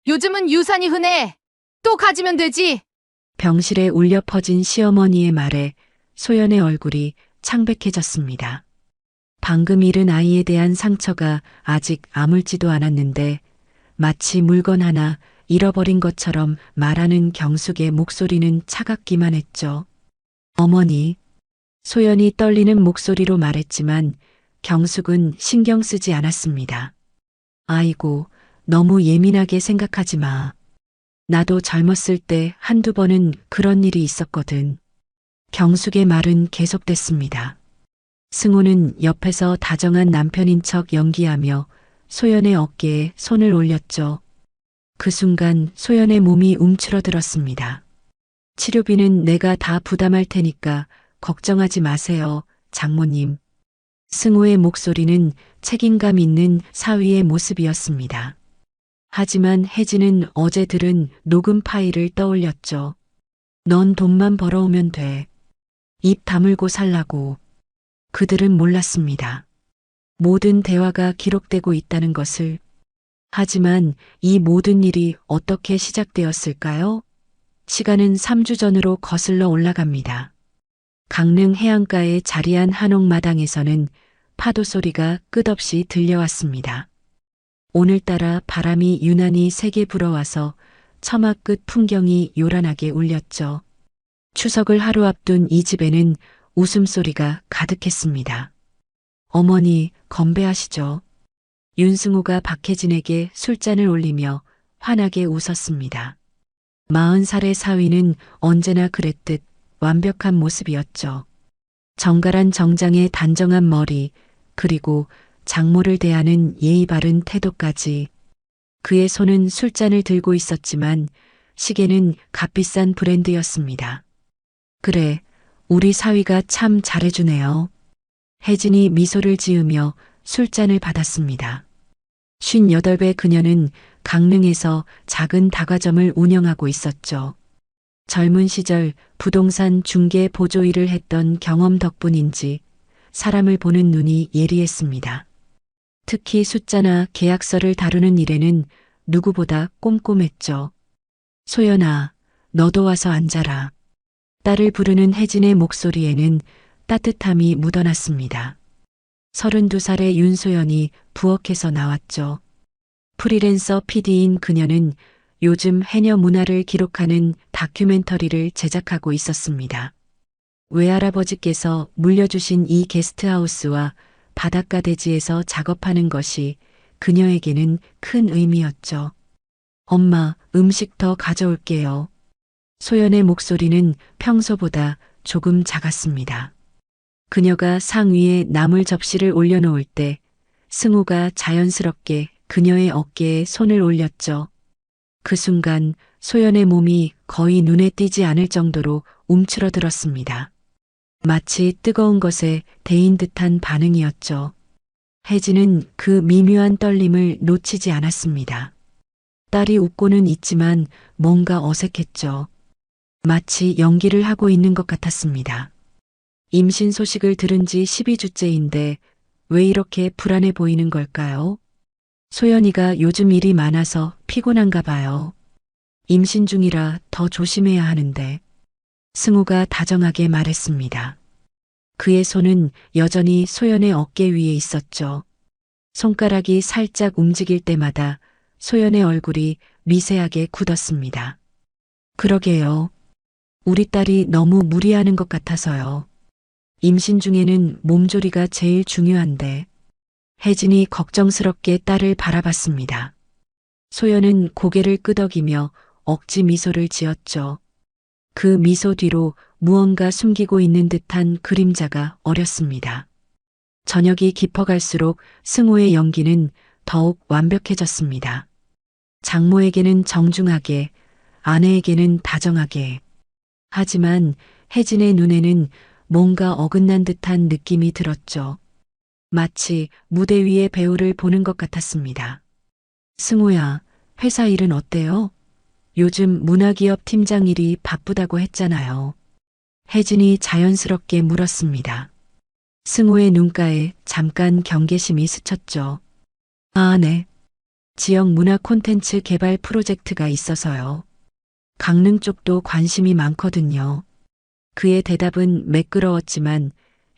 요즘은 유산이 흔해. 또 가지면 되지. 병실에 울려 퍼진 시어머니의 말에 소연의 얼굴이 창백해졌습니다. 방금 잃은 아이에 대한 상처가 아직 아물지도 않았는데 마치 물건 하나 잃어버린 것처럼 말하는 경숙의 목소리는 차갑기만 했죠. 어머니, 소연이 떨리는 목소리로 말했지만 경숙은 신경 쓰지 않았습니다. 아이고, 너무 예민하게 생각하지 마. 나도 젊었을 때 한두 번은 그런 일이 있었거든. 경숙의 말은 계속됐습니다. 승호는 옆에서 다정한 남편인 척 연기하며 소연의 어깨에 손을 올렸죠. 그 순간 소연의 몸이 움츠러들었습니다. 치료비는 내가 다 부담할 테니까 걱정하지 마세요, 장모님. 승호의 목소리는 책임감 있는 사위의 모습이었습니다. 하지만 혜진은 어제 들은 녹음 파일을 떠올렸죠. 넌 돈만 벌어오면 돼. 입 다물고 살라고. 그들은 몰랐습니다. 모든 대화가 기록되고 있다는 것을. 하지만 이 모든 일이 어떻게 시작되었을까요? 시간은 3주 전으로 거슬러 올라갑니다. 강릉 해안가에 자리한 한옥마당에서는 파도 소리가 끝없이 들려왔습니다. 오늘따라 바람이 유난히 세게 불어와서 처마 끝 풍경이 요란하게 울렸죠. 추석을 하루 앞둔 이 집에는 웃음소리가 가득했습니다. 어머니, 건배하시죠. 윤승우가 박혜진에게 술잔을 올리며 환하게 웃었습니다. 40살의 사위는 언제나 그랬듯 완벽한 모습이었죠. 정갈한 정장에 단정한 머리, 그리고 장모를 대하는 예의 바른 태도까지. 그의 손은 술잔을 들고 있었지만 시계는 값비싼 브랜드였습니다. 그래, 우리 사위가 참 잘해주네요. 혜진이 미소를 지으며 술잔을 받았습니다. 58배 그녀는 강릉에서 작은 다과점을 운영하고 있었죠. 젊은 시절 부동산 중개 보조 일을 했던 경험 덕분인지 사람을 보는 눈이 예리했습니다. 특히 숫자나 계약서를 다루는 일에는 누구보다 꼼꼼했죠. 소연아, 너도 와서 앉아라. 딸을 부르는 혜진의 목소리에는 따뜻함이 묻어났습니다. 32살의 윤소연이 부엌에서 나왔죠. 프리랜서 PD인 그녀는 요즘 해녀 문화를 기록하는 다큐멘터리를 제작하고 있었습니다. 외할아버지께서 물려주신 이 게스트하우스와 바닷가 대지에서 작업하는 것이 그녀에게는 큰 의미였죠. 엄마, 음식 더 가져올게요. 소연의 목소리는 평소보다 조금 작았습니다. 그녀가 상위에 나물 접시를 올려놓을 때 승우가 자연스럽게 그녀의 어깨에 손을 올렸죠. 그 순간 소연의 몸이 거의 눈에 띄지 않을 정도로 움츠러들었습니다. 마치 뜨거운 것에 데인 듯한 반응이었죠. 혜진은 그 미묘한 떨림을 놓치지 않았습니다. 딸이 웃고는 있지만 뭔가 어색했죠. 마치 연기를 하고 있는 것 같았습니다. 임신 소식을 들은 지 12주째인데 왜 이렇게 불안해 보이는 걸까요? 소연이가 요즘 일이 많아서 피곤한가 봐요. 임신 중이라 더 조심해야 하는데. 승우가 다정하게 말했습니다. 그의 손은 여전히 소연의 어깨 위에 있었죠. 손가락이 살짝 움직일 때마다 소연의 얼굴이 미세하게 굳었습니다. 그러게요. 우리 딸이 너무 무리하는 것 같아서요. 임신 중에는 몸조리가 제일 중요한데. 혜진이 걱정스럽게 딸을 바라봤습니다. 소연은 고개를 끄덕이며 억지 미소를 지었죠. 그 미소 뒤로 무언가 숨기고 있는 듯한 그림자가 어렸습니다. 저녁이 깊어갈수록 승호의 연기는 더욱 완벽해졌습니다. 장모에게는 정중하게, 아내에게는 다정하게. 하지만 혜진의 눈에는 뭔가 어긋난 듯한 느낌이 들었죠. 마치 무대 위의 배우를 보는 것 같았습니다. 승호야, 회사 일은 어때요? 요즘 문화기업 팀장 일이 바쁘다고 했잖아요. 혜진이 자연스럽게 물었습니다. 승호의 눈가에 잠깐 경계심이 스쳤죠. 아, 네. 지역 문화 콘텐츠 개발 프로젝트가 있어서요. 강릉 쪽도 관심이 많거든요. 그의 대답은 매끄러웠지만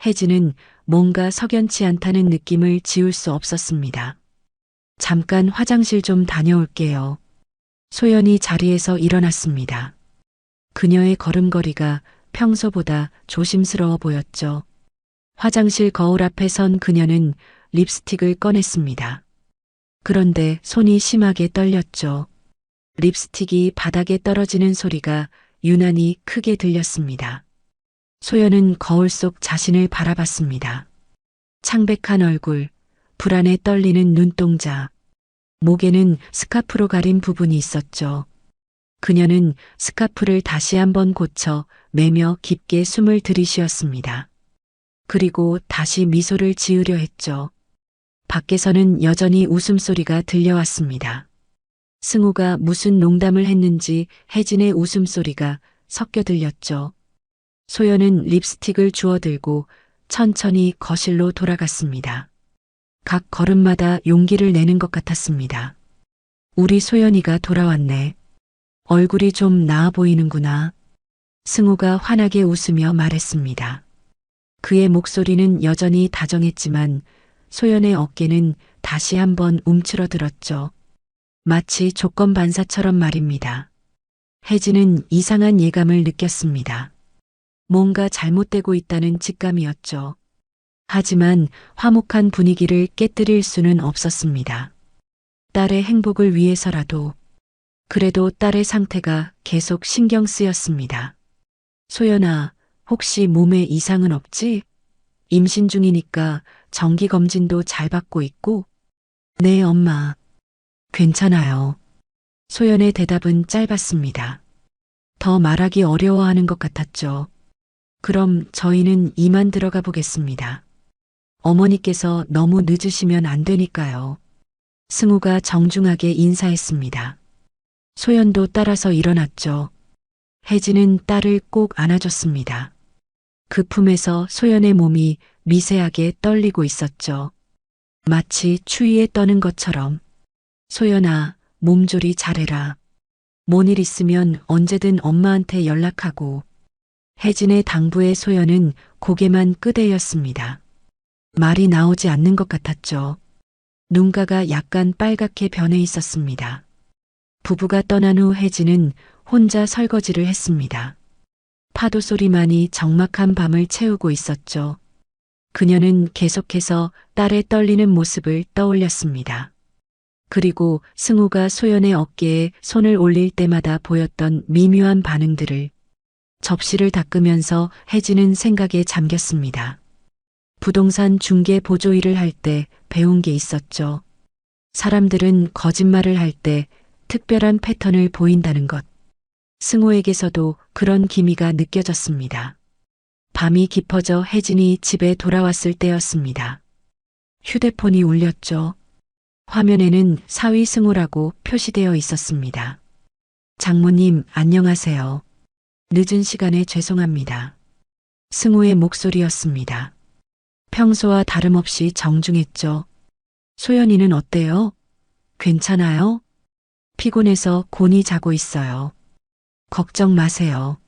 혜진은 뭔가 석연치 않다는 느낌을 지울 수 없었습니다. 잠깐 화장실 좀 다녀올게요. 소연이 자리에서 일어났습니다. 그녀의 걸음걸이가 평소보다 조심스러워 보였죠. 화장실 거울 앞에 선 그녀는 립스틱을 꺼냈습니다. 그런데 손이 심하게 떨렸죠. 립스틱이 바닥에 떨어지는 소리가 유난히 크게 들렸습니다. 소연은 거울 속 자신을 바라봤습니다. 창백한 얼굴, 불안에 떨리는 눈동자, 목에는 스카프로 가린 부분이 있었죠. 그녀는 스카프를 다시 한번 고쳐 매며 깊게 숨을 들이쉬었습니다. 그리고 다시 미소를 지으려 했죠. 밖에서는 여전히 웃음소리가 들려왔습니다. 승우가 무슨 농담을 했는지 혜진의 웃음소리가 섞여 들렸죠. 소연은 립스틱을 주워들고 천천히 거실로 돌아갔습니다. 각 걸음마다 용기를 내는 것 같았습니다. 우리 소연이가 돌아왔네. 얼굴이 좀 나아 보이는구나. 승우가 환하게 웃으며 말했습니다. 그의 목소리는 여전히 다정했지만 소연의 어깨는 다시 한번 움츠러들었죠. 마치 조건반사처럼 말입니다. 혜진은 이상한 예감을 느꼈습니다. 뭔가 잘못되고 있다는 직감이었죠. 하지만 화목한 분위기를 깨뜨릴 수는 없었습니다. 딸의 행복을 위해서라도, 그래도 딸의 상태가 계속 신경 쓰였습니다. 소연아, 혹시 몸에 이상은 없지? 임신 중이니까 정기검진도 잘 받고 있고? 네, 엄마. 괜찮아요. 소연의 대답은 짧았습니다. 더 말하기 어려워하는 것 같았죠. 그럼 저희는 이만 들어가 보겠습니다. 어머니께서 너무 늦으시면 안 되니까요. 승우가 정중하게 인사했습니다. 소연도 따라서 일어났죠. 혜진은 딸을 꼭 안아줬습니다. 그 품에서 소연의 몸이 미세하게 떨리고 있었죠. 마치 추위에 떠는 것처럼. 소연아, 몸조리 잘해라. 뭔 일 있으면 언제든 엄마한테 연락하고. 혜진의 당부에 소연은 고개만 끄덕였습니다. 말이 나오지 않는 것 같았죠. 눈가가 약간 빨갛게 변해 있었습니다. 부부가 떠난 후 혜진은 혼자 설거지를 했습니다. 파도 소리만이 적막한 밤을 채우고 있었죠. 그녀는 계속해서 딸의 떨리는 모습을 떠올렸습니다. 그리고 승우가 소연의 어깨에 손을 올릴 때마다 보였던 미묘한 반응들을. 접시를 닦으면서 혜진은 생각에 잠겼습니다. 부동산 중개 보조 일을 할 때 배운 게 있었죠. 사람들은 거짓말을 할 때 특별한 패턴을 보인다는 것. 승우에게서도 그런 기미가 느껴졌습니다. 밤이 깊어져 혜진이 집에 돌아왔을 때였습니다. 휴대폰이 울렸죠. 화면에는 사위 승우라고 표시되어 있었습니다. 장모님, 안녕하세요. 늦은 시간에 죄송합니다. 승우의 목소리였습니다. 평소와 다름없이 정중했죠. 소연이는 어때요? 괜찮아요? 피곤해서 곤히 자고 있어요. 걱정 마세요.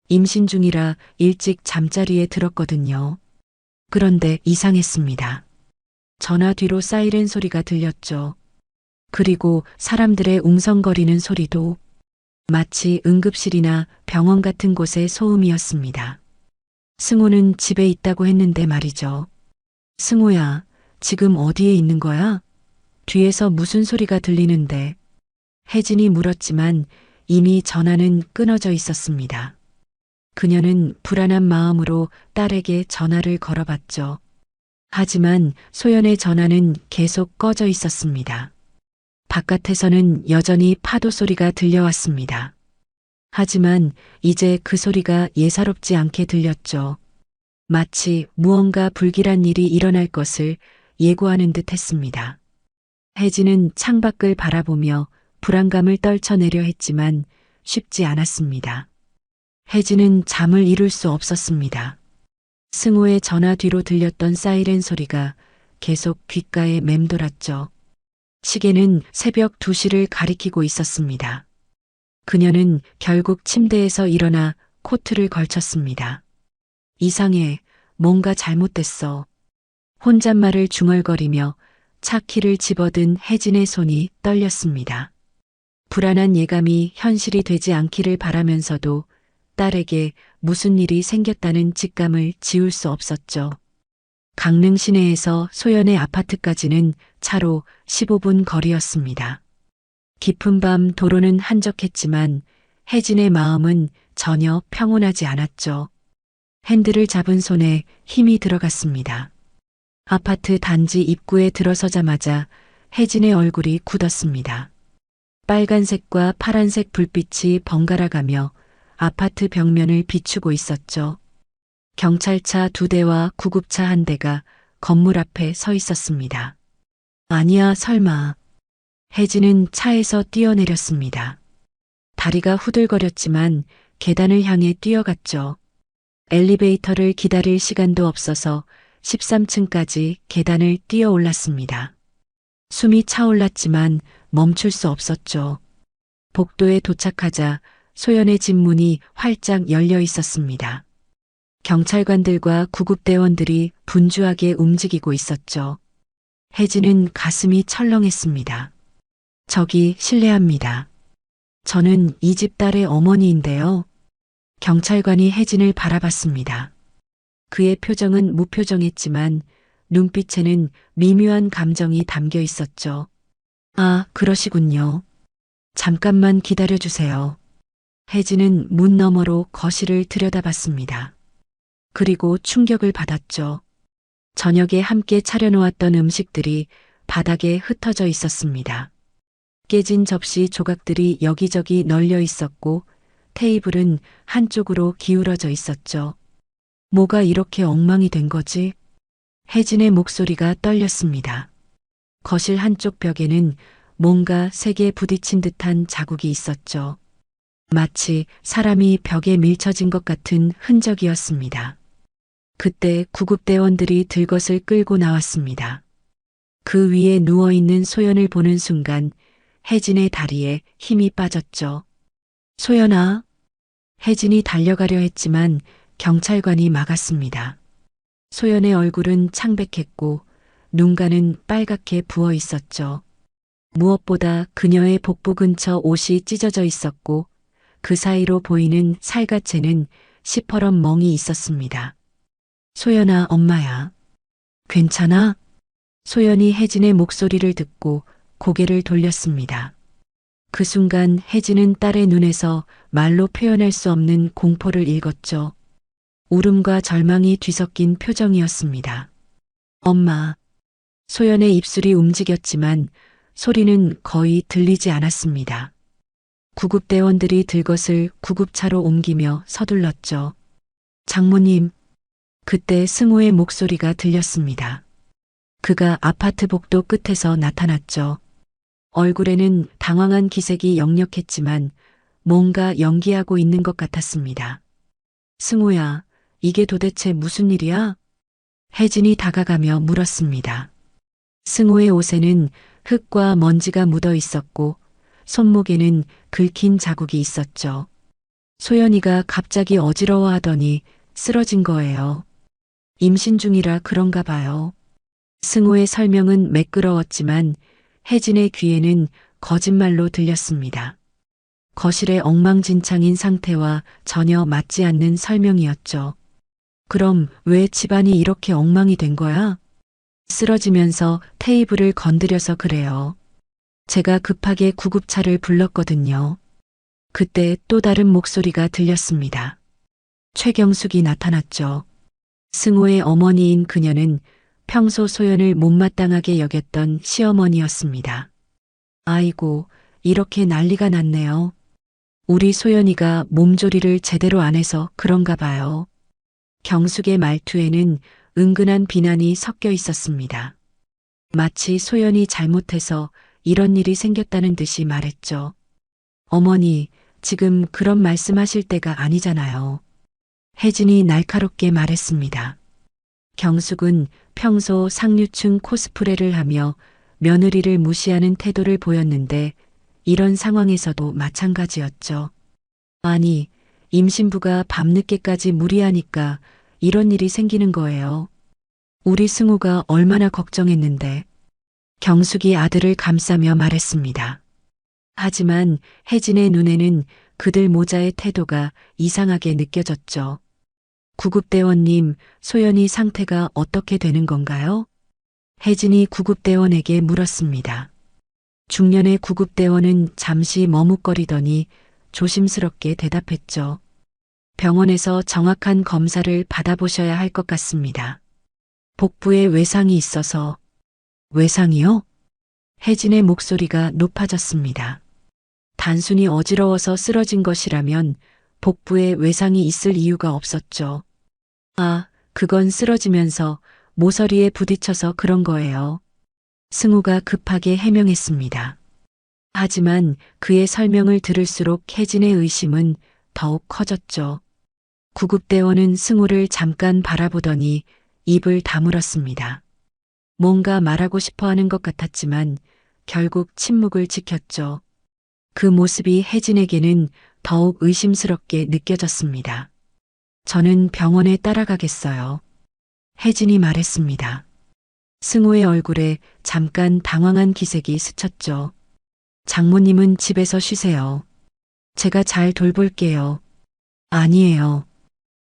임신 중이라 일찍 잠자리에 들었거든요. 그런데 이상했습니다. 전화 뒤로 사이렌 소리가 들렸죠. 그리고 사람들의 웅성거리는 소리도 마치 응급실이나 병원 같은 곳의 소음이었습니다. 승우는 집에 있다고 했는데 말이죠. 승우야, 지금 어디에 있는 거야? 뒤에서 무슨 소리가 들리는데? 혜진이 물었지만 이미 전화는 끊어져 있었습니다. 그녀는 불안한 마음으로 딸에게 전화를 걸어봤죠. 하지만 소연의 전화는 계속 꺼져 있었습니다. 바깥에서는 여전히 파도 소리가 들려왔습니다. 하지만 이제 그 소리가 예사롭지 않게 들렸죠. 마치 무언가 불길한 일이 일어날 것을 예고하는 듯 했습니다. 혜진은 창밖을 바라보며 불안감을 떨쳐내려 했지만 쉽지 않았습니다. 혜진은 잠을 이룰 수 없었습니다. 승우의 전화 뒤로 들렸던 사이렌 소리가 계속 귓가에 맴돌았죠. 시계는 새벽 2시를 가리키고 있었습니다. 그녀는 결국 침대에서 일어나 코트를 걸쳤습니다. 이상해, 뭔가 잘못됐어. 혼잣말을 중얼거리며 차 키를 집어든 혜진의 손이 떨렸습니다. 불안한 예감이 현실이 되지 않기를 바라면서도 딸에게 무슨 일이 생겼다는 직감을 지울 수 없었죠. 강릉 시내에서 소연의 아파트까지는 차로 15분 거리였습니다. 깊은 밤 도로는 한적했지만 혜진의 마음은 전혀 평온하지 않았죠. 핸들을 잡은 손에 힘이 들어갔습니다. 아파트 단지 입구에 들어서자마자 혜진의 얼굴이 굳었습니다. 빨간색과 파란색 불빛이 번갈아가며 아파트 벽면을 비추고 있었죠. 경찰차 2대와 구급차 1대가 건물 앞에 서 있었습니다. 아니야, 설마. 혜진은 차에서 뛰어내렸습니다. 다리가 후들거렸지만 계단을 향해 뛰어갔죠. 엘리베이터를 기다릴 시간도 없어서 13층까지 계단을 뛰어 올랐습니다. 숨이 차올랐지만 멈출 수 없었죠. 복도에 도착하자 소연의 집 문이 활짝 열려 있었습니다. 경찰관들과 구급대원들이 분주하게 움직이고 있었죠. 혜진은 가슴이 철렁했습니다. 저기 실례합니다. 저는 이 집 딸의 어머니인데요. 경찰관이 혜진을 바라봤습니다. 그의 표정은 무표정했지만 눈빛에는 미묘한 감정이 담겨 있었죠. 아, 그러시군요. 잠깐만 기다려주세요. 혜진은 문 너머로 거실을 들여다봤습니다. 그리고 충격을 받았죠. 저녁에 함께 차려놓았던 음식들이 바닥에 흩어져 있었습니다. 깨진 접시 조각들이 여기저기 널려 있었고 테이블은 한쪽으로 기울어져 있었죠. 뭐가 이렇게 엉망이 된 거지? 혜진의 목소리가 떨렸습니다. 거실 한쪽 벽에는 뭔가 세게 부딪힌 듯한 자국이 있었죠. 마치 사람이 벽에 밀쳐진 것 같은 흔적이었습니다. 그때 구급대원들이 들것을 끌고 나왔습니다. 그 위에 누워있는 소연을 보는 순간 혜진의 다리에 힘이 빠졌죠. 소연아. 혜진이 달려가려 했지만 경찰관이 막았습니다. 소연의 얼굴은 창백했고 눈가는 빨갛게 부어 있었죠. 무엇보다 그녀의 복부 근처 옷이 찢어져 있었고 그 사이로 보이는 살갗에는 시퍼런 멍이 있었습니다. 소연아, 엄마야. 괜찮아? 소연이 혜진의 목소리를 듣고 고개를 돌렸습니다. 그 순간 혜진은 딸의 눈에서 말로 표현할 수 없는 공포를 읽었죠. 울음과 절망이 뒤섞인 표정이었습니다. 엄마. 소연의 입술이 움직였지만 소리는 거의 들리지 않았습니다. 구급대원들이 들것을 구급차로 옮기며 서둘렀죠. 장모님. 그때 승우의 목소리가 들렸습니다. 그가 아파트 복도 끝에서 나타났죠. 얼굴에는 당황한 기색이 역력했지만 뭔가 연기하고 있는 것 같았습니다. 승우야, 이게 도대체 무슨 일이야? 혜진이 다가가며 물었습니다. 승우의 옷에는 흙과 먼지가 묻어 있었고 손목에는 긁힌 자국이 있었죠. 소연이가 갑자기 어지러워하더니 쓰러진 거예요. 임신 중이라 그런가 봐요. 승우의 설명은 매끄러웠지만 혜진의 귀에는 거짓말로 들렸습니다. 거실의 엉망진창인 상태와 전혀 맞지 않는 설명이었죠. 그럼 왜 집안이 이렇게 엉망이 된 거야? 쓰러지면서 테이블을 건드려서 그래요. 제가 급하게 구급차를 불렀거든요. 그때 또 다른 목소리가 들렸습니다. 최경숙이 나타났죠. 승우의 어머니인 그녀는 평소 소연을 못마땅하게 여겼던 시어머니였습니다. 아이고, 이렇게 난리가 났네요. 우리 소연이가 몸조리를 제대로 안 해서 그런가 봐요. 경숙의 말투에는 은근한 비난이 섞여 있었습니다. 마치 소연이 잘못해서 이런 일이 생겼다는 듯이 말했죠. 어머니, 지금 그런 말씀하실 때가 아니잖아요. 혜진이 날카롭게 말했습니다. 경숙은 평소 상류층 코스프레를 하며 며느리를 무시하는 태도를 보였는데 이런 상황에서도 마찬가지였죠. 아니, 임신부가 밤늦게까지 무리하니까 이런 일이 생기는 거예요. 우리 승우가 얼마나 걱정했는데. 경숙이 아들을 감싸며 말했습니다. 하지만 혜진의 눈에는 그들 모자의 태도가 이상하게 느껴졌죠. 구급대원님, 소연이 상태가 어떻게 되는 건가요? 혜진이 구급대원에게 물었습니다. 중년의 구급대원은 잠시 머뭇거리더니 조심스럽게 대답했죠. 병원에서 정확한 검사를 받아보셔야 할 것 같습니다. 복부에 외상이 있어서. 외상이요? 혜진의 목소리가 높아졌습니다. 단순히 어지러워서 쓰러진 것이라면 복부에 외상이 있을 이유가 없었죠. 아, 그건 쓰러지면서 모서리에 부딪혀서 그런 거예요. 승우가 급하게 해명했습니다. 하지만 그의 설명을 들을수록 혜진의 의심은 더욱 커졌죠. 구급대원은 승우를 잠깐 바라보더니 입을 다물었습니다. 뭔가 말하고 싶어 하는 것 같았지만 결국 침묵을 지켰죠. 그 모습이 혜진에게는 더욱 의심스럽게 느껴졌습니다. 저는 병원에 따라가겠어요. 혜진이 말했습니다. 승우의 얼굴에 잠깐 당황한 기색이 스쳤죠. 장모님은 집에서 쉬세요. 제가 잘 돌볼게요. 아니에요.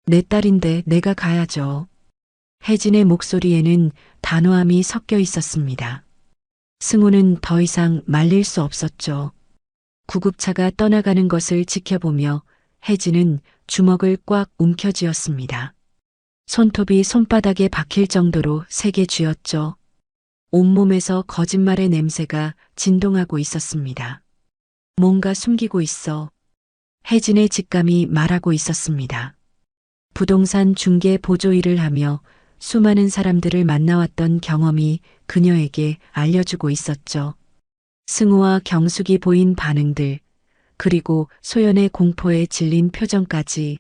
내 딸인데 내가 가야죠. 혜진의 목소리에는 단호함이 섞여 있었습니다. 승우는 더 이상 말릴 수 없었죠. 구급차가 떠나가는 것을 지켜보며 혜진은 주먹을 꽉 움켜쥐었습니다. 손톱이 손바닥에 박힐 정도로 세게 쥐었죠. 온몸에서 거짓말의 냄새가 진동하고 있었습니다. 뭔가 숨기고 있어. 혜진의 직감이 말하고 있었습니다. 부동산 중개 보조 일을 하며 수많은 사람들을 만나왔던 경험이 그녀에게 알려주고 있었죠. 승우와 경숙이 보인 반응들, 그리고 소연의 공포에 질린 표정까지.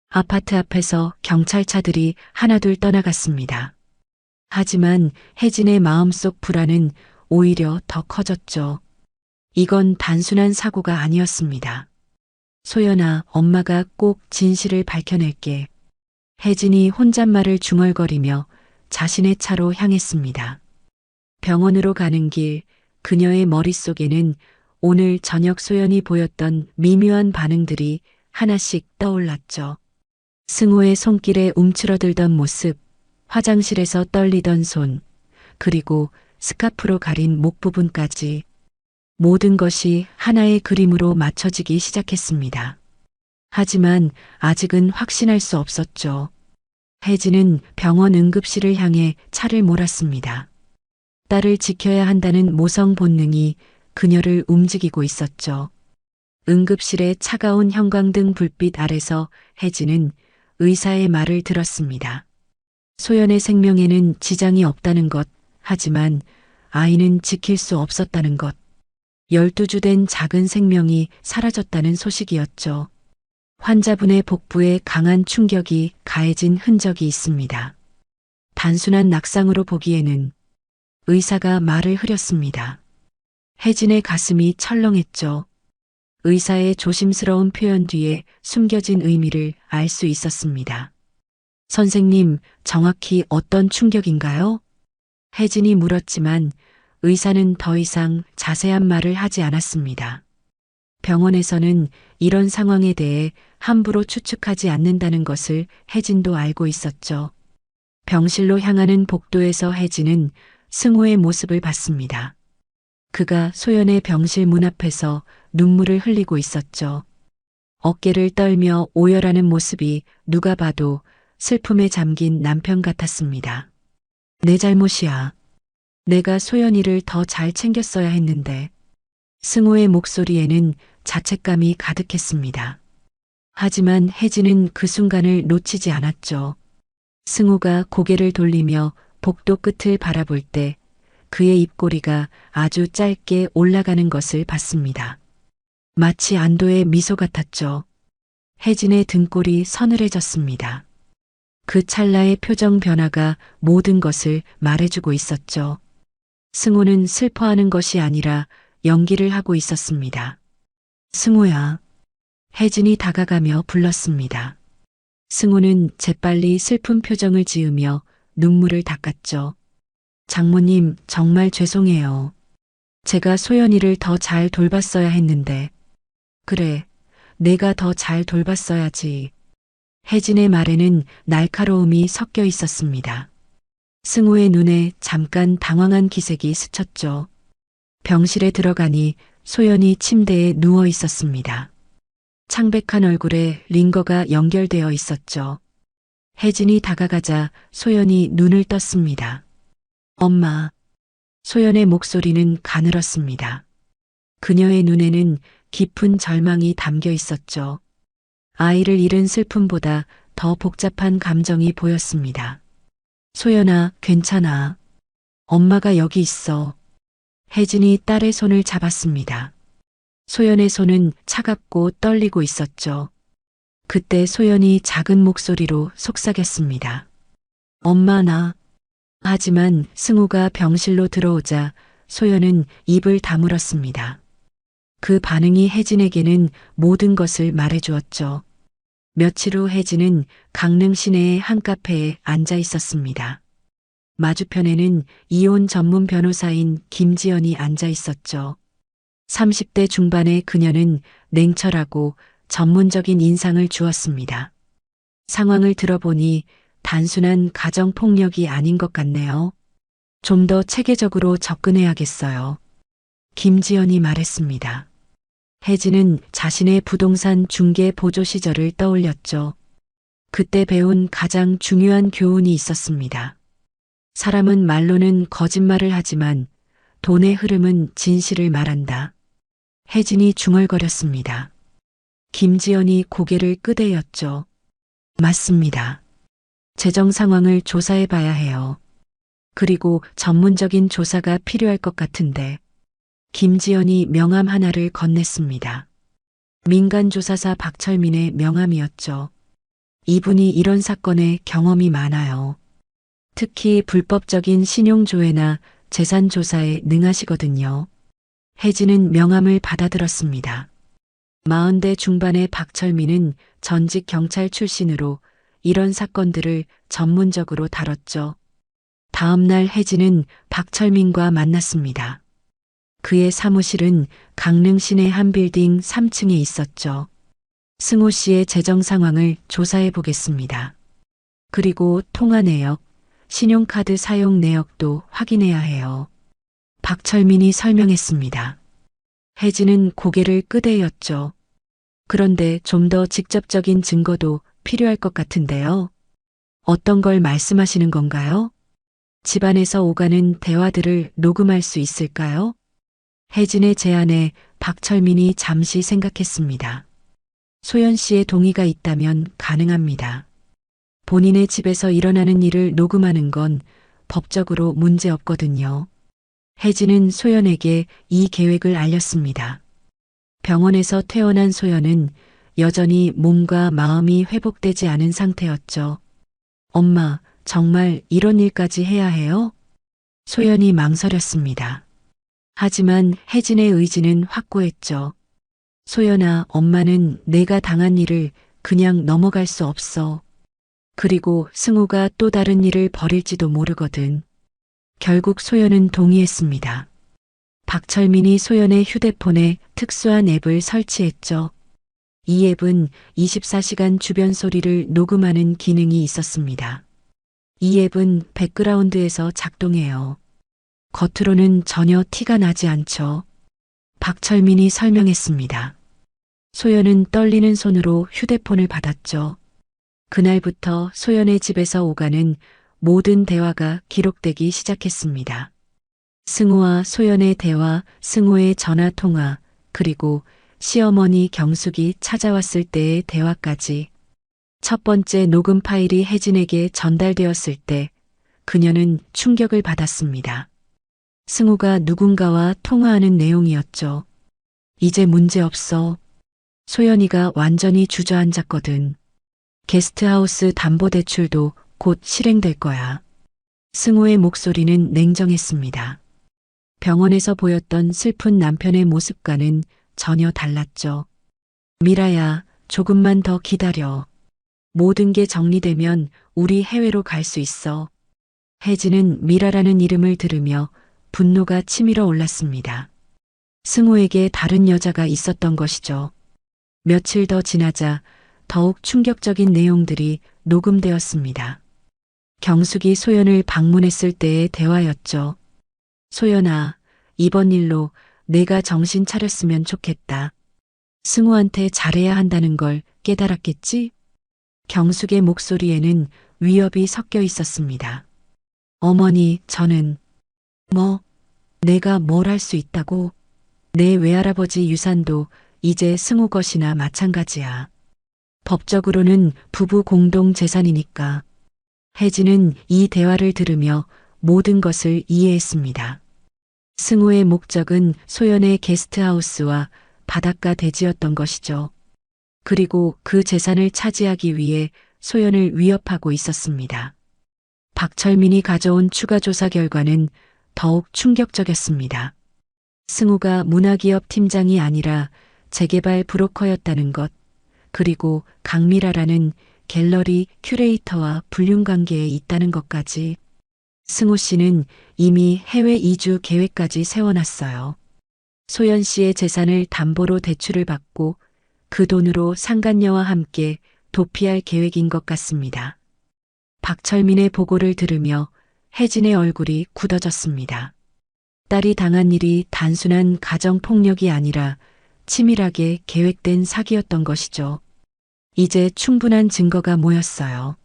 아파트 앞에서 경찰차들이 하나둘 떠나갔습니다. 하지만 혜진의 마음속 불안은 오히려 더 커졌죠. 이건 단순한 사고가 아니었습니다. 소연아, 엄마가 꼭 진실을 밝혀낼게. 혜진이 혼잣말을 중얼거리며 자신의 차로 향했습니다. 병원으로 가는 길, 그녀의 머릿속에는 오늘 저녁 소연이 보였던 미묘한 반응들이 하나씩 떠올랐죠. 승우의 손길에 움츠러들던 모습, 화장실에서 떨리던 손, 그리고 스카프로 가린 목 부분까지 모든 것이 하나의 그림으로 맞춰지기 시작했습니다. 하지만 아직은 확신할 수 없었죠. 혜진은 병원 응급실을 향해 차를 몰았습니다. 딸을 지켜야 한다는 모성 본능이 그녀를 움직이고 있었죠. 응급실의 차가운 형광등 불빛 아래서 혜진은 의사의 말을 들었습니다. 소연의 생명에는 지장이 없다는 것, 하지만 아이는 지킬 수 없었다는 것. 12주 된 작은 생명이 사라졌다는 소식이었죠. 환자분의 복부에 강한 충격이 가해진 흔적이 있습니다. 단순한 낙상으로 보기에는. 의사가 말을 흐렸습니다. 혜진의 가슴이 철렁했죠. 의사의 조심스러운 표현 뒤에 숨겨진 의미를 알 수 있었습니다. 선생님, 정확히 어떤 충격인가요? 혜진이 물었지만 의사는 더 이상 자세한 말을 하지 않았습니다. 병원에서는 이런 상황에 대해 함부로 추측하지 않는다는 것을 혜진도 알고 있었죠. 병실로 향하는 복도에서 혜진은 승우의 모습을 봤습니다. 그가 소연의 병실 문 앞에서 눈물을 흘리고 있었죠. 어깨를 떨며 오열하는 모습이 누가 봐도 슬픔에 잠긴 남편 같았습니다. 내 잘못이야. 내가 소연이를 더 잘 챙겼어야 했는데. 승우의 목소리에는 자책감이 가득했습니다. 하지만 혜진은 그 순간을 놓치지 않았죠. 승우가 고개를 돌리며 복도 끝을 바라볼 때 그의 입꼬리가 아주 짧게 올라가는 것을 봤습니다. 마치 안도의 미소 같았죠. 혜진의 등골이 서늘해졌습니다. 그 찰나의 표정 변화가 모든 것을 말해주고 있었죠. 승호는 슬퍼하는 것이 아니라 연기를 하고 있었습니다. 승호야. 혜진이 다가가며 불렀습니다. 승호는 재빨리 슬픈 표정을 지으며 눈물을 닦았죠. 장모님, 정말 죄송해요. 제가 소연이를 더 잘 돌봤어야 했는데. 그래, 내가 더 잘 돌봤어야지. 혜진의 말에는 날카로움이 섞여 있었습니다. 승호의 눈에 잠깐 당황한 기색이 스쳤죠. 병실에 들어가니 소연이 침대에 누워 있었습니다. 창백한 얼굴에 링거가 연결되어 있었죠. 혜진이 다가가자 소연이 눈을 떴습니다. 엄마. 소연의 목소리는 가늘었습니다. 그녀의 눈에는 깊은 절망이 담겨 있었죠. 아이를 잃은 슬픔보다 더 복잡한 감정이 보였습니다. 소연아, 괜찮아. 엄마가 여기 있어. 혜진이 딸의 손을 잡았습니다. 소연의 손은 차갑고 떨리고 있었죠. 그때 소연이 작은 목소리로 속삭였습니다. 엄마, 나. 하지만 승우가 병실로 들어오자 소연은 입을 다물었습니다. 그 반응이 혜진에게는 모든 것을 말해주었죠. 며칠 후 혜진은 강릉 시내의 한 카페에 앉아 있었습니다. 맞은편에는 이혼 전문 변호사인 김지연이 앉아 있었죠. 30대 중반의 그녀는 냉철하고 전문적인 인상을 주었습니다. 상황을 들어보니 단순한 가정폭력이 아닌 것 같네요. 좀 더 체계적으로 접근해야겠어요. 김지연이 말했습니다. 혜진은 자신의 부동산 중개 보조 시절을 떠올렸죠. 그때 배운 가장 중요한 교훈이 있었습니다. 사람은 말로는 거짓말을 하지만 돈의 흐름은 진실을 말한다. 혜진이 중얼거렸습니다. 김지연이 고개를 끄덕였죠. 맞습니다. 재정 상황을 조사해 봐야 해요. 그리고 전문적인 조사가 필요할 것 같은데. 김지연이 명함 하나를 건넸습니다. 민간조사사 박철민의 명함이었죠. 이분이 이런 사건에 경험이 많아요. 특히 불법적인 신용조회나 재산조사에 능하시거든요. 혜진은 명함을 받아들었습니다. 40대 중반의 박철민은 전직 경찰 출신으로 이런 사건들을 전문적으로 다뤘죠. 다음 날 혜진은 박철민과 만났습니다. 그의 사무실은 강릉 시내 한 빌딩 3층에 있었죠. 승호 씨의 재정 상황을 조사해 보겠습니다. 그리고 통화 내역, 신용카드 사용 내역도 확인해야 해요. 박철민이 설명했습니다. 혜진은 고개를 끄덕였죠. 그런데 좀 더 직접적인 증거도 필요할 것 같은데요. 어떤 걸 말씀하시는 건가요? 집안에서 오가는 대화들을 녹음할 수 있을까요? 혜진의 제안에 박철민이 잠시 생각했습니다. 소연 씨의 동의가 있다면 가능합니다. 본인의 집에서 일어나는 일을 녹음하는 건 법적으로 문제 없거든요. 혜진은 소연에게 이 계획을 알렸습니다. 병원에서 퇴원한 소연은 여전히 몸과 마음이 회복되지 않은 상태였죠. 엄마, 정말 이런 일까지 해야 해요? 소연이 망설였습니다. 하지만 혜진의 의지는 확고했죠. 소연아, 엄마는 내가 당한 일을 그냥 넘어갈 수 없어. 그리고 승우가 또 다른 일을 벌일지도 모르거든. 결국 소연은 동의했습니다. 박철민이 소연의 휴대폰에 특수한 앱을 설치했죠. 이 앱은 24시간 주변 소리를 녹음하는 기능이 있었습니다. 이 앱은 백그라운드에서 작동해요. 겉으로는 전혀 티가 나지 않죠. 박철민이 설명했습니다. 소연은 떨리는 손으로 휴대폰을 받았죠. 그날부터 소연의 집에서 오가는 모든 대화가 기록되기 시작했습니다. 승호와 소연의 대화, 승호의 전화 통화, 그리고 시어머니 경숙이 찾아왔을 때의 대화까지. 첫 번째 녹음 파일이 혜진에게 전달되었을 때 그녀는 충격을 받았습니다. 승우가 누군가와 통화하는 내용이었죠. 이제 문제 없어. 소연이가 완전히 주저앉았거든. 게스트하우스 담보대출도 곧 실행될 거야. 승우의 목소리는 냉정했습니다. 병원에서 보였던 슬픈 남편의 모습과는 전혀 달랐죠. 미라야, 조금만 더 기다려. 모든 게 정리되면 우리 해외로 갈 수 있어. 혜진은 미라라는 이름을 들으며 분노가 치밀어 올랐습니다. 승우에게 다른 여자가 있었던 것이죠. 며칠 더 지나자 더욱 충격적인 내용들이 녹음되었습니다. 경숙이 소연을 방문했을 때의 대화였죠. 소연아, 이번 일로 내가 정신 차렸으면 좋겠다. 승우한테 잘해야 한다는 걸 깨달았겠지? 경숙의 목소리에는 위협이 섞여 있었습니다. 어머니, 저는 내가 뭘 할 수 있다고? 내 외할아버지 유산도 이제 승우 것이나 마찬가지야. 법적으로는 부부 공동 재산이니까. 혜진은 이 대화를 들으며 모든 것을 이해했습니다. 승우의 목적은 소연의 게스트하우스와 바닷가 대지였던 것이죠. 그리고 그 재산을 차지하기 위해 소연을 위협하고 있었습니다. 박철민이 가져온 추가 조사 결과는 더욱 충격적이었습니다. 승우가 문화기업 팀장이 아니라 재개발 브로커였다는 것, 그리고 강미라라는 갤러리 큐레이터와 불륜관계에 있다는 것까지. 승우 씨는 이미 해외 이주 계획까지 세워놨어요. 소연 씨의 재산을 담보로 대출을 받고 그 돈으로 상간녀와 함께 도피할 계획인 것 같습니다. 박철민의 보고를 들으며 혜진의 얼굴이 굳어졌습니다. 딸이 당한 일이 단순한 가정폭력이 아니라 치밀하게 계획된 사기였던 것이죠. 이제 충분한 증거가 모였어요.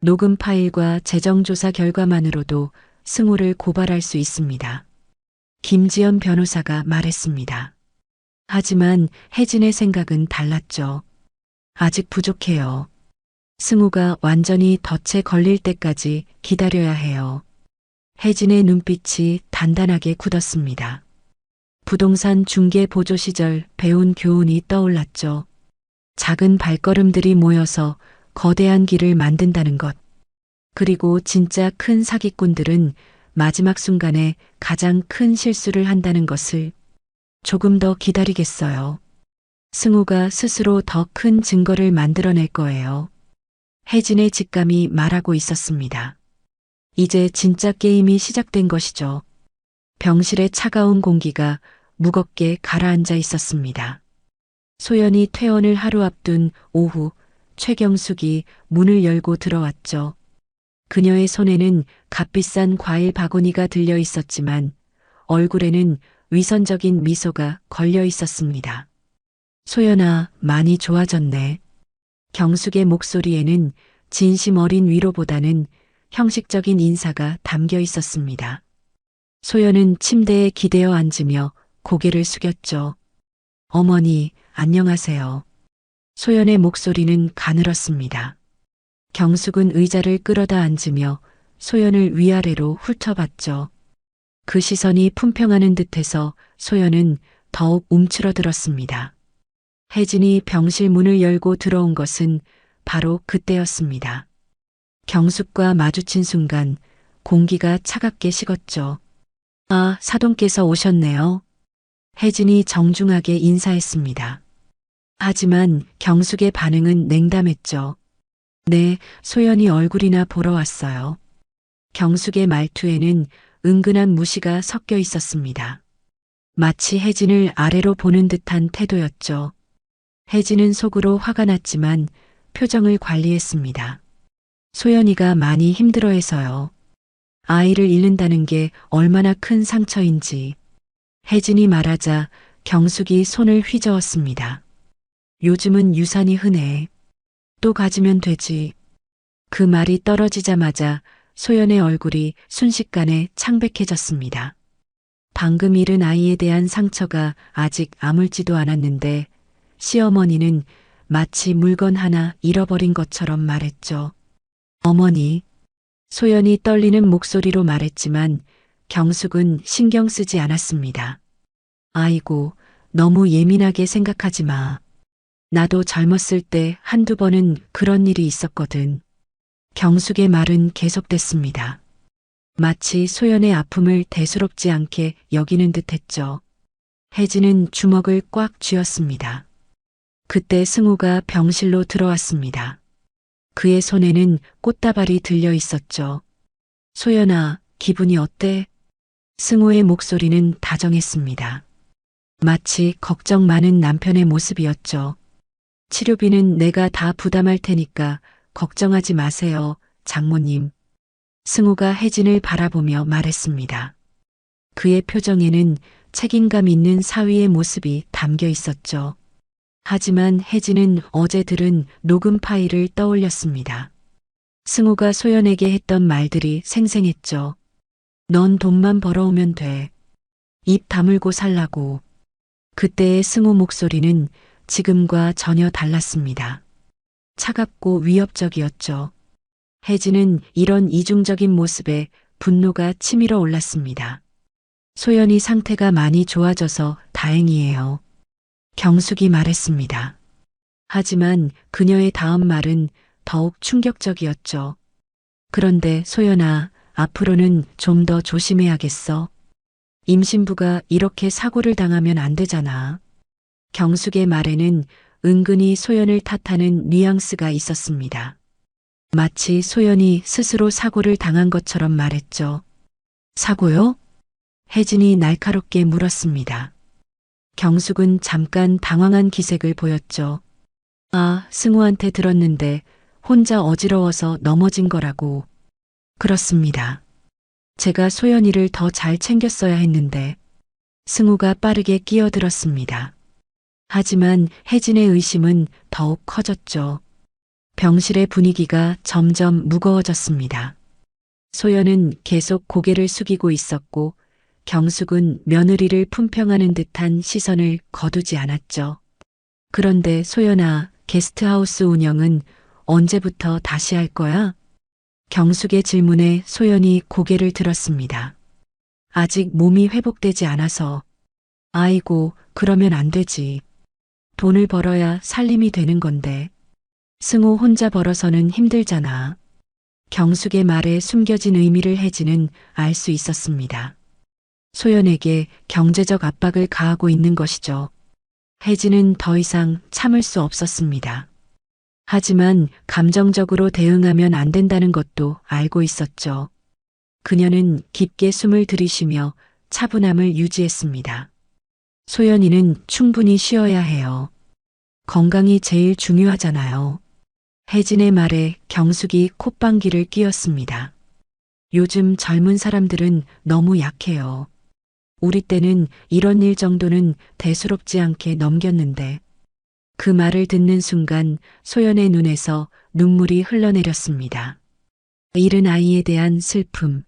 녹음 파일과 재정조사 결과만으로도 승우를 고발할 수 있습니다. 김지연 변호사가 말했습니다. 하지만 혜진의 생각은 달랐죠. 아직 부족해요. 승우가 완전히 덫에 걸릴 때까지 기다려야 해요. 혜진의 눈빛이 단단하게 굳었습니다. 부동산 중개 보조 시절 배운 교훈이 떠올랐죠. 작은 발걸음들이 모여서 거대한 길을 만든다는 것. 그리고 진짜 큰 사기꾼들은 마지막 순간에 가장 큰 실수를 한다는 것을. 조금 더 기다리겠어요. 승우가 스스로 더 큰 증거를 만들어낼 거예요. 혜진의 직감이 말하고 있었습니다. 이제 진짜 게임이 시작된 것이죠. 병실의 차가운 공기가 무겁게 가라앉아 있었습니다. 소연이 퇴원을 하루 앞둔 오후, 최경숙이 문을 열고 들어왔죠. 그녀의 손에는 값비싼 과일 바구니가 들려 있었지만 얼굴에는 위선적인 미소가 걸려 있었습니다. 소연아, 많이 좋아졌네. 경숙의 목소리에는 진심 어린 위로보다는 형식적인 인사가 담겨 있었습니다. 소연은 침대에 기대어 앉으며 고개를 숙였죠. 어머니, 안녕하세요. 소연의 목소리는 가늘었습니다. 경숙은 의자를 끌어다 앉으며 소연을 위아래로 훑어봤죠. 그 시선이 품평하는 듯해서 소연은 더욱 움츠러들었습니다. 혜진이 병실 문을 열고 들어온 것은 바로 그때였습니다. 경숙과 마주친 순간 공기가 차갑게 식었죠. 아, 사돈께서 오셨네요. 혜진이 정중하게 인사했습니다. 하지만 경숙의 반응은 냉담했죠. 네, 소연이 얼굴이나 보러 왔어요. 경숙의 말투에는 은근한 무시가 섞여 있었습니다. 마치 혜진을 아래로 보는 듯한 태도였죠. 혜진은 속으로 화가 났지만 표정을 관리했습니다. 소연이가 많이 힘들어해서요. 아이를 잃는다는 게 얼마나 큰 상처인지. 혜진이 말하자 경숙이 손을 휘저었습니다. 요즘은 유산이 흔해. 또 가지면 되지. 그 말이 떨어지자마자 소연의 얼굴이 순식간에 창백해졌습니다. 방금 잃은 아이에 대한 상처가 아직 아물지도 않았는데 시어머니는 마치 물건 하나 잃어버린 것처럼 말했죠. 어머니. 소연이 떨리는 목소리로 말했지만 경숙은 신경 쓰지 않았습니다. 아이고, 너무 예민하게 생각하지 마. 나도 젊었을 때 한두 번은 그런 일이 있었거든. 경숙의 말은 계속됐습니다. 마치 소연의 아픔을 대수롭지 않게 여기는 듯 했죠. 혜진은 주먹을 꽉 쥐었습니다. 그때 승우가 병실로 들어왔습니다. 그의 손에는 꽃다발이 들려 있었죠. 소연아, 기분이 어때? 승우의 목소리는 다정했습니다. 마치 걱정 많은 남편의 모습이었죠. 치료비는 내가 다 부담할 테니까 걱정하지 마세요, 장모님. 승우가 혜진을 바라보며 말했습니다. 그의 표정에는 책임감 있는 사위의 모습이 담겨 있었죠. 하지만 혜진은 어제 들은 녹음 파일을 떠올렸습니다. 승우가 소연에게 했던 말들이 생생했죠. 넌 돈만 벌어오면 돼. 입 다물고 살라고. 그때의 승우 목소리는 지금과 전혀 달랐습니다. 차갑고 위협적이었죠. 혜진은 이런 이중적인 모습에 분노가 치밀어 올랐습니다. 소연이 상태가 많이 좋아져서 다행이에요. 경숙이 말했습니다. 하지만 그녀의 다음 말은 더욱 충격적이었죠. 그런데 소연아, 앞으로는 좀 더 조심해야겠어. 임신부가 이렇게 사고를 당하면 안 되잖아. 경숙의 말에는 은근히 소연을 탓하는 뉘앙스가 있었습니다. 마치 소연이 스스로 사고를 당한 것처럼 말했죠. 사고요? 혜진이 날카롭게 물었습니다. 경숙은 잠깐 당황한 기색을 보였죠. 아, 승우한테 들었는데 혼자 어지러워서 넘어진 거라고. 그렇습니다. 제가 소연이를 더 잘 챙겼어야 했는데. 승우가 빠르게 끼어들었습니다. 하지만 혜진의 의심은 더욱 커졌죠. 병실의 분위기가 점점 무거워졌습니다. 소연은 계속 고개를 숙이고 있었고 경숙은 며느리를 품평하는 듯한 시선을 거두지 않았죠. 그런데 소연아, 게스트하우스 운영은 언제부터 다시 할 거야? 경숙의 질문에 소연이 고개를 들었습니다. 아직 몸이 회복되지 않아서. 아이고, 그러면 안 되지. 돈을 벌어야 살림이 되는 건데. 승우 혼자 벌어서는 힘들잖아. 경숙의 말에 숨겨진 의미를 혜진은 알 수 있었습니다. 소연에게 경제적 압박을 가하고 있는 것이죠. 혜진은 더 이상 참을 수 없었습니다. 하지만 감정적으로 대응하면 안 된다는 것도 알고 있었죠. 그녀는 깊게 숨을 들이쉬며 차분함을 유지했습니다. 소연이는 충분히 쉬어야 해요. 건강이 제일 중요하잖아요. 혜진의 말에 경숙이 콧방귀를 뀌었습니다. 요즘 젊은 사람들은 너무 약해요. 우리 때는 이런 일 정도는 대수롭지 않게 넘겼는데. 그 말을 듣는 순간 소연의 눈에서 눈물이 흘러내렸습니다. 잃은 아이에 대한 슬픔,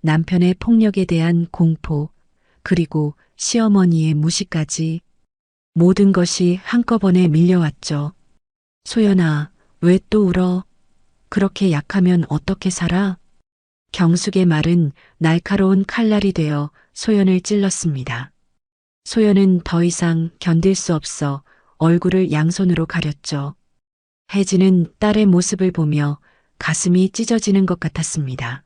남편의 폭력에 대한 공포, 그리고 시어머니의 무시까지 모든 것이 한꺼번에 밀려왔죠. 소연아, 왜 또 울어? 그렇게 약하면 어떻게 살아? 경숙의 말은 날카로운 칼날이 되어 소연을 찔렀습니다. 소연은 더 이상 견딜 수 없어 얼굴을 양손으로 가렸죠. 혜진은 딸의 모습을 보며 가슴이 찢어지는 것 같았습니다.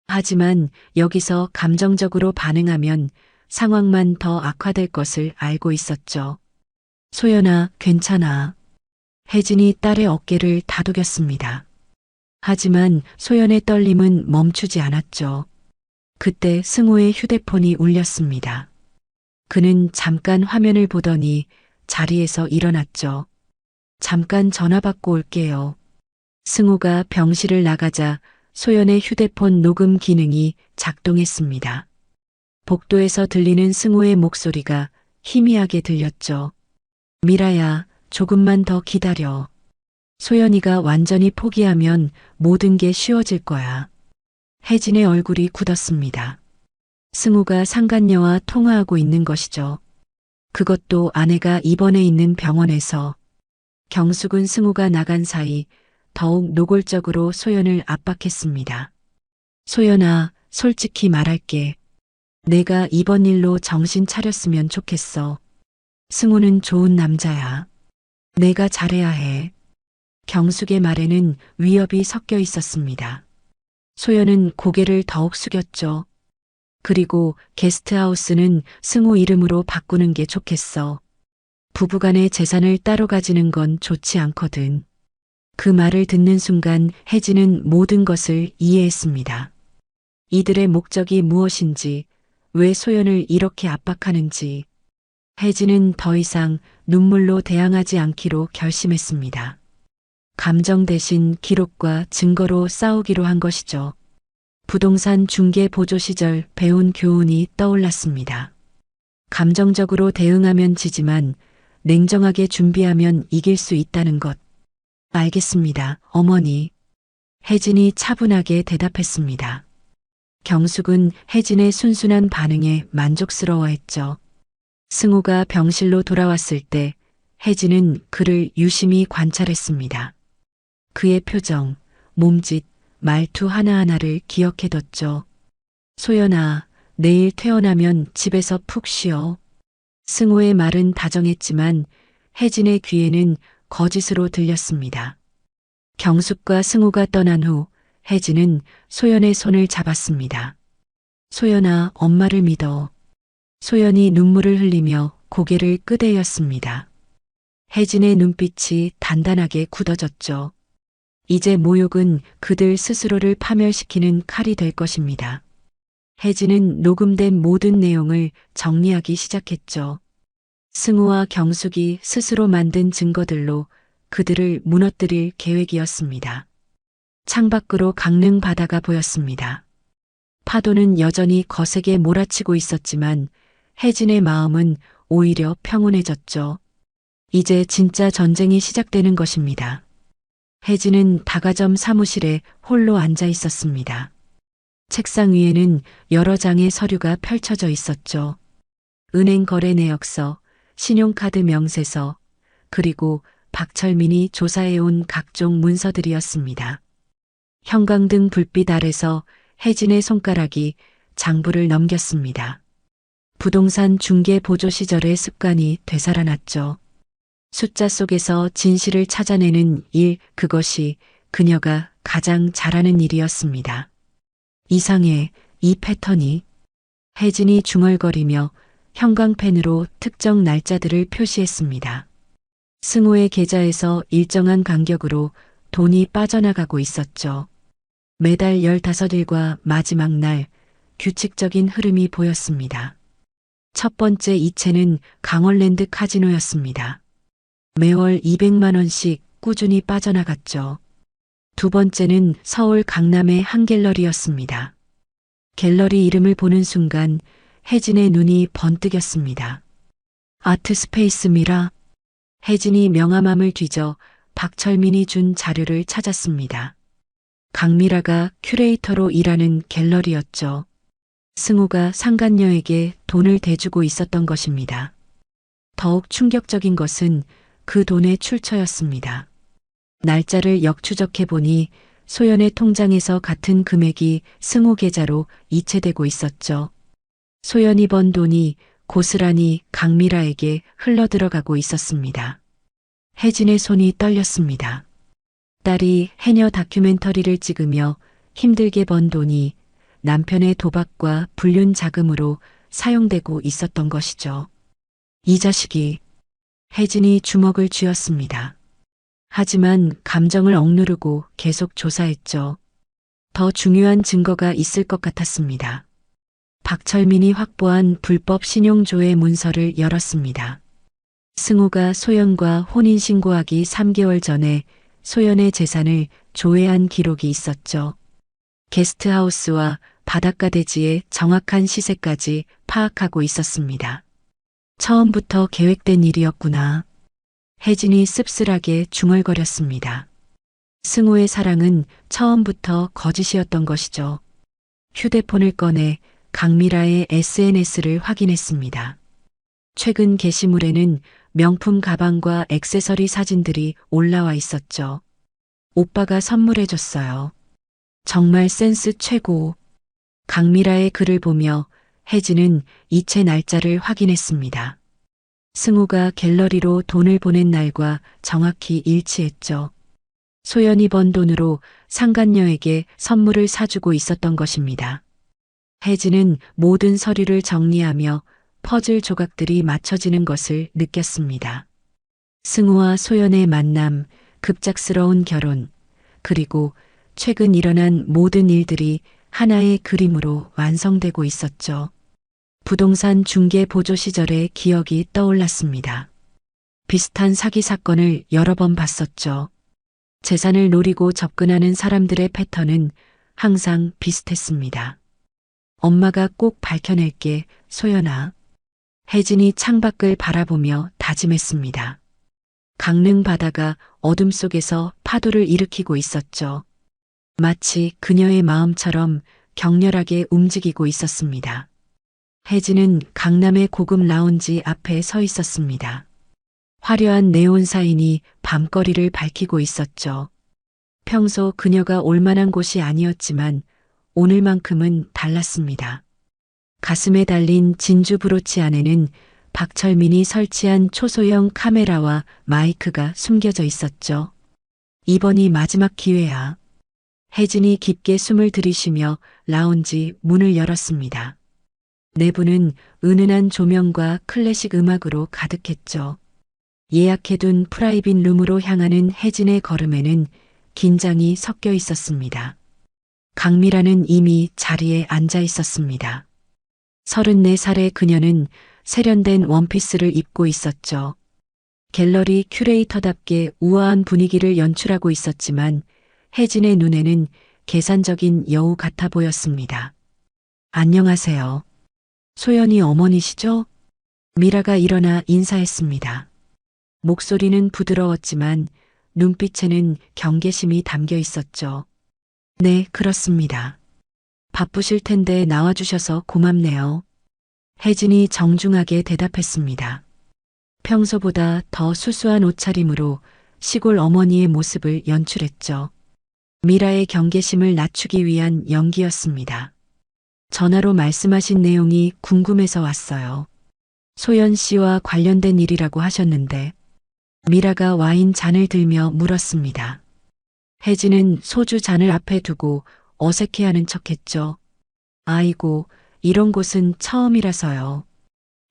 하지만 여기서 감정적으로 반응하면 상황만 더 악화될 것을 알고 있었죠. 소연아, 괜찮아. 혜진이 딸의 어깨를 다독였습니다. 하지만 소연의 떨림은 멈추지 않았죠. 그때 승우의 휴대폰이 울렸습니다. 그는 잠깐 화면을 보더니 자리에서 일어났죠. 잠깐 전화 받고 올게요. 승우가 병실을 나가자 소연의 휴대폰 녹음 기능이 작동했습니다. 복도에서 들리는 승우의 목소리가 희미하게 들렸죠. 미라야, 조금만 더 기다려. 소연이가 완전히 포기하면 모든 게 쉬워질 거야. 혜진의 얼굴이 굳었습니다. 승우가 상간녀와 통화하고 있는 것이죠. 그것도 아내가 입원해 있는 병원에서. 경숙은 승우가 나간 사이 더욱 노골적으로 소연을 압박했습니다. 소연아, 솔직히 말할게. 내가 이번 일로 정신 차렸으면 좋겠어. 승우는 좋은 남자야. 내가 잘해야 해. 경숙의 말에는 위협이 섞여 있었습니다. 소연은 고개를 더욱 숙였죠. 그리고 게스트하우스는 승우 이름으로 바꾸는 게 좋겠어. 부부간의 재산을 따로 가지는 건 좋지 않거든. 그 말을 듣는 순간 혜진은 모든 것을 이해했습니다. 이들의 목적이 무엇인지, 왜 소연을 이렇게 압박하는지. 혜진은 더 이상 눈물로 대항하지 않기로 결심했습니다. 감정 대신 기록과 증거로 싸우기로 한 것이죠. 부동산 중개 보조 시절 배운 교훈이 떠올랐습니다. 감정적으로 대응하면 지지만 냉정하게 준비하면 이길 수 있다는 것. 알겠습니다, 어머니. 혜진이 차분하게 대답했습니다. 경숙은 혜진의 순순한 반응에 만족스러워했죠. 승우가 병실로 돌아왔을 때 혜진은 그를 유심히 관찰했습니다. 그의 표정, 몸짓, 말투 하나하나를 기억해뒀죠. 소연아, 내일 퇴원하면 집에서 푹 쉬어. 승우의 말은 다정했지만 혜진의 귀에는 거짓으로 들렸습니다. 경숙과 승우가 떠난 후 혜진은 소연의 손을 잡았습니다. 소연아, 엄마를 믿어. 소연이 눈물을 흘리며 고개를 끄덕였습니다. 혜진의 눈빛이 단단하게 굳어졌죠. 이제 모욕은 그들 스스로를 파멸시키는 칼이 될 것입니다. 혜진은 녹음된 모든 내용을 정리하기 시작했죠. 승우와 경숙이 스스로 만든 증거들로 그들을 무너뜨릴 계획이었습니다. 창밖으로 강릉 바다가 보였습니다. 파도는 여전히 거세게 몰아치고 있었지만 혜진의 마음은 오히려 평온해졌죠. 이제 진짜 전쟁이 시작되는 것입니다. 혜진은 다가점 사무실에 홀로 앉아 있었습니다. 책상 위에는 여러 장의 서류가 펼쳐져 있었죠. 은행 거래 내역서, 신용카드 명세서, 그리고 박철민이 조사해온 각종 문서들이었습니다. 형광등 불빛 아래서 혜진의 손가락이 장부를 넘겼습니다. 부동산 중개 보조 시절의 습관이 되살아났죠. 숫자 속에서 진실을 찾아내는 일, 그것이 그녀가 가장 잘하는 일이었습니다. 이상해, 이 패턴이. 혜진이 중얼거리며 형광펜으로 특정 날짜들을 표시했습니다. 승우의 계좌에서 일정한 간격으로 돈이 빠져나가고 있었죠. 매달 15일과 마지막 날 규칙적인 흐름이 보였습니다. 첫 번째 이체는 강원랜드 카지노였습니다. 매월 200만 원씩 꾸준히 빠져나갔죠. 두 번째는 서울 강남의 한 갤러리였습니다. 갤러리 이름을 보는 순간 혜진의 눈이 번뜩였습니다. 아트 스페이스 미라. 혜진이 명함함을 뒤져 박철민이 준 자료를 찾았습니다. 강미라가 큐레이터로 일하는 갤러리였죠. 승우가 상간녀에게 돈을 대주고 있었던 것입니다. 더욱 충격적인 것은 그 돈의 출처였습니다. 날짜를 역추적해 보니 소연의 통장에서 같은 금액이 승우 계좌로 이체되고 있었죠. 소연이 번 돈이 고스란히 강미라에게 흘러들어가고 있었습니다. 혜진의 손이 떨렸습니다. 딸이 해녀 다큐멘터리를 찍으며 힘들게 번 돈이 남편의 도박과 불륜 자금으로 사용되고 있었던 것이죠. 이 자식이. 혜진이 주먹을 쥐었습니다. 하지만 감정을 억누르고 계속 조사했죠. 더 중요한 증거가 있을 것 같았습니다. 박철민이 확보한 불법 신용조회 문서를 열었습니다. 승우가 소연과 혼인신고하기 3개월 전에 소연의 재산을 조회한 기록이 있었죠. 게스트하우스와 바닷가 대지의 정확한 시세까지 파악하고 있었습니다. 처음부터 계획된 일이었구나. 혜진이 씁쓸하게 중얼거렸습니다. 승우의 사랑은 처음부터 거짓이었던 것이죠. 휴대폰을 꺼내 강미라의 SNS를 확인했습니다. 최근 게시물에는 명품 가방과 액세서리 사진들이 올라와 있었죠. 오빠가 선물해줬어요. 정말 센스 최고. 강미라의 글을 보며 혜진은 이체 날짜를 확인했습니다. 승우가 갤러리로 돈을 보낸 날과 정확히 일치했죠. 소연이 번 돈으로 상간녀에게 선물을 사주고 있었던 것입니다. 혜진은 모든 서류를 정리하며 퍼즐 조각들이 맞춰지는 것을 느꼈습니다. 승우와 소연의 만남, 급작스러운 결혼, 그리고 최근 일어난 모든 일들이 하나의 그림으로 완성되고 있었죠. 부동산 중개 보조 시절의 기억이 떠올랐습니다. 비슷한 사기 사건을 여러 번 봤었죠. 재산을 노리고 접근하는 사람들의 패턴은 항상 비슷했습니다. 엄마가 꼭 밝혀낼게, 소연아. 혜진이 창밖을 바라보며 다짐했습니다. 강릉 바다가 어둠 속에서 파도를 일으키고 있었죠. 마치 그녀의 마음처럼 격렬하게 움직이고 있었습니다. 혜진은 강남의 고급 라운지 앞에 서 있었습니다. 화려한 네온 사인이 밤거리를 밝히고 있었죠. 평소 그녀가 올 만한 곳이 아니었지만 오늘만큼은 달랐습니다. 가슴에 달린 진주 브로치 안에는 박철민이 설치한 초소형 카메라와 마이크가 숨겨져 있었죠. 이번이 마지막 기회야. 혜진이 깊게 숨을 들이쉬며 라운지 문을 열었습니다. 내부는 은은한 조명과 클래식 음악으로 가득했죠. 예약해둔 프라이빗 룸으로 향하는 혜진의 걸음에는 긴장이 섞여 있었습니다. 강미라는 이미 자리에 앉아 있었습니다. 34살의 그녀는 세련된 원피스를 입고 있었죠. 갤러리 큐레이터답게 우아한 분위기를 연출하고 있었지만 혜진의 눈에는 계산적인 여우 같아 보였습니다. 안녕하세요. 소연이 어머니시죠? 미라가 일어나 인사했습니다. 목소리는 부드러웠지만 눈빛에는 경계심이 담겨 있었죠. 네, 그렇습니다. 바쁘실 텐데 나와주셔서 고맙네요. 혜진이 정중하게 대답했습니다. 평소보다 더 수수한 옷차림으로 시골 어머니의 모습을 연출했죠. 미라의 경계심을 낮추기 위한 연기였습니다. 전화로 말씀하신 내용이 궁금해서 왔어요. 소연 씨와 관련된 일이라고 하셨는데 미라가 와인 잔을 들며 물었습니다. 혜진은 소주 잔을 앞에 두고 어색해하는 척했죠. 아이고, 이런 곳은 처음이라서요.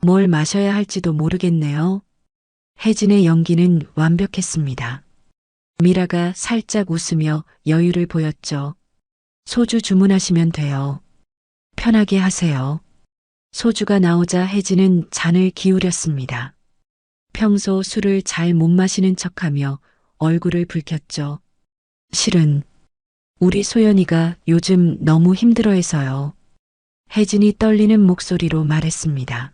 뭘 마셔야 할지도 모르겠네요. 혜진의 연기는 완벽했습니다. 미라가 살짝 웃으며 여유를 보였죠. 소주 주문하시면 돼요. 편하게 하세요. 소주가 나오자 혜진은 잔을 기울였습니다. 평소 술을 잘 못 마시는 척하며 얼굴을 붉혔죠. 실은 우리 소연이가 요즘 너무 힘들어해서요. 혜진이 떨리는 목소리로 말했습니다.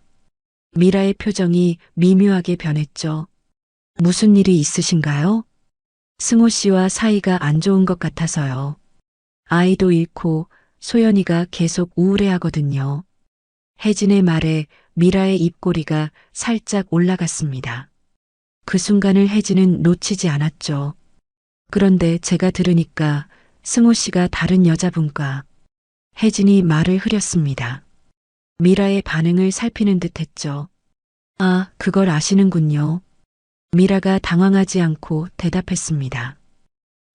미라의 표정이 미묘하게 변했죠. 무슨 일이 있으신가요? 승호 씨와 사이가 안 좋은 것 같아서요. 아이도 잃고 소연이가 계속 우울해하거든요. 혜진의 말에 미라의 입꼬리가 살짝 올라갔습니다. 그 순간을 혜진은 놓치지 않았죠. 그런데 제가 들으니까 승호 씨가 다른 여자분과 혜진이 말을 흐렸습니다. 미라의 반응을 살피는 듯 했죠. 아, 그걸 아시는군요. 미라가 당황하지 않고 대답했습니다.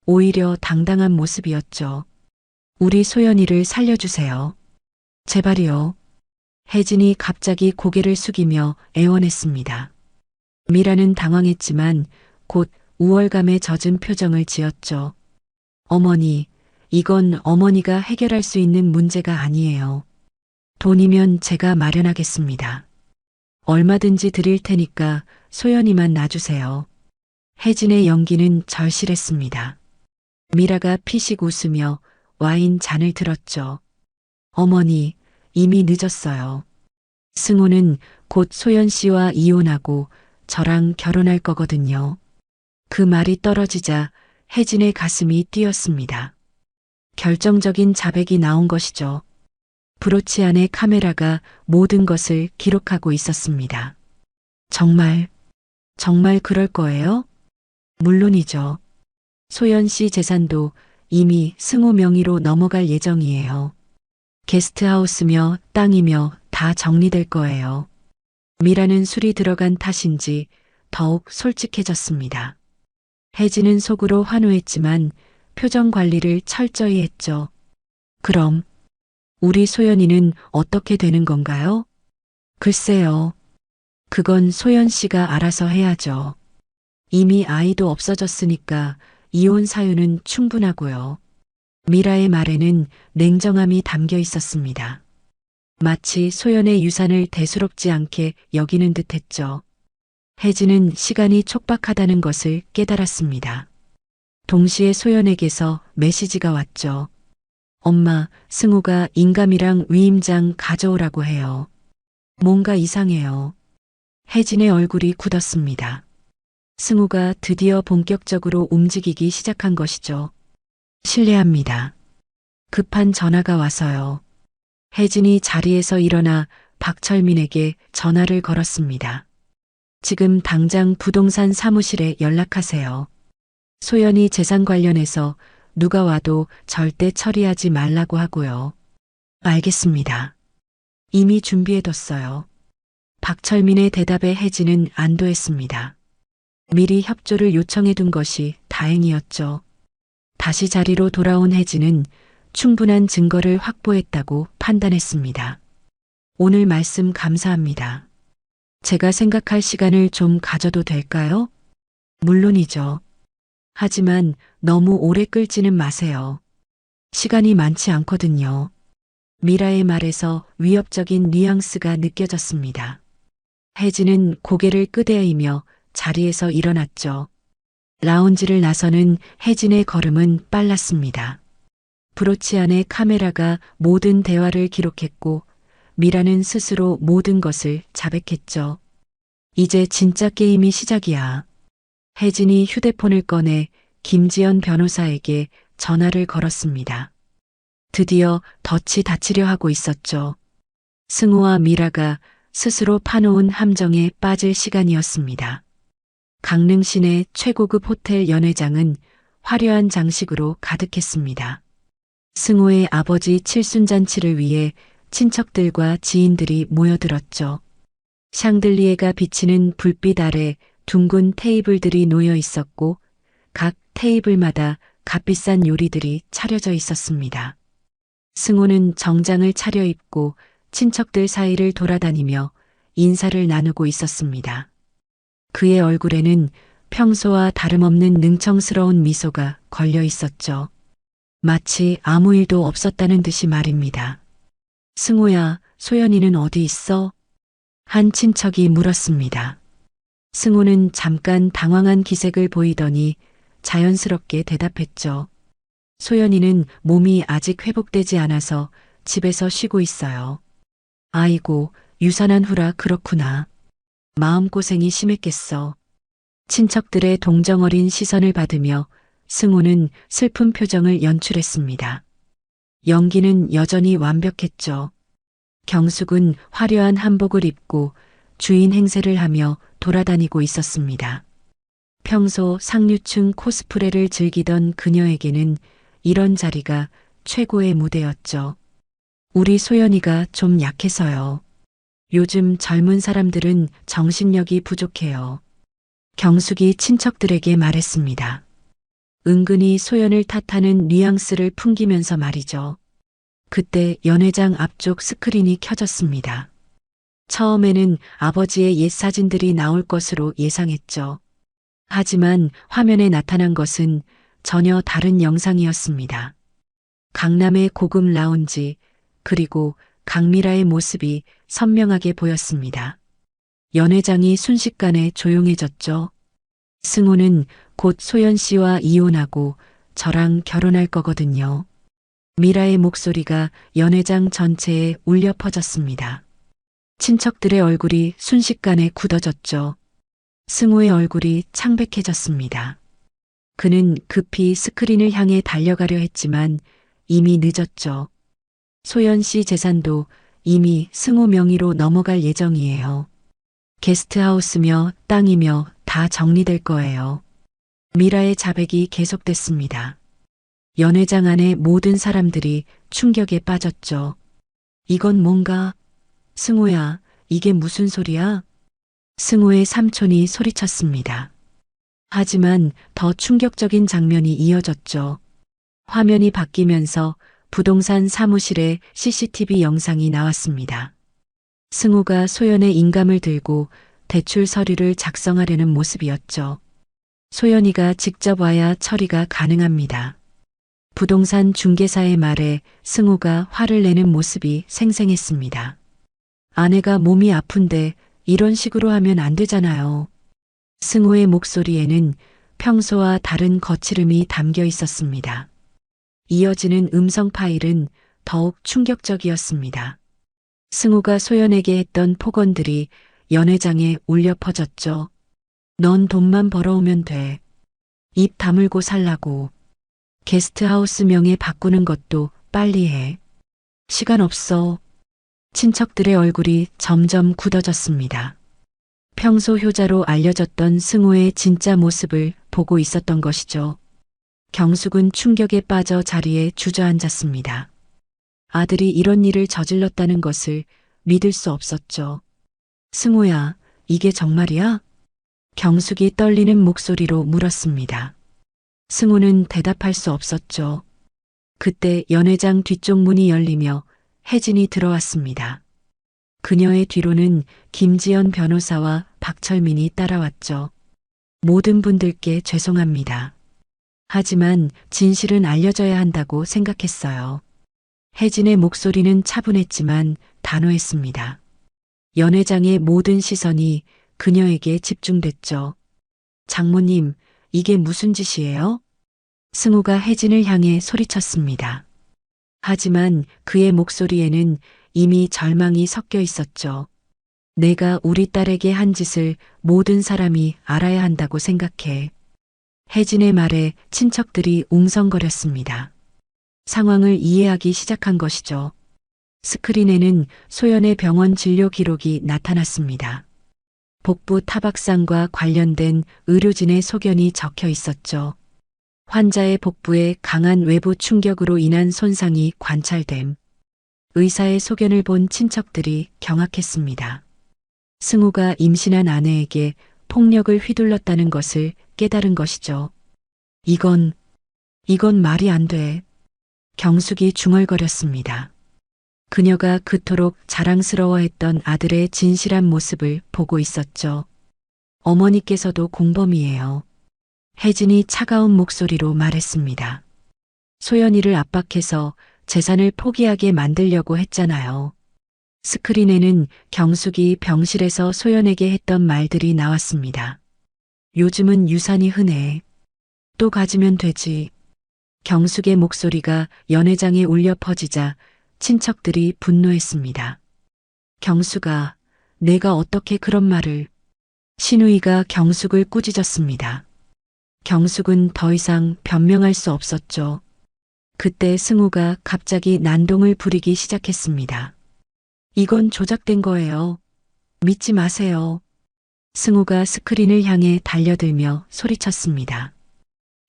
오히려 당당한 모습이었죠. 우리 소연이를 살려주세요. 제발이요. 혜진이 갑자기 고개를 숙이며 애원했습니다. 미라는 당황했지만 곧 우월감에 젖은 표정을 지었죠. 어머니, 이건 어머니가 해결할 수 있는 문제가 아니에요. 돈이면 제가 마련하겠습니다. 얼마든지 드릴 테니까 소연이만 놔주세요. 혜진의 연기는 절실했습니다. 미라가 피식 웃으며 와인 잔을 들었죠. 어머니, 이미 늦었어요. 승호는 곧 소연 씨와 이혼하고 저랑 결혼할 거거든요. 그 말이 떨어지자 혜진의 가슴이 뛰었습니다. 결정적인 자백이 나온 것이죠. 브로치 안의 카메라가 모든 것을 기록하고 있었습니다. 정말 그럴 거예요? 물론이죠. 소연 씨 재산도 이미 승호 명의로 넘어갈 예정이에요. 게스트하우스며 땅이며 다 정리될 거예요. 미라는 술이 들어간 탓인지 더욱 솔직해졌습니다. 혜진은 속으로 환호했지만 표정 관리를 철저히 했죠. 그럼 우리 소연이는 어떻게 되는 건가요? 글쎄요. 그건 소연 씨가 알아서 해야죠. 이미 아이도 없어졌으니까 이혼 사유는 충분하고요. 미라의 말에는 냉정함이 담겨 있었습니다. 마치 소연의 유산을 대수롭지 않게 여기는 듯 했죠. 혜진은 시간이 촉박하다는 것을 깨달았습니다. 동시에 소연에게서 메시지가 왔죠. 엄마, 승우가 인감이랑 위임장 가져오라고 해요. 뭔가 이상해요. 혜진의 얼굴이 굳었습니다. 승우가 드디어 본격적으로 움직이기 시작한 것이죠. 실례합니다. 급한 전화가 와서요. 혜진이 자리에서 일어나 박철민에게 전화를 걸었습니다. 지금 당장 부동산 사무실에 연락하세요. 소연이 재산 관련해서 누가 와도 절대 처리하지 말라고 하고요. 알겠습니다. 이미 준비해뒀어요. 박철민의 대답에 혜진은 안도했습니다. 미리 협조를 요청해둔 것이 다행이었죠. 다시 자리로 돌아온 혜진은 충분한 증거를 확보했다고 판단했습니다. 오늘 말씀 감사합니다. 제가 생각할 시간을 좀 가져도 될까요? 물론이죠. 하지만 너무 오래 끌지는 마세요. 시간이 많지 않거든요. 미라의 말에서 위협적인 뉘앙스가 느껴졌습니다. 혜진은 고개를 끄덕이며 자리에서 일어났죠. 라운지를 나서는 혜진의 걸음은 빨랐습니다. 브로치 안에 카메라가 모든 대화를 기록했고 미라는 스스로 모든 것을 자백했죠. 이제 진짜 게임이 시작이야. 혜진이 휴대폰을 꺼내 김지연 변호사에게 전화를 걸었습니다. 드디어 덫이 닫히려 하고 있었죠. 승우와 미라가 스스로 파놓은 함정에 빠질 시간이었습니다. 강릉 시내 최고급 호텔 연회장은 화려한 장식으로 가득했습니다. 승우의 아버지 칠순잔치를 위해 친척들과 지인들이 모여들었죠. 샹들리에가 비치는 불빛 아래 둥근 테이블들이 놓여 있었고 각 테이블마다 값비싼 요리들이 차려져 있었습니다. 승우는 정장을 차려입고 친척들 사이를 돌아다니며 인사를 나누고 있었습니다. 그의 얼굴에는 평소와 다름없는 능청스러운 미소가 걸려 있었죠. 마치 아무 일도 없었다는 듯이 말입니다. 승우야, 소연이는 어디 있어? 한 친척이 물었습니다. 승우는 잠깐 당황한 기색을 보이더니 자연스럽게 대답했죠. 소연이는 몸이 아직 회복되지 않아서 집에서 쉬고 있어요. 아이고, 유산한 후라 그렇구나. 마음고생이 심했겠어. 친척들의 동정어린 시선을 받으며 승우는 슬픈 표정을 연출했습니다. 연기는 여전히 완벽했죠. 경숙은 화려한 한복을 입고 주인 행세를 하며 돌아다니고 있었습니다. 평소 상류층 코스프레를 즐기던 그녀에게는 이런 자리가 최고의 무대였죠. 우리 소연이가 좀 약해서요. 요즘 젊은 사람들은 정신력이 부족해요. 경숙이 친척들에게 말했습니다. 은근히 소연을 탓하는 뉘앙스를 풍기면서 말이죠. 그때 연회장 앞쪽 스크린이 켜졌습니다. 처음에는 아버지의 옛 사진들이 나올 것으로 예상했죠. 하지만 화면에 나타난 것은 전혀 다른 영상이었습니다. 강남의 고급 라운지, 그리고 강미라의 모습이 선명하게 보였습니다. 연회장이 순식간에 조용해졌죠. 승우는 곧 소연 씨와 이혼하고 저랑 결혼할 거거든요. 미라의 목소리가 연회장 전체에 울려 퍼졌습니다. 친척들의 얼굴이 순식간에 굳어졌죠. 승우의 얼굴이 창백해졌습니다. 그는 급히 스크린을 향해 달려가려 했지만 이미 늦었죠. 소연 씨 재산도 이미 승우 명의로 넘어갈 예정이에요. 게스트하우스며 땅이며 다 정리될 거예요. 미라의 자백이 계속됐습니다. 연회장 안의 모든 사람들이 충격에 빠졌죠. 이건 뭔가? 승우야, 이게 무슨 소리야? 승우의 삼촌이 소리쳤습니다. 하지만 더 충격적인 장면이 이어졌죠. 화면이 바뀌면서 부동산 사무실에 CCTV 영상이 나왔습니다. 승우가 소연의 인감을 들고 대출 서류를 작성하려는 모습이었죠. 소연이가 직접 와야 처리가 가능합니다. 부동산 중개사의 말에 승우가 화를 내는 모습이 생생했습니다. 아내가 몸이 아픈데 이런 식으로 하면 안 되잖아요. 승우의 목소리에는 평소와 다른 거칠음이 담겨 있었습니다. 이어지는 음성 파일은 더욱 충격적이었습니다. 승우가 소연에게 했던 폭언들이 연회장에 울려 퍼졌죠. 넌 돈만 벌어오면 돼. 입 다물고 살라고. 게스트하우스 명에 바꾸는 것도 빨리 해. 시간 없어. 친척들의 얼굴이 점점 굳어졌습니다. 평소 효자로 알려졌던 승우의 진짜 모습을 보고 있었던 것이죠. 경숙은 충격에 빠져 자리에 주저앉았습니다. 아들이 이런 일을 저질렀다는 것을 믿을 수 없었죠. 승우야, 이게 정말이야? 경숙이 떨리는 목소리로 물었습니다. 승우는 대답할 수 없었죠. 그때 연회장 뒤쪽 문이 열리며 혜진이 들어왔습니다. 그녀의 뒤로는 김지연 변호사와 박철민이 따라왔죠. 모든 분들께 죄송합니다. 하지만 진실은 알려져야 한다고 생각했어요. 혜진의 목소리는 차분했지만 단호했습니다. 연회장의 모든 시선이 그녀에게 집중됐죠. 장모님, 이게 무슨 짓이에요? 승우가 혜진을 향해 소리쳤습니다. 하지만 그의 목소리에는 이미 절망이 섞여 있었죠. 내가 우리 딸에게 한 짓을 모든 사람이 알아야 한다고 생각해. 혜진의 말에 친척들이 웅성거렸습니다. 상황을 이해하기 시작한 것이죠. 스크린에는 소연의 병원 진료 기록이 나타났습니다. 복부 타박상과 관련된 의료진의 소견이 적혀 있었죠. 환자의 복부에 강한 외부 충격으로 인한 손상이 관찰됨. 의사의 소견을 본 친척들이 경악했습니다. 승우가 임신한 아내에게 폭력을 휘둘렀다는 것을 깨달은 것이죠. 이건 말이 안 돼. 경숙이 중얼거렸습니다. 그녀가 그토록 자랑스러워했던 아들의 진실한 모습을 보고 있었죠. 어머니께서도 공범이에요. 혜진이 차가운 목소리로 말했습니다. 소연이를 압박해서 재산을 포기하게 만들려고 했잖아요. 스크린에는 경숙이 병실에서 소연에게 했던 말들이 나왔습니다. 요즘은 유산이 흔해. 또 가지면 되지. 경숙의 목소리가 연회장에 울려 퍼지자 친척들이 분노했습니다. 경숙아, 내가 어떻게 그런 말을. 신우이가 경숙을 꾸짖었습니다. 경숙은 더 이상 변명할 수 없었죠. 그때 승우가 갑자기 난동을 부리기 시작했습니다. 이건 조작된 거예요. 믿지 마세요. 승우가 스크린을 향해 달려들며 소리쳤습니다.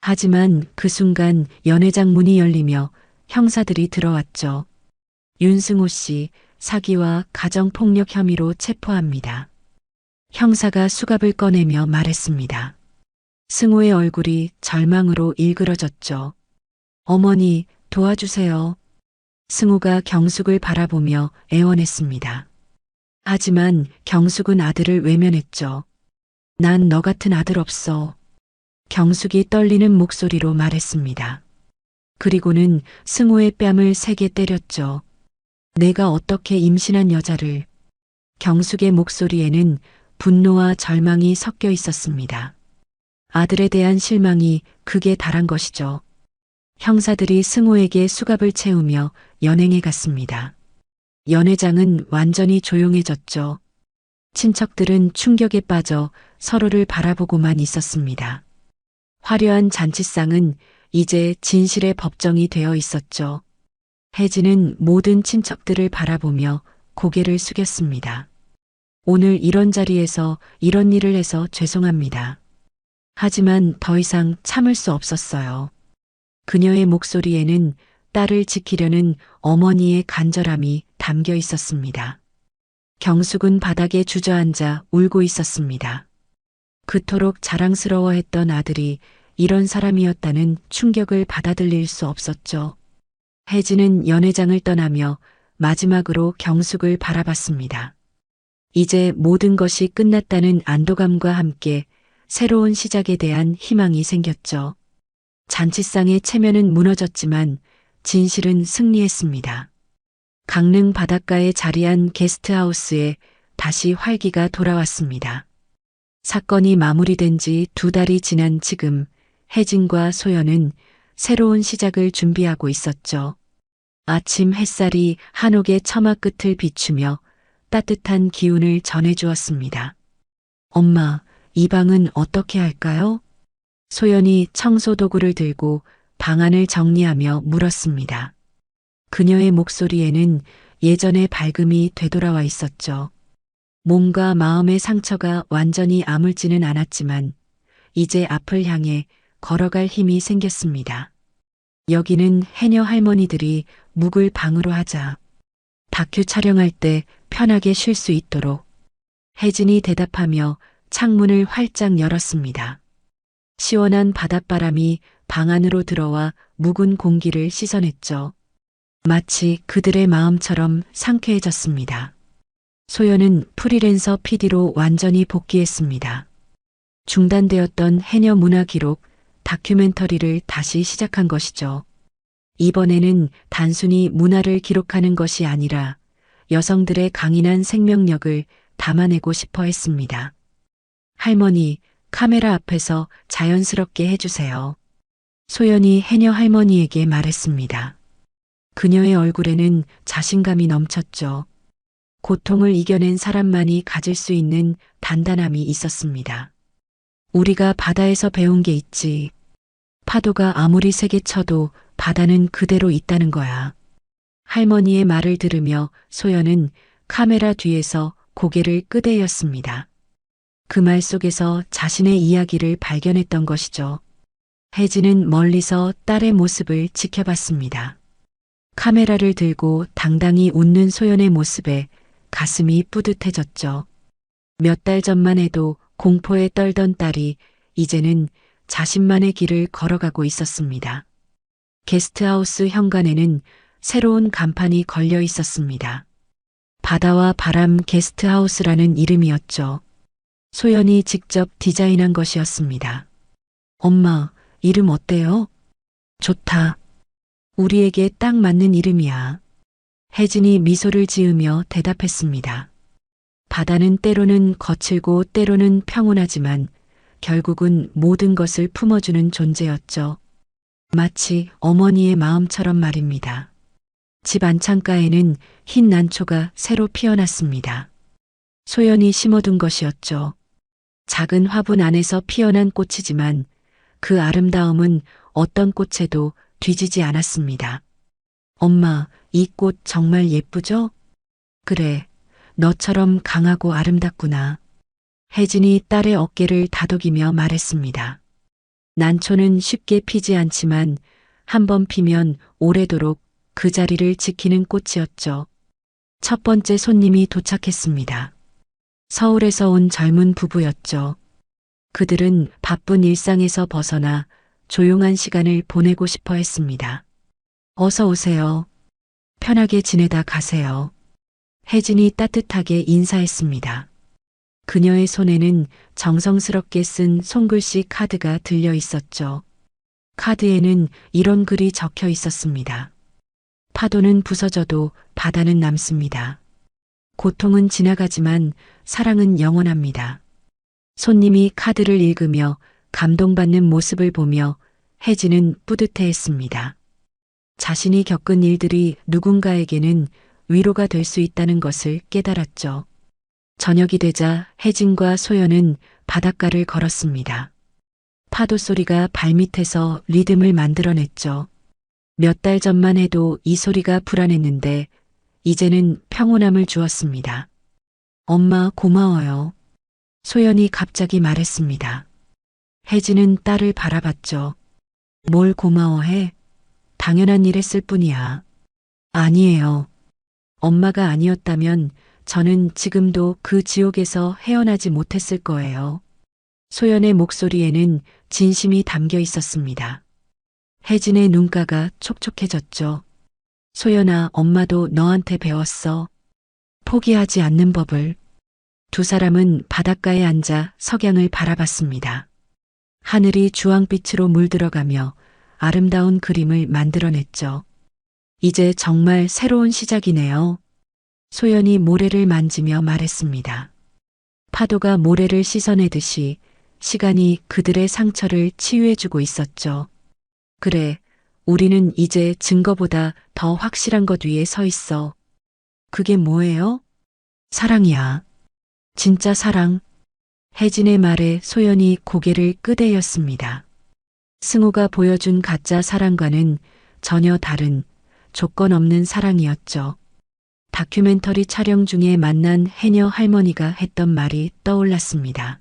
하지만 그 순간 연회장 문이 열리며 형사들이 들어왔죠. 윤승호 씨 사기와 가정폭력 혐의로 체포합니다. 형사가 수갑을 꺼내며 말했습니다. 승우의 얼굴이 절망으로 일그러졌죠. 어머니, 도와주세요. 승우가 경숙을 바라보며 애원했습니다. 하지만 경숙은 아들을 외면했죠. 난 너 같은 아들 없어. 경숙이 떨리는 목소리로 말했습니다. 그리고는 승우의 뺨을 세게 때렸죠. 내가 어떻게 임신한 여자를. 경숙의 목소리에는 분노와 절망이 섞여 있었습니다. 아들에 대한 실망이 극에 달한 것이죠. 형사들이 승우에게 수갑을 채우며 연행해 갔습니다. 연회장은 완전히 조용해졌죠. 친척들은 충격에 빠져 서로를 바라보고만 있었습니다. 화려한 잔치상은 이제 진실의 법정이 되어 있었죠. 혜진은 모든 친척들을 바라보며 고개를 숙였습니다. 오늘 이런 자리에서 이런 일을 해서 죄송합니다. 하지만 더 이상 참을 수 없었어요. 그녀의 목소리에는 딸을 지키려는 어머니의 간절함이 담겨 있었습니다. 경숙은 바닥에 주저앉아 울고 있었습니다. 그토록 자랑스러워했던 아들이 이런 사람이었다는 충격을 받아들일 수 없었죠. 혜진은 연회장을 떠나며 마지막으로 경숙을 바라봤습니다. 이제 모든 것이 끝났다는 안도감과 함께 새로운 시작에 대한 희망이 생겼죠. 잔치상의 체면은 무너졌지만 진실은 승리했습니다. 강릉 바닷가에 자리한 게스트하우스에 다시 활기가 돌아왔습니다. 사건이 마무리된 지 2달이 지난 지금 혜진과 소연은 새로운 시작을 준비하고 있었죠. 아침 햇살이 한옥의 처마 끝을 비추며 따뜻한 기운을 전해주었습니다. 엄마, 이 방은 어떻게 할까요? 소연이 청소 도구를 들고 방안을 정리하며 물었습니다. 그녀의 목소리에는 예전의 밝음이 되돌아와 있었죠. 몸과 마음의 상처가 완전히 아물지는 않았지만 이제 앞을 향해 걸어갈 힘이 생겼습니다. 여기는 해녀 할머니들이 묵을 방으로 하자. 다큐 촬영할 때 편하게 쉴 수 있도록. 혜진이 대답하며 창문을 활짝 열었습니다. 시원한 바닷바람이 방 안으로 들어와 묵은 공기를 씻어냈죠. 마치 그들의 마음처럼 상쾌해졌습니다. 소연은 프리랜서 PD로 완전히 복귀했습니다. 중단되었던 해녀 문화 기록 다큐멘터리를 다시 시작한 것이죠. 이번에는 단순히 문화를 기록하는 것이 아니라 여성들의 강인한 생명력을 담아내고 싶어 했습니다. 할머니, 카메라 앞에서 자연스럽게 해주세요. 소연이 해녀 할머니에게 말했습니다. 그녀의 얼굴에는 자신감이 넘쳤죠. 고통을 이겨낸 사람만이 가질 수 있는 단단함이 있었습니다. 우리가 바다에서 배운 게 있지. 파도가 아무리 세게 쳐도 바다는 그대로 있다는 거야. 할머니의 말을 들으며 소연은 카메라 뒤에서 고개를 끄덕였습니다. 그 말 속에서 자신의 이야기를 발견했던 것이죠. 혜진은 멀리서 딸의 모습을 지켜봤습니다. 카메라를 들고 당당히 웃는 소연의 모습에 가슴이 뿌듯해졌죠. 몇 달 전만 해도 공포에 떨던 딸이 이제는 자신만의 길을 걸어가고 있었습니다. 게스트하우스 현관에는 새로운 간판이 걸려 있었습니다. 바다와 바람 게스트하우스라는 이름이었죠. 소연이 직접 디자인한 것이었습니다. 엄마, 이름 어때요? 좋다. 우리에게 딱 맞는 이름이야. 혜진이 미소를 지으며 대답했습니다. 바다는 때로는 거칠고 때로는 평온하지만 결국은 모든 것을 품어주는 존재였죠. 마치 어머니의 마음처럼 말입니다. 집 안창가에는 흰 난초가 새로 피어났습니다. 소연이 심어둔 것이었죠. 작은 화분 안에서 피어난 꽃이지만 그 아름다움은 어떤 꽃에도 뒤지지 않았습니다. 엄마, 이 꽃 정말 예쁘죠? 그래, 너처럼 강하고 아름답구나. 혜진이 딸의 어깨를 다독이며 말했습니다. 난초는 쉽게 피지 않지만 한번 피면 오래도록 그 자리를 지키는 꽃이었죠. 첫 번째 손님이 도착했습니다. 서울에서 온 젊은 부부였죠. 그들은 바쁜 일상에서 벗어나 조용한 시간을 보내고 싶어 했습니다. 어서 오세요. 편하게 지내다 가세요. 혜진이 따뜻하게 인사했습니다. 그녀의 손에는 정성스럽게 쓴 손글씨 카드가 들려 있었죠. 카드에는 이런 글이 적혀 있었습니다. 파도는 부서져도 바다는 남습니다. 고통은 지나가지만 사랑은 영원합니다. 손님이 카드를 읽으며 감동받는 모습을 보며 혜진은 뿌듯해했습니다. 자신이 겪은 일들이 누군가에게는 위로가 될 수 있다는 것을 깨달았죠. 저녁이 되자 혜진과 소연은 바닷가를 걸었습니다. 파도 소리가 발밑에서 리듬을 만들어냈죠. 몇 달 전만 해도 이 소리가 불안했는데 이제는 평온함을 주었습니다. 엄마 고마워요. 소연이 갑자기 말했습니다. 혜진은 딸을 바라봤죠. 뭘 고마워해? 당연한 일 했을 뿐이야. 아니에요. 엄마가 아니었다면 저는 지금도 그 지옥에서 헤어나지 못했을 거예요. 소연의 목소리에는 진심이 담겨 있었습니다. 혜진의 눈가가 촉촉해졌죠. 소연아, 엄마도 너한테 배웠어. 포기하지 않는 법을. 두 사람은 바닷가에 앉아 석양을 바라봤습니다. 하늘이 주황빛으로 물들어가며 아름다운 그림을 만들어냈죠. 이제 정말 새로운 시작이네요. 소연이 모래를 만지며 말했습니다. 파도가 모래를 씻어내듯이 시간이 그들의 상처를 치유해주고 있었죠. 그래, 우리는 이제 증거보다 더 확실한 것 위에 서 있어. 그게 뭐예요? 사랑이야. 진짜 사랑. 혜진의 말에 소연이 고개를 끄덕였습니다. 승우가 보여준 가짜 사랑과는 전혀 다른 조건 없는 사랑이었죠. 다큐멘터리 촬영 중에 만난 해녀 할머니가 했던 말이 떠올랐습니다.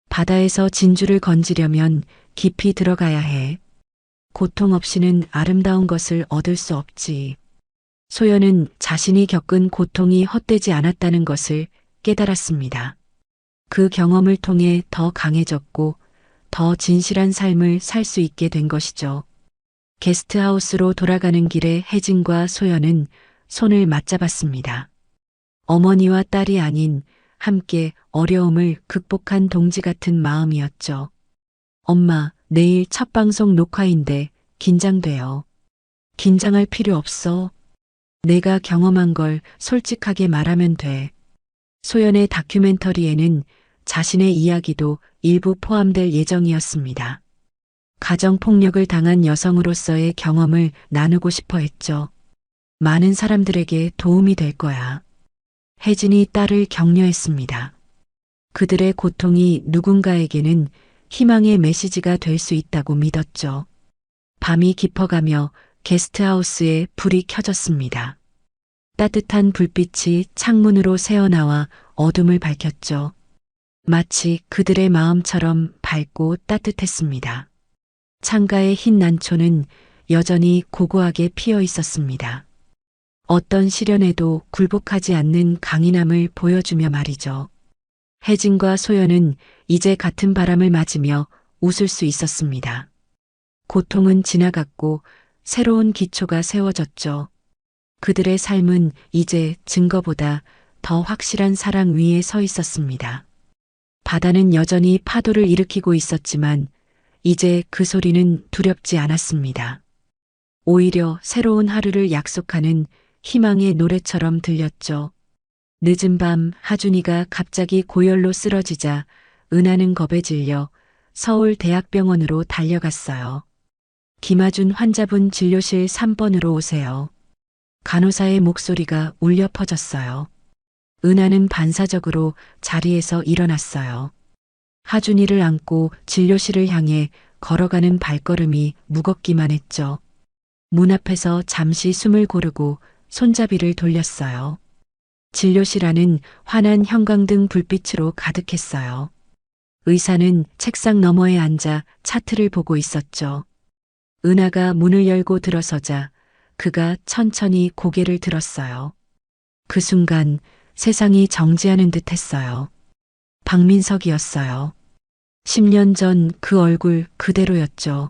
바다에서 진주를 건지려면 깊이 들어가야 해. 고통 없이는 아름다운 것을 얻을 수 없지. 소연은 자신이 겪은 고통이 헛되지 않았다는 것을 깨달았습니다. 그 경험을 통해 더 강해졌고 더 진실한 삶을 살 수 있게 된 것이죠. 게스트하우스로 돌아가는 길에 혜진과 소연은 손을 맞잡았습니다. 어머니와 딸이 아닌 함께 어려움을 극복한 동지 같은 마음이었죠. 엄마, 내일 첫 방송 녹화인데 긴장돼요. 긴장할 필요 없어. 내가 경험한 걸 솔직하게 말하면 돼. 소연의 다큐멘터리에는 자신의 이야기도 일부 포함될 예정이었습니다. 가정폭력을 당한 여성으로서의 경험을 나누고 싶어 했죠. 많은 사람들에게 도움이 될 거야. 혜진이 딸을 격려했습니다. 그들의 고통이 누군가에게는 희망의 메시지가 될 수 있다고 믿었죠. 밤이 깊어가며 게스트하우스에 불이 켜졌습니다. 따뜻한 불빛이 창문으로 새어나와 어둠을 밝혔죠. 마치 그들의 마음처럼 밝고 따뜻했습니다. 창가의 흰 난초는 여전히 고고하게 피어 있었습니다. 어떤 시련에도 굴복하지 않는 강인함을 보여주며 말이죠. 혜진과 소연은 이제 같은 바람을 맞으며 웃을 수 있었습니다. 고통은 지나갔고 새로운 기초가 세워졌죠. 그들의 삶은 이제 증거보다 더 확실한 사랑 위에 서 있었습니다. 바다는 여전히 파도를 일으키고 있었지만 이제 그 소리는 두렵지 않았습니다. 오히려 새로운 하루를 약속하는 희망의 노래처럼 들렸죠. 늦은 밤 하준이가 갑자기 고열로 쓰러지자 은하는 겁에 질려 서울대학병원으로 달려갔어요. 김아준 환자분 진료실 3번으로 오세요. 간호사의 목소리가 울려 퍼졌어요. 은하는 반사적으로 자리에서 일어났어요. 하준이를 안고 진료실을 향해 걸어가는 발걸음이 무겁기만 했죠. 문 앞에서 잠시 숨을 고르고 손잡이를 돌렸어요. 진료실 안은 환한 형광등 불빛으로 가득했어요. 의사는 책상 너머에 앉아 차트를 보고 있었죠. 은하가 문을 열고 들어서자 그가 천천히 고개를 들었어요. 그 순간 세상이 정지하는 듯 했어요. 박민석이었어요. 10년 전 그 얼굴 그대로였죠.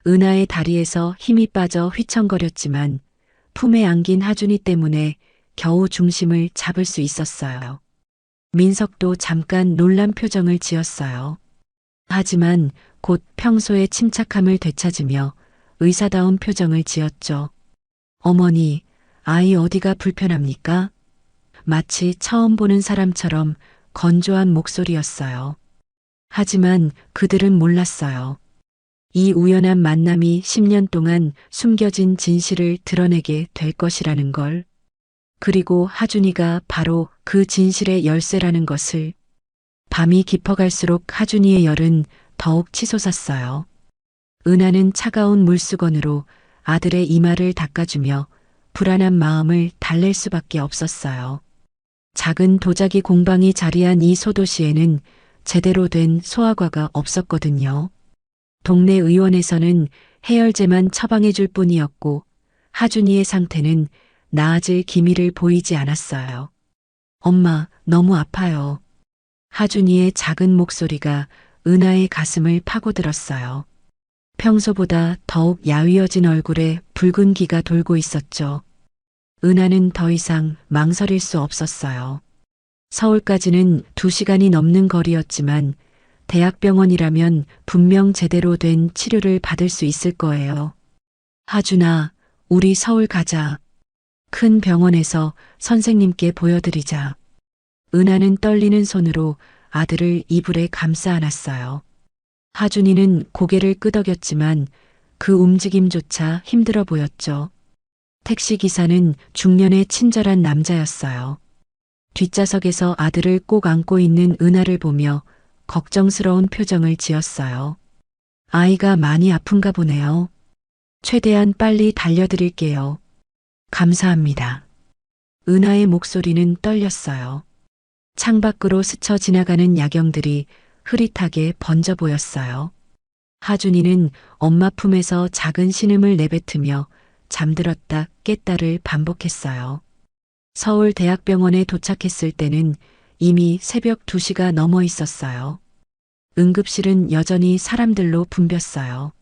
은하의 다리에서 힘이 빠져 휘청거렸지만 품에 안긴 하준이 때문에 겨우 중심을 잡을 수 있었어요. 민석도 잠깐 놀란 표정을 지었어요. 하지만 곧 평소의 침착함을 되찾으며 의사다운 표정을 지었죠. 어머니, 아이 어디가 불편합니까? 마치 처음 보는 사람처럼 건조한 목소리였어요. 하지만 그들은 몰랐어요. 이 우연한 만남이 10년 동안 숨겨진 진실을 드러내게 될 것이라는 걸. 그리고 하준이가 바로 그 진실의 열쇠라는 것을. 밤이 깊어갈수록 하준이의 열은 더욱 치솟았어요. 은하는 차가운 물수건으로 아들의 이마를 닦아주며 불안한 마음을 달랠 수밖에 없었어요. 작은 도자기 공방이 자리한 이 소도시에는 제대로 된 소아과가 없었거든요. 동네 의원에서는 해열제만 처방해 줄 뿐이었고 하준이의 상태는 나아질 기미를 보이지 않았어요. 엄마, 너무 아파요. 하준이의 작은 목소리가 은하의 가슴을 파고들었어요. 평소보다 더욱 야위어진 얼굴에 붉은 기가 돌고 있었죠. 은하는 더 이상 망설일 수 없었어요. 서울까지는 2시간이 넘는 거리였지만 대학병원이라면 분명 제대로 된 치료를 받을 수 있을 거예요. 하준아, 우리 서울 가자. 큰 병원에서 선생님께 보여드리자. 은하는 떨리는 손으로 아들을 이불에 감싸 안았어요. 하준이는 고개를 끄덕였지만 그 움직임조차 힘들어 보였죠. 택시기사는 중년의 친절한 남자였어요. 뒷좌석에서 아들을 꼭 안고 있는 은하를 보며 걱정스러운 표정을 지었어요. 아이가 많이 아픈가 보네요. 최대한 빨리 달려드릴게요. 감사합니다. 은하의 목소리는 떨렸어요. 창밖으로 스쳐 지나가는 야경들이 흐릿하게 번져 보였어요. 하준이는 엄마 품에서 작은 신음을 내뱉으며 잠들었다 깼다를 반복했어요. 서울대학병원에 도착했을 때는 이미 새벽 2시가 넘어 있었어요. 응급실은 여전히 사람들로 붐볐어요.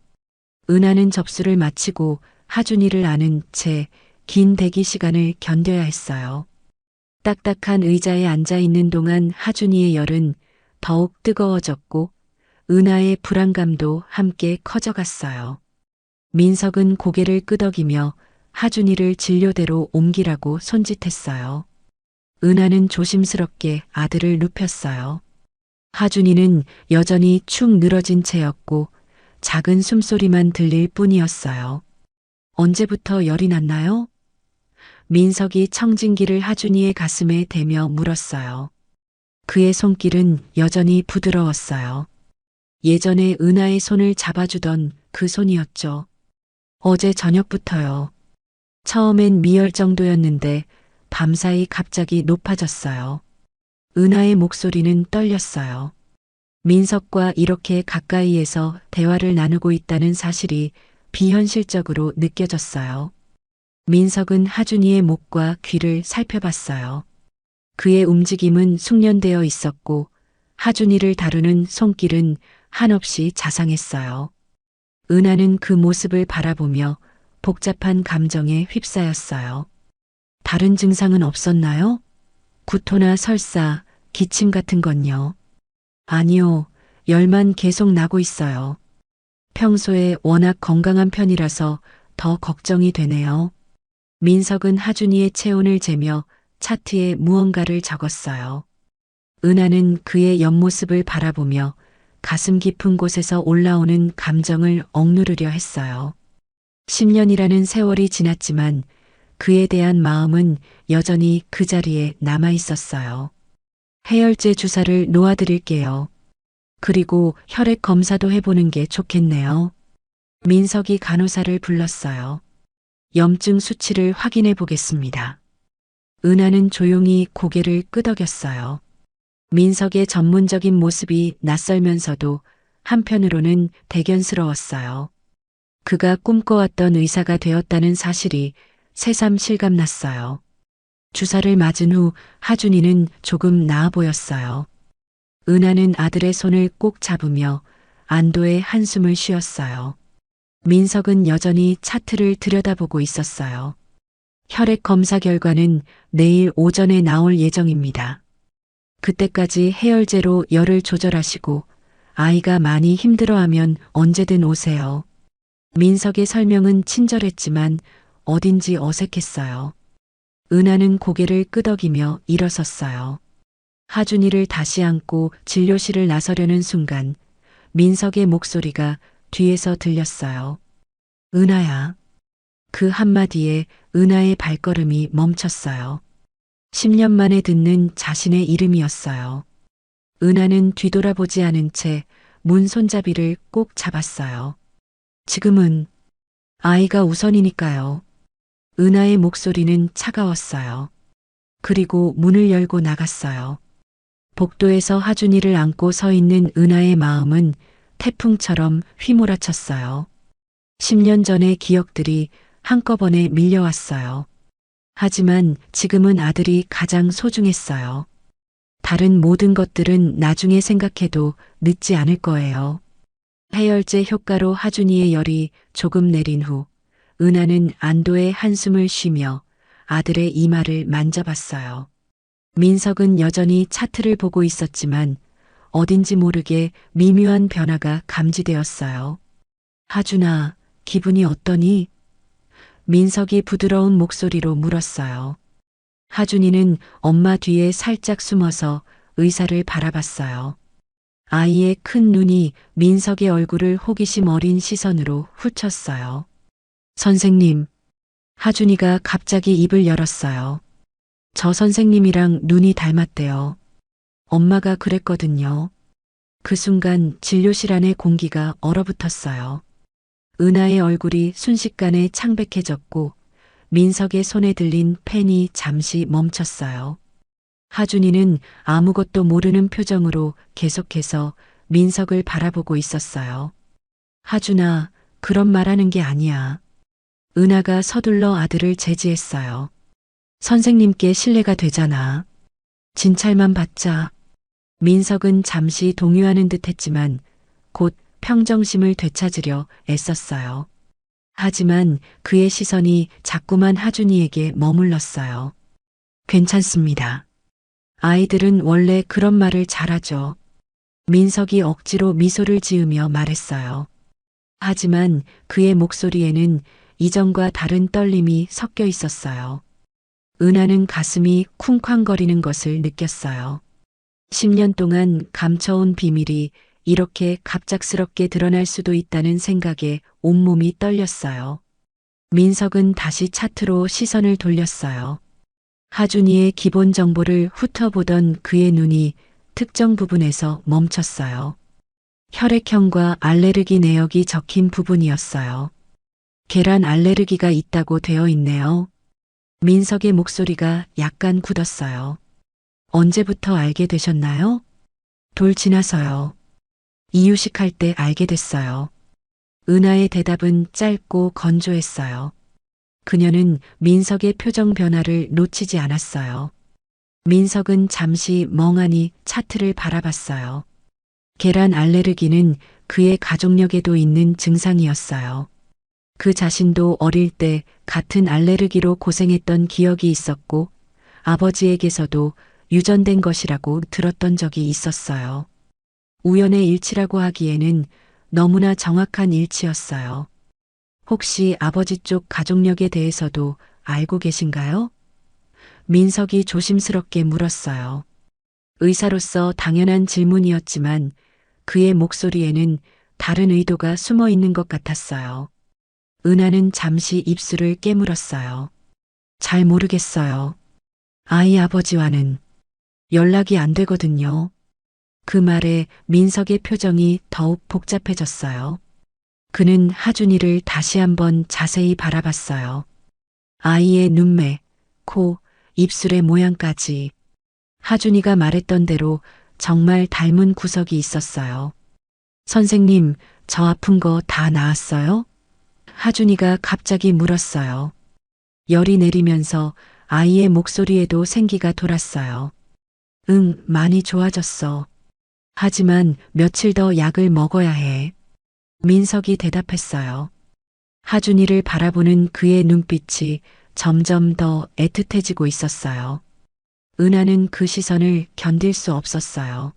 은하는 접수를 마치고 하준이를 안은 채 긴 대기 시간을 견뎌야 했어요. 딱딱한 의자에 앉아 있는 동안 하준이의 열은 더욱 뜨거워졌고 은하의 불안감도 함께 커져갔어요. 민석은 고개를 끄덕이며 하준이를 진료대로 옮기라고 손짓했어요. 은하는 조심스럽게 아들을 눕혔어요. 하준이는 여전히 축 늘어진 채였고 작은 숨소리만 들릴 뿐이었어요. 언제부터 열이 났나요? 민석이 청진기를 하준이의 가슴에 대며 물었어요. 그의 손길은 여전히 부드러웠어요. 예전에 은하의 손을 잡아주던 그 손이었죠. 어제 저녁부터요. 처음엔 미열 정도였는데 밤사이 갑자기 높아졌어요. 은하의 목소리는 떨렸어요. 민석과 이렇게 가까이에서 대화를 나누고 있다는 사실이 비현실적으로 느껴졌어요. 민석은 하준이의 목과 귀를 살펴봤어요. 그의 움직임은 숙련되어 있었고 하준이를 다루는 손길은 한없이 자상했어요. 은하는 그 모습을 바라보며 복잡한 감정에 휩싸였어요. 다른 증상은 없었나요? 구토나 설사, 기침 같은 건요? 아니요, 열만 계속 나고 있어요. 평소에 워낙 건강한 편이라서 더 걱정이 되네요. 민석은 하준이의 체온을 재며 차트에 무언가를 적었어요. 은하는 그의 옆모습을 바라보며 가슴 깊은 곳에서 올라오는 감정을 억누르려 했어요. 10년이라는 세월이 지났지만 그에 대한 마음은 여전히 그 자리에 남아 있었어요. 해열제 주사를 놓아드릴게요. 그리고 혈액 검사도 해보는 게 좋겠네요. 민석이 간호사를 불렀어요. 염증 수치를 확인해 보겠습니다. 은하는 조용히 고개를 끄덕였어요. 민석의 전문적인 모습이 낯설면서도 한편으로는 대견스러웠어요. 그가 꿈꿔왔던 의사가 되었다는 사실이 새삼 실감났어요. 주사를 맞은 후 하준이는 조금 나아 보였어요. 은하는 아들의 손을 꼭 잡으며 안도의 한숨을 쉬었어요. 민석은 여전히 차트를 들여다보고 있었어요. 혈액 검사 결과는 내일 오전에 나올 예정입니다. 그때까지 해열제로 열을 조절하시고 아이가 많이 힘들어하면 언제든 오세요. 민석의 설명은 친절했지만 어딘지 어색했어요. 은하는 고개를 끄덕이며 일어섰어요. 하준이를 다시 안고 진료실을 나서려는 순간 민석의 목소리가 뒤에서 들렸어요. 은하야. 그 한마디에 은하의 발걸음이 멈췄어요. 10년 만에 듣는 자신의 이름이었어요. 은하는 뒤돌아보지 않은 채 문 손잡이를 꼭 잡았어요. 지금은 아이가 우선이니까요. 은하의 목소리는 차가웠어요. 그리고 문을 열고 나갔어요. 복도에서 하준이를 안고 서 있는 은하의 마음은 태풍처럼 휘몰아쳤어요. 10년 전의 기억들이 한꺼번에 밀려왔어요. 하지만 지금은 아들이 가장 소중했어요. 다른 모든 것들은 나중에 생각해도 늦지 않을 거예요. 해열제 효과로 하준이의 열이 조금 내린 후 은하는 안도의 한숨을 쉬며 아들의 이마를 만져봤어요. 민석은 여전히 차트를 보고 있었지만 어딘지 모르게 미묘한 변화가 감지되었어요. 하준아, 기분이 어떠니? 민석이 부드러운 목소리로 물었어요. 하준이는 엄마 뒤에 살짝 숨어서 의사를 바라봤어요. 아이의 큰 눈이 민석의 얼굴을 호기심 어린 시선으로 훑었어요. 선생님, 하준이가 갑자기 입을 열었어요. 저 선생님이랑 눈이 닮았대요. 엄마가 그랬거든요. 그 순간 진료실 안의 공기가 얼어붙었어요. 은하의 얼굴이 순식간에 창백해졌고 민석의 손에 들린 펜이 잠시 멈췄어요. 하준이는 아무것도 모르는 표정으로 계속해서 민석을 바라보고 있었어요. 하준아, 그런 말하는 게 아니야. 은하가 서둘러 아들을 제지했어요. 선생님께 신뢰가 되잖아. 진찰만 받자. 민석은 잠시 동요하는 듯 했지만 곧 평정심을 되찾으려 애썼어요. 하지만 그의 시선이 자꾸만 하준이에게 머물렀어요. 괜찮습니다. 아이들은 원래 그런 말을 잘하죠. 민석이 억지로 미소를 지으며 말했어요. 하지만 그의 목소리에는 이전과 다른 떨림이 섞여 있었어요. 은하는 가슴이 쿵쾅거리는 것을 느꼈어요. 10년 동안 감춰온 비밀이 이렇게 갑작스럽게 드러날 수도 있다는 생각에 온몸이 떨렸어요. 민석은 다시 차트로 시선을 돌렸어요. 하준이의 기본 정보를 훑어보던 그의 눈이 특정 부분에서 멈췄어요. 혈액형과 알레르기 내역이 적힌 부분이었어요. 계란 알레르기가 있다고 되어 있네요. 민석의 목소리가 약간 굳었어요. 언제부터 알게 되셨나요? 돌 지나서요. 이유식 할 때 알게 됐어요. 은하의 대답은 짧고 건조했어요. 그녀는 민석의 표정 변화를 놓치지 않았어요. 민석은 잠시 멍하니 차트를 바라봤어요. 계란 알레르기는 그의 가족력에도 있는 증상이었어요. 그 자신도 어릴 때 같은 알레르기로 고생했던 기억이 있었고 아버지에게서도 유전된 것이라고 들었던 적이 있었어요. 우연의 일치라고 하기에는 너무나 정확한 일치였어요. 혹시 아버지 쪽 가족력에 대해서도 알고 계신가요? 민석이 조심스럽게 물었어요. 의사로서 당연한 질문이었지만 그의 목소리에는 다른 의도가 숨어 있는 것 같았어요. 은하는 잠시 입술을 깨물었어요. 잘 모르겠어요. 아이 아버지와는 연락이 안 되거든요. 그 말에 민석의 표정이 더욱 복잡해졌어요. 그는 하준이를 다시 한번 자세히 바라봤어요. 아이의 눈매, 코, 입술의 모양까지. 하준이가 말했던 대로 정말 닮은 구석이 있었어요. 선생님, 저 아픈 거 다 나았어요? 하준이가 갑자기 물었어요. 열이 내리면서 아이의 목소리에도 생기가 돌았어요. 응, 많이 좋아졌어. 하지만 며칠 더 약을 먹어야 해. 민석이 대답했어요. 하준이를 바라보는 그의 눈빛이 점점 더 애틋해지고 있었어요. 은하는 그 시선을 견딜 수 없었어요.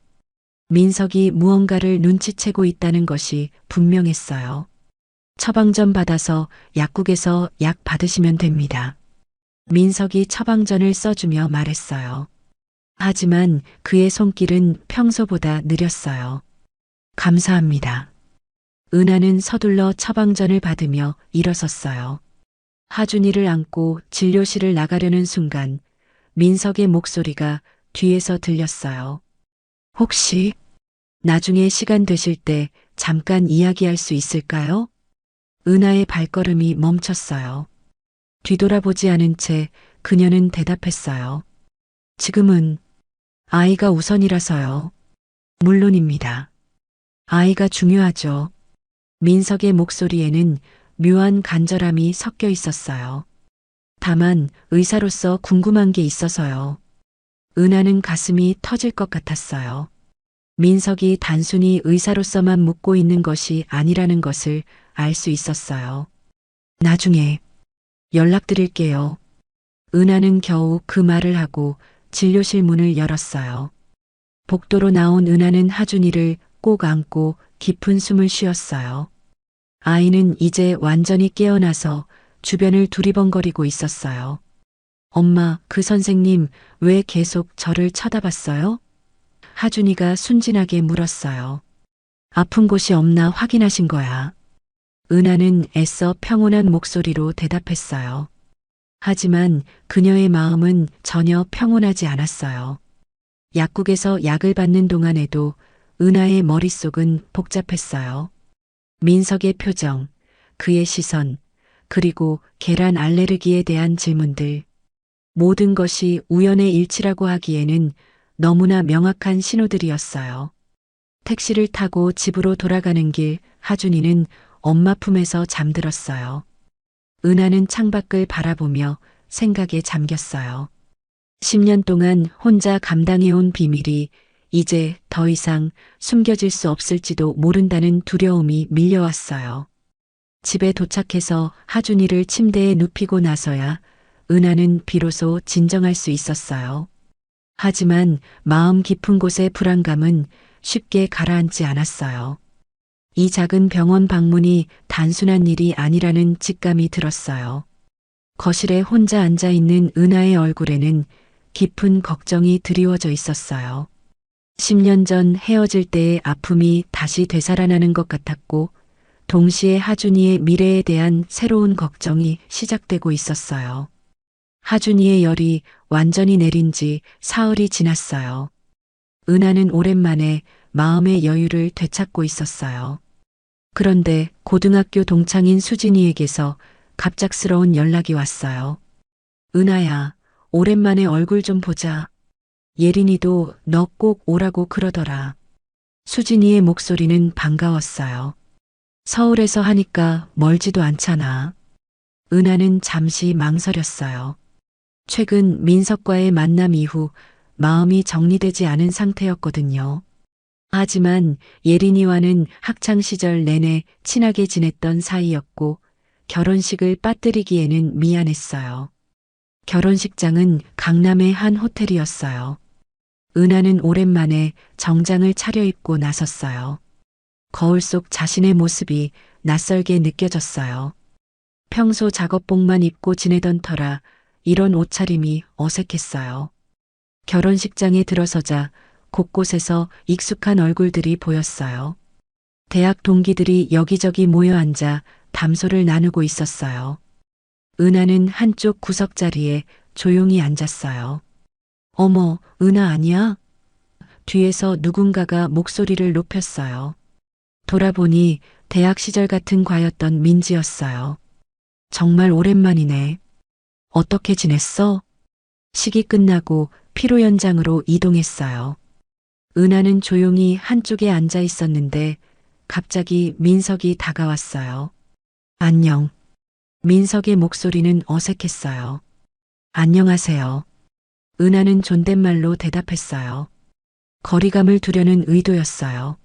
민석이 무언가를 눈치채고 있다는 것이 분명했어요. 처방전 받아서 약국에서 약 받으시면 됩니다. 민석이 처방전을 써주며 말했어요. 하지만 그의 손길은 평소보다 느렸어요. 감사합니다. 은하는 서둘러 처방전을 받으며 일어섰어요. 하준이를 안고 진료실을 나가려는 순간 민석의 목소리가 뒤에서 들렸어요. 혹시 나중에 시간 되실 때 잠깐 이야기할 수 있을까요? 은하의 발걸음이 멈췄어요. 뒤돌아보지 않은 채 그녀는 대답했어요. 지금은 아이가 우선이라서요. 물론입니다. 아이가 중요하죠. 민석의 목소리에는 묘한 간절함이 섞여 있었어요. 다만 의사로서 궁금한 게 있어서요. 은하는 가슴이 터질 것 같았어요. 민석이 단순히 의사로서만 묻고 있는 것이 아니라는 것을 알 수 있었어요. 나중에 연락드릴게요. 은하는 겨우 그 말을 하고 진료실 문을 열었어요. 복도로 나온 은하는 하준이를 꼭 안고 깊은 숨을 쉬었어요. 아이는 이제 완전히 깨어나서 주변을 두리번거리고 있었어요. 엄마, 그 선생님 왜 계속 저를 쳐다봤어요? 하준이가 순진하게 물었어요. 아픈 곳이 없나 확인하신 거야. 은하는 애써 평온한 목소리로 대답했어요. 하지만 그녀의 마음은 전혀 평온하지 않았어요. 약국에서 약을 받는 동안에도 은하의 머릿속은 복잡했어요. 민석의 표정, 그의 시선, 그리고 계란 알레르기에 대한 질문들. 모든 것이 우연의 일치라고 하기에는 너무나 명확한 신호들이었어요. 택시를 타고 집으로 돌아가는 길 하준이는 엄마 품에서 잠들었어요. 은하는 창밖을 바라보며 생각에 잠겼어요. 10년 동안 혼자 감당해온 비밀이 이제 더 이상 숨겨질 수 없을지도 모른다는 두려움이 밀려왔어요. 집에 도착해서 하준이를 침대에 눕히고 나서야 은하는 비로소 진정할 수 있었어요. 하지만 마음 깊은 곳의 불안감은 쉽게 가라앉지 않았어요. 이 작은 병원 방문이 단순한 일이 아니라는 직감이 들었어요. 거실에 혼자 앉아 있는 은하의 얼굴에는 깊은 걱정이 드리워져 있었어요. 10년 전 헤어질 때의 아픔이 다시 되살아나는 것 같았고, 동시에 하준이의 미래에 대한 새로운 걱정이 시작되고 있었어요. 하준이의 열이 완전히 내린 지 사흘이 지났어요. 은하는 오랜만에 마음의 여유를 되찾고 있었어요. 그런데 고등학교 동창인 수진이에게서 갑작스러운 연락이 왔어요. 은하야, 오랜만에 얼굴 좀 보자. 예린이도 너 꼭 오라고 그러더라. 수진이의 목소리는 반가웠어요. 서울에서 하니까 멀지도 않잖아. 은하는 잠시 망설였어요. 최근 민석과의 만남 이후 마음이 정리되지 않은 상태였거든요. 하지만 예린이와는 학창 시절 내내 친하게 지냈던 사이였고 결혼식을 빠뜨리기에는 미안했어요. 결혼식장은 강남의 한 호텔이었어요. 은하는 오랜만에 정장을 차려입고 나섰어요. 거울 속 자신의 모습이 낯설게 느껴졌어요. 평소 작업복만 입고 지내던 터라 이런 옷차림이 어색했어요. 결혼식장에 들어서자 곳곳에서 익숙한 얼굴들이 보였어요. 대학 동기들이 여기저기 모여 앉아 담소를 나누고 있었어요. 은하는 한쪽 구석 자리에 조용히 앉았어요. 어머, 은하 아니야? 뒤에서 누군가가 목소리를 높였어요. 돌아보니 대학 시절 같은 과였던 민지였어요. 정말 오랜만이네. 어떻게 지냈어? 식이 끝나고 피로 연장으로 이동했어요. 은하는 조용히 한쪽에 앉아 있었는데 갑자기 민석이 다가왔어요. 안녕. 민석의 목소리는 어색했어요. 안녕하세요. 은하는 존댓말로 대답했어요. 거리감을 두려는 의도였어요.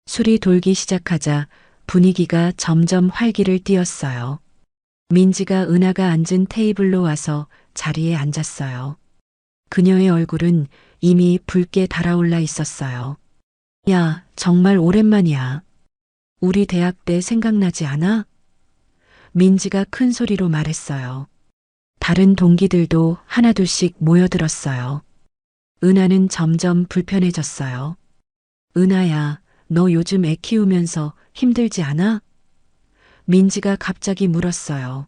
술이 돌기 시작하자 분위기가 점점 활기를 띠었어요. 민지가 은하가 앉은 테이블로 와서 자리에 앉았어요. 그녀의 얼굴은 이미 붉게 달아올라 있었어요. 야, 정말 오랜만이야. 우리 대학 때 생각나지 않아? 민지가 큰 소리로 말했어요. 다른 동기들도 하나둘씩 모여들었어요. 은하는 점점 불편해졌어요. 은하야, 너 요즘 애 키우면서 힘들지 않아? 민지가 갑자기 물었어요.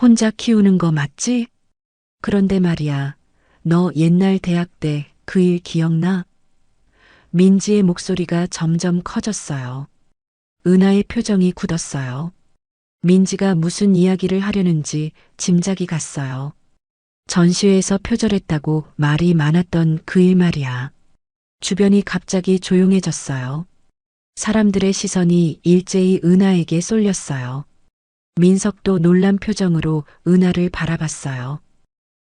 혼자 키우는 거 맞지? 그런데 말이야, 너 옛날 대학 때 그 일 기억나? 민지의 목소리가 점점 커졌어요. 은하의 표정이 굳었어요. 민지가 무슨 이야기를 하려는지 짐작이 갔어요. 전시회에서 표절했다고 말이 많았던 그 일 말이야. 주변이 갑자기 조용해졌어요. 사람들의 시선이 일제히 은하에게 쏠렸어요. 민석도 놀란 표정으로 은하를 바라봤어요.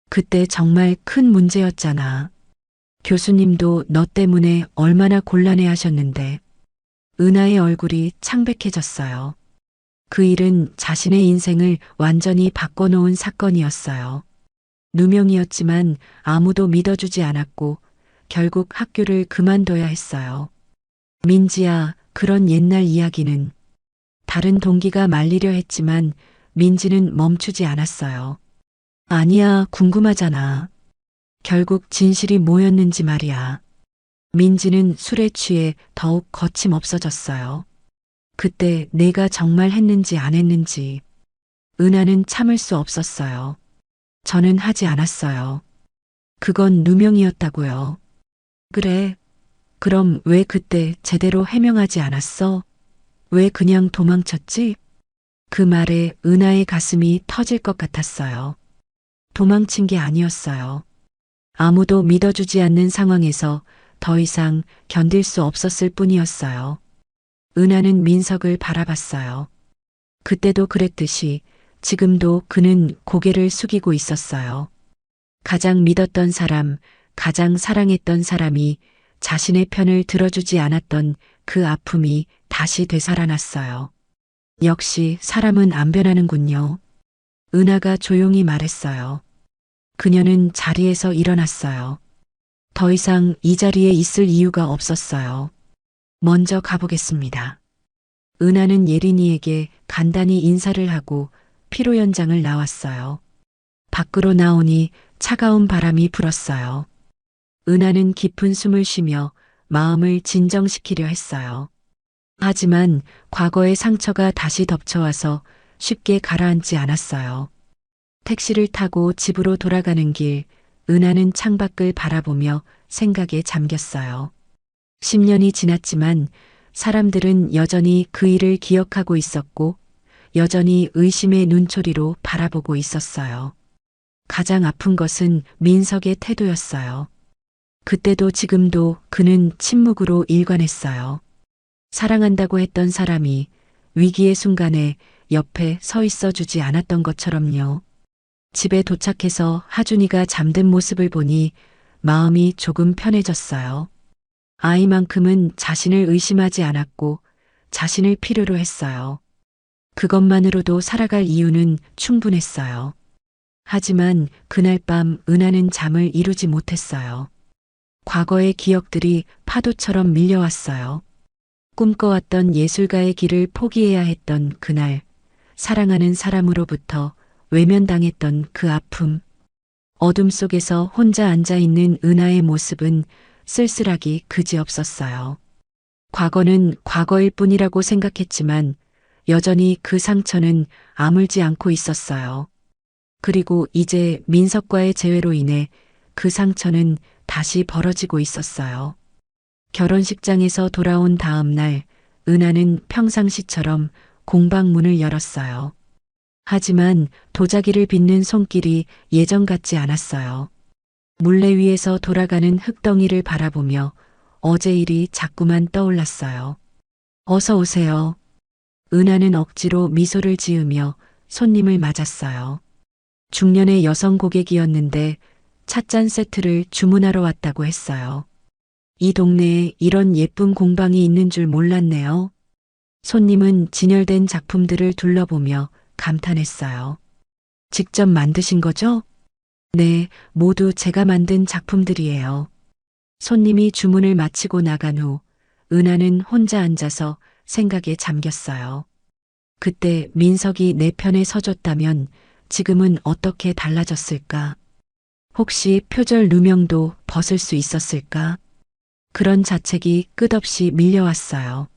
그때 정말 큰 문제였잖아. 교수님도 너 때문에 얼마나 곤란해 하셨는데. 은하의 얼굴이 창백해졌어요. 그 일은 자신의 인생을 완전히 바꿔놓은 사건이었어요. 누명이었지만 아무도 믿어주지 않았고 결국 학교를 그만둬야 했어요. 민지야, 그런 옛날 이야기는. 다른 동기가 말리려 했지만 민지는 멈추지 않았어요. 아니야, 궁금하잖아. 결국 진실이 뭐였는지 말이야. 민지는 술에 취해 더욱 거침없어졌어요. 그때 내가 정말 했는지 안 했는지. 은하는 참을 수 없었어요. 저는 하지 않았어요. 그건 누명이었다고요. 그래. 그럼 왜 그때 제대로 해명하지 않았어? 왜 그냥 도망쳤지? 그 말에 은하의 가슴이 터질 것 같았어요. 도망친 게 아니었어요. 아무도 믿어주지 않는 상황에서 더 이상 견딜 수 없었을 뿐이었어요. 은하는 민석을 바라봤어요. 그때도 그랬듯이 지금도 그는 고개를 숙이고 있었어요. 가장 믿었던 사람, 가장 사랑했던 사람이 자신의 편을 들어주지 않았던 그 아픔이 다시 되살아났어요. 역시 사람은 안 변하는군요. 은하가 조용히 말했어요. 그녀는 자리에서 일어났어요. 더 이상 이 자리에 있을 이유가 없었어요. 먼저 가보겠습니다. 은하는 예린이에게 간단히 인사를 하고 피로 연장을 나왔어요. 밖으로 나오니 차가운 바람이 불었어요. 은하는 깊은 숨을 쉬며 마음을 진정시키려 했어요. 하지만 과거의 상처가 다시 덮쳐와서 쉽게 가라앉지 않았어요. 택시를 타고 집으로 돌아가는 길, 은하는 창밖을 바라보며 생각에 잠겼어요. 10년이 지났지만 사람들은 여전히 그 일을 기억하고 있었고 여전히 의심의 눈초리로 바라보고 있었어요. 가장 아픈 것은 민석의 태도였어요. 그때도 지금도 그는 침묵으로 일관했어요. 사랑한다고 했던 사람이 위기의 순간에 옆에 서 있어 주지 않았던 것처럼요. 집에 도착해서 하준이가 잠든 모습을 보니 마음이 조금 편해졌어요. 아이만큼은 자신을 의심하지 않았고 자신을 필요로 했어요. 그것만으로도 살아갈 이유는 충분했어요. 하지만 그날 밤 은하는 잠을 이루지 못했어요. 과거의 기억들이 파도처럼 밀려왔어요. 꿈꿔왔던 예술가의 길을 포기해야 했던 그날, 사랑하는 사람으로부터 외면당했던 그 아픔. 어둠 속에서 혼자 앉아있는 은하의 모습은 쓸쓸하기 그지없었어요. 과거는 과거일 뿐이라고 생각했지만 여전히 그 상처는 아물지 않고 있었어요. 그리고 이제 민석과의 재회로 인해 그 상처는 다시 벌어지고 있었어요. 결혼식장에서 돌아온 다음 날, 은하는 평상시처럼 공방문을 열었어요. 하지만 도자기를 빚는 손길이 예전 같지 않았어요. 물레 위에서 돌아가는 흙덩이를 바라보며 어제 일이 자꾸만 떠올랐어요. 어서 오세요. 은하는 억지로 미소를 지으며 손님을 맞았어요. 중년의 여성 고객이었는데 찻잔 세트를 주문하러 왔다고 했어요. 이 동네에 이런 예쁜 공방이 있는 줄 몰랐네요. 손님은 진열된 작품들을 둘러보며 감탄했어요. 직접 만드신 거죠? 네, 모두 제가 만든 작품들이에요. 손님이 주문을 마치고 나간 후 은하는 혼자 앉아서 생각에 잠겼어요. 그때 민석이 내 편에 서줬다면 지금은 어떻게 달라졌을까? 혹시 표절 누명도 벗을 수 있었을까? 그런 자책이 끝없이 밀려왔어요.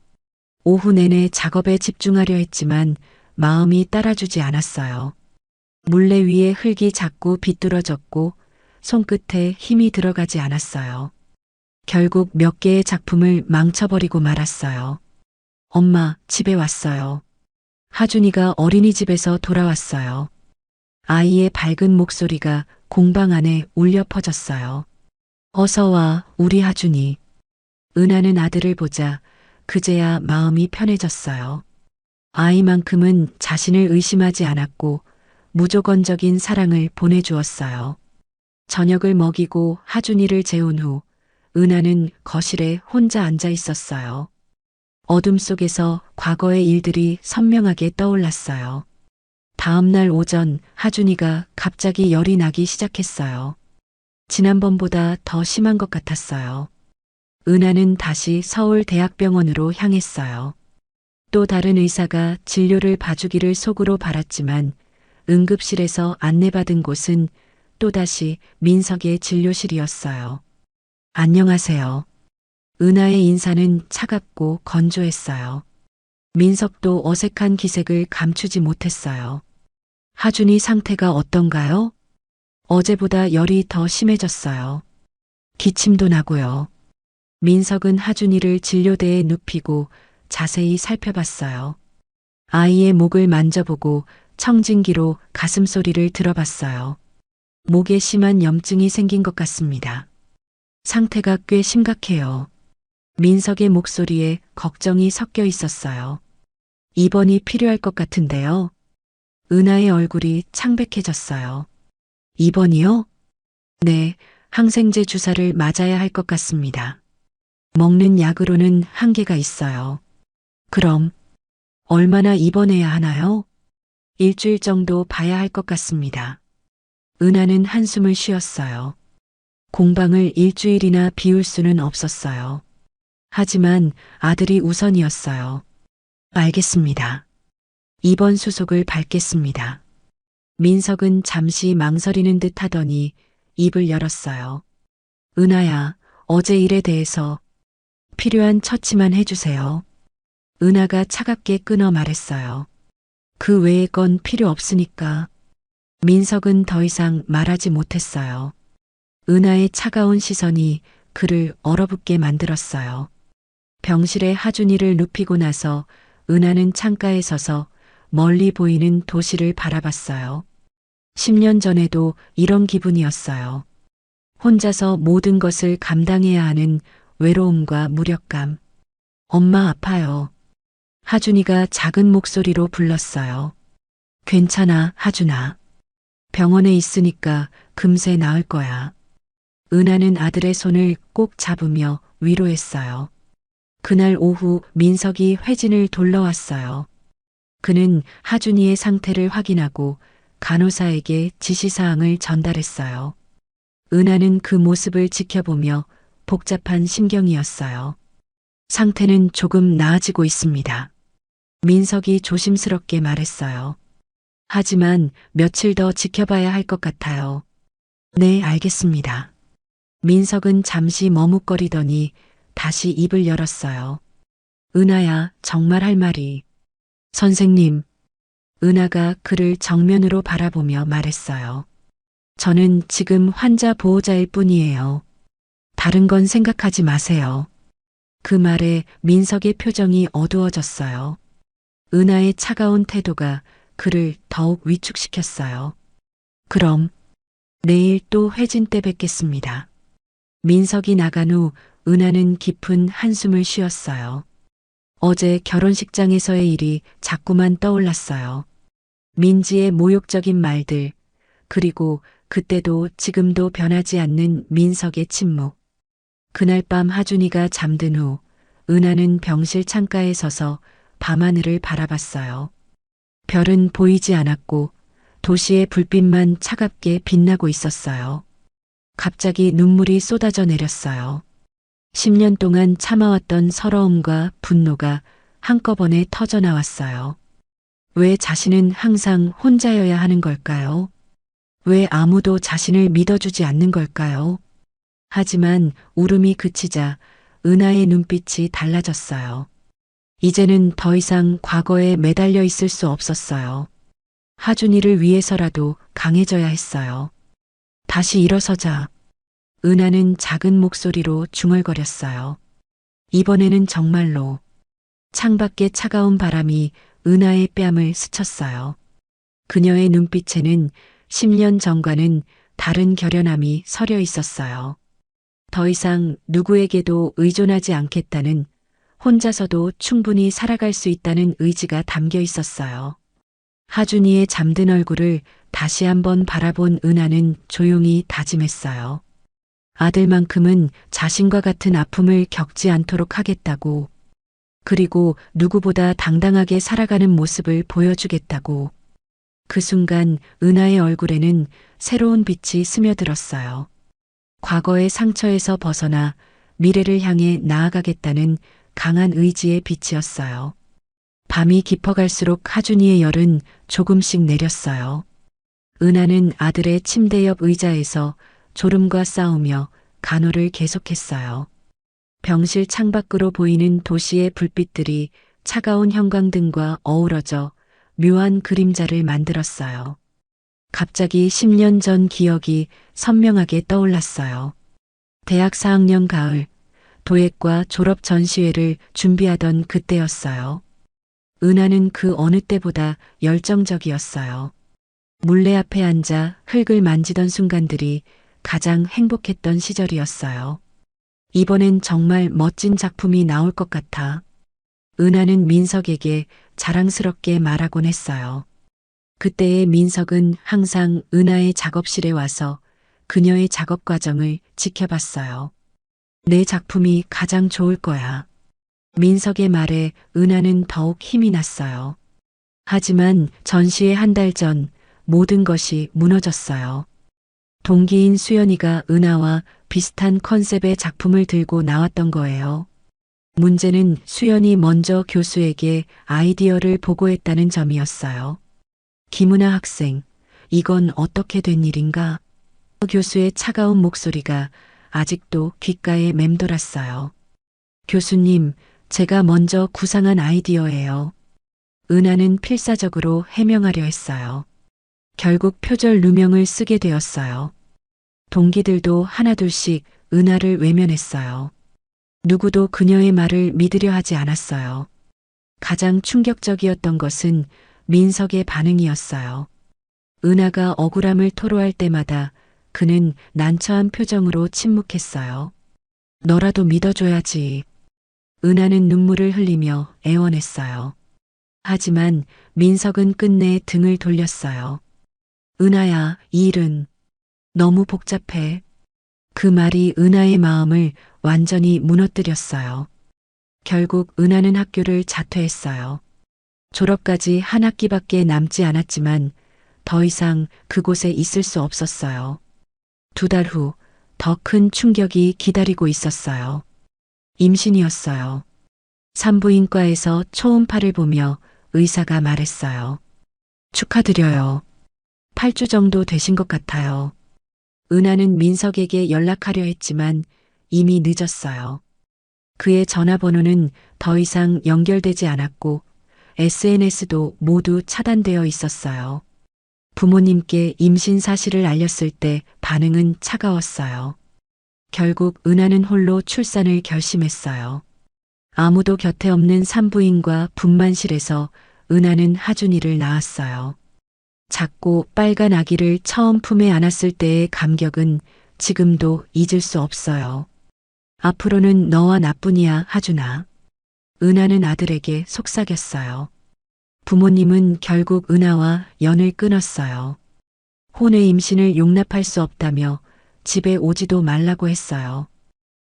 오후 내내 작업에 집중하려 했지만 마음이 따라주지 않았어요. 물레 위에 흙이 자꾸 비뚤어졌고 손끝에 힘이 들어가지 않았어요. 결국 몇 개의 작품을 망쳐버리고 말았어요. 엄마, 집에 왔어요. 하준이가 어린이집에서 돌아왔어요. 아이의 밝은 목소리가 공방 안에 울려 퍼졌어요. 어서 와, 우리 하준이. 은하는 아들을 보자 그제야 마음이 편해졌어요. 아이만큼은 자신을 의심하지 않았고 무조건적인 사랑을 보내주었어요. 저녁을 먹이고 하준이를 재운 후 은하는 거실에 혼자 앉아 있었어요. 어둠 속에서 과거의 일들이 선명하게 떠올랐어요. 다음 날 오전 하준이가 갑자기 열이 나기 시작했어요. 지난번보다 더 심한 것 같았어요. 은하는 다시 서울대학병원으로 향했어요. 또 다른 의사가 진료를 봐주기를 속으로 바랐지만 응급실에서 안내받은 곳은 또다시 민석의 진료실이었어요. 안녕하세요. 은하의 인사는 차갑고 건조했어요. 민석도 어색한 기색을 감추지 못했어요. 하준이 상태가 어떤가요? 어제보다 열이 더 심해졌어요. 기침도 나고요. 민석은 하준이를 진료대에 눕히고 자세히 살펴봤어요. 아이의 목을 만져보고 청진기로 가슴 소리를 들어봤어요. 목에 심한 염증이 생긴 것 같습니다. 상태가 꽤 심각해요. 민석의 목소리에 걱정이 섞여 있었어요. 입원이 필요할 것 같은데요. 은하의 얼굴이 창백해졌어요. 입원이요? 네, 항생제 주사를 맞아야 할 것 같습니다. 먹는 약으로는 한계가 있어요. 그럼 얼마나 입원해야 하나요? 일주일 정도 봐야 할 것 같습니다. 은하는 한숨을 쉬었어요. 공방을 일주일이나 비울 수는 없었어요. 하지만 아들이 우선이었어요. 알겠습니다. 입원 수속을 밟겠습니다. 민석은 잠시 망설이는 듯 하더니 입을 열었어요. 은하야, 어제 일에 대해서 필요한 처치만 해주세요. 은하가 차갑게 끊어 말했어요. 그 외의 건 필요 없으니까. 민석은 더 이상 말하지 못했어요. 은하의 차가운 시선이 그를 얼어붙게 만들었어요. 병실에 하준이를 눕히고 나서 은하는 창가에 서서 멀리 보이는 도시를 바라봤어요. 10년 전에도 이런 기분이었어요. 혼자서 모든 것을 감당해야 하는 외로움과 무력감. 엄마 아파요. 하준이가 작은 목소리로 불렀어요. 괜찮아, 하준아. 병원에 있으니까 금세 나을 거야. 은하는 아들의 손을 꼭 잡으며 위로했어요. 그날 오후 민석이 회진을 돌러왔어요. 그는 하준이의 상태를 확인하고 간호사에게 지시사항을 전달했어요. 은하는 그 모습을 지켜보며 복잡한 심경이었어요. 상태는 조금 나아지고 있습니다. 민석이 조심스럽게 말했어요. 하지만 며칠 더 지켜봐야 할 것 같아요. 네, 알겠습니다. 민석은 잠시 머뭇거리더니 다시 입을 열었어요. 은하야, 정말 할 말이. 선생님, 은하가 그를 정면으로 바라보며 말했어요. 저는 지금 환자 보호자일 뿐이에요. 다른 건 생각하지 마세요. 그 말에 민석의 표정이 어두워졌어요. 은하의 차가운 태도가 그를 더욱 위축시켰어요. 그럼 내일 또 회진 때 뵙겠습니다. 민석이 나간 후 은하는 깊은 한숨을 쉬었어요. 어제 결혼식장에서의 일이 자꾸만 떠올랐어요. 민지의 모욕적인 말들, 그리고 그때도 지금도 변하지 않는 민석의 침묵. 그날 밤 하준이가 잠든 후 은하는 병실 창가에 서서 밤하늘을 바라봤어요. 별은 보이지 않았고 도시의 불빛만 차갑게 빛나고 있었어요. 갑자기 눈물이 쏟아져 내렸어요. 10년 동안 참아왔던 서러움과 분노가 한꺼번에 터져 나왔어요. 왜 자신은 항상 혼자여야 하는 걸까요? 왜 아무도 자신을 믿어주지 않는 걸까요? 하지만 울음이 그치자 은하의 눈빛이 달라졌어요. 이제는 더 이상 과거에 매달려 있을 수 없었어요. 하준이를 위해서라도 강해져야 했어요. 다시 일어서자. 은하는 작은 목소리로 중얼거렸어요. 이번에는 정말로. 창밖의 차가운 바람이 은하의 뺨을 스쳤어요. 그녀의 눈빛에는 10년 전과는 다른 결연함이 서려 있었어요. 더 이상 누구에게도 의존하지 않겠다는, 혼자서도 충분히 살아갈 수 있다는 의지가 담겨 있었어요. 하준이의 잠든 얼굴을 다시 한번 바라본 은하는 조용히 다짐했어요. 아들만큼은 자신과 같은 아픔을 겪지 않도록 하겠다고. 그리고 누구보다 당당하게 살아가는 모습을 보여주겠다고. 그 순간 은하의 얼굴에는 새로운 빛이 스며들었어요. 과거의 상처에서 벗어나 미래를 향해 나아가겠다는 강한 의지의 빛이었어요. 밤이 깊어갈수록 하준이의 열은 조금씩 내렸어요. 은하는 아들의 침대 옆 의자에서 졸음과 싸우며 간호를 계속했어요. 병실 창밖으로 보이는 도시의 불빛들이 차가운 형광등과 어우러져 묘한 그림자를 만들었어요. 갑자기 10년 전 기억이 선명하게 떠올랐어요. 대학 4학년 가을, 도예과 졸업 전시회를 준비하던 그때였어요. 은하는 그 어느 때보다 열정적이었어요. 물레 앞에 앉아 흙을 만지던 순간들이 가장 행복했던 시절이었어요. 이번엔 정말 멋진 작품이 나올 것 같아. 은하는 민석에게 자랑스럽게 말하곤 했어요. 그때의 민석은 항상 은하의 작업실에 와서 그녀의 작업 과정을 지켜봤어요. 내 작품이 가장 좋을 거야. 민석의 말에 은하는 더욱 힘이 났어요. 하지만 전시회 한 달 전 모든 것이 무너졌어요. 동기인 수연이가 은하와 비슷한 컨셉의 작품을 들고 나왔던 거예요. 문제는 수연이 먼저 교수에게 아이디어를 보고했다는 점이었어요. 김은하 학생, 이건 어떻게 된 일인가? 교수의 차가운 목소리가 아직도 귓가에 맴돌았어요. 교수님, 제가 먼저 구상한 아이디어예요. 은하는 필사적으로 해명하려 했어요. 결국 표절 누명을 쓰게 되었어요. 동기들도 하나둘씩 은하를 외면했어요. 누구도 그녀의 말을 믿으려 하지 않았어요. 가장 충격적이었던 것은 민석의 반응이었어요. 은하가 억울함을 토로할 때마다 그는 난처한 표정으로 침묵했어요. 너라도 믿어줘야지. 은하는 눈물을 흘리며 애원했어요. 하지만 민석은 끝내 등을 돌렸어요. 은하야, 이 일은 너무 복잡해. 그 말이 은하의 마음을 완전히 무너뜨렸어요. 결국 은하는 학교를 자퇴했어요. 졸업까지 한 학기밖에 남지 않았지만 더 이상 그곳에 있을 수 없었어요. 2달 후 더 큰 충격이 기다리고 있었어요. 임신이었어요. 산부인과에서 초음파를 보며 의사가 말했어요. 축하드려요. 8주 정도 되신 것 같아요. 은하는 민석에게 연락하려 했지만 이미 늦었어요. 그의 전화번호는 더 이상 연결되지 않았고 SNS도 모두 차단되어 있었어요. 부모님께 임신 사실을 알렸을 때 반응은 차가웠어요. 결국 은하는 홀로 출산을 결심했어요. 아무도 곁에 없는 산부인과 분만실에서 은하는 하준이를 낳았어요. 작고 빨간 아기를 처음 품에 안았을 때의 감격은 지금도 잊을 수 없어요. 앞으로는 너와 나뿐이야, 하준아. 은하는 아들에게 속삭였어요. 부모님은 결국 은하와 연을 끊었어요. 혼의 임신을 용납할 수 없다며 집에 오지도 말라고 했어요.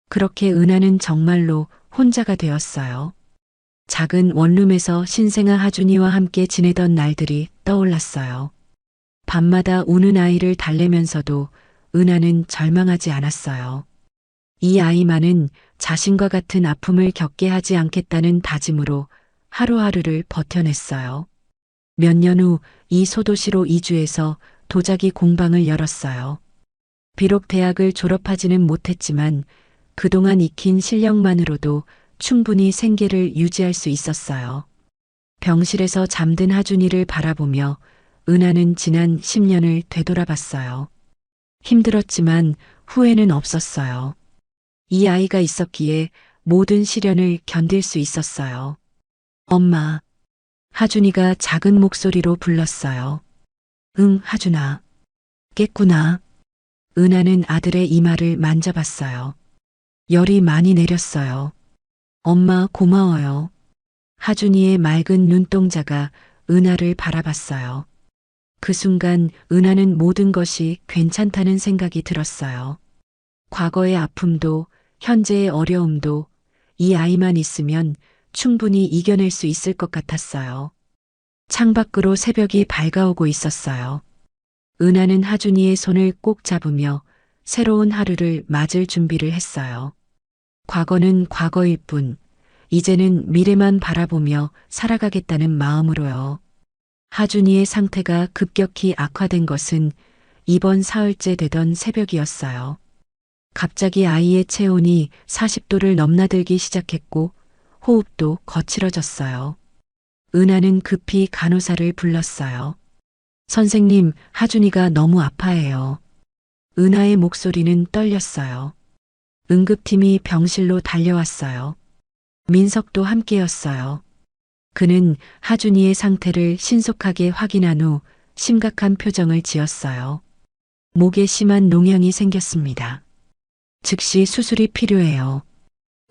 그렇게 은하는 정말로 혼자가 되었어요. 작은 원룸에서 신생아 하준이와 함께 지내던 날들이 떠올랐어요. 밤마다 우는 아이를 달래면서도 은하는 절망하지 않았어요. 이 아이만은 자신과 같은 아픔을 겪게 하지 않겠다는 다짐으로 하루하루를 버텨냈어요. 몇 년 후 이 소도시로 이주해서 도자기 공방을 열었어요. 비록 대학을 졸업하지는 못했지만 그동안 익힌 실력만으로도 충분히 생계를 유지할 수 있었어요. 병실에서 잠든 하준이를 바라보며 은하는 지난 10년을 되돌아봤어요. 힘들었지만 후회는 없었어요. 이 아이가 있었기에 모든 시련을 견딜 수 있었어요. 엄마. 하준이가 작은 목소리로 불렀어요. 응, 하준아. 깼구나. 은하는 아들의 이마를 만져봤어요. 열이 많이 내렸어요. 엄마 고마워요. 하준이의 맑은 눈동자가 은하를 바라봤어요. 그 순간 은하는 모든 것이 괜찮다는 생각이 들었어요. 과거의 아픔도 현재의 어려움도 이 아이만 있으면 충분히 이겨낼 수 있을 것 같았어요. 창밖으로 새벽이 밝아오고 있었어요. 은하는 하준이의 손을 꼭 잡으며 새로운 하루를 맞을 준비를 했어요. 과거는 과거일 뿐, 이제는 미래만 바라보며 살아가겠다는 마음으로요. 하준이의 상태가 급격히 악화된 것은 이번 사흘째 되던 새벽이었어요. 갑자기 아이의 체온이 40도를 넘나들기 시작했고 호흡도 거칠어졌어요. 은하는 급히 간호사를 불렀어요. 선생님, 하준이가 너무 아파해요. 은하의 목소리는 떨렸어요. 응급팀이 병실로 달려왔어요. 민석도 함께였어요. 그는 하준이의 상태를 신속하게 확인한 후 심각한 표정을 지었어요. 목에 심한 농양이 생겼습니다. 즉시 수술이 필요해요.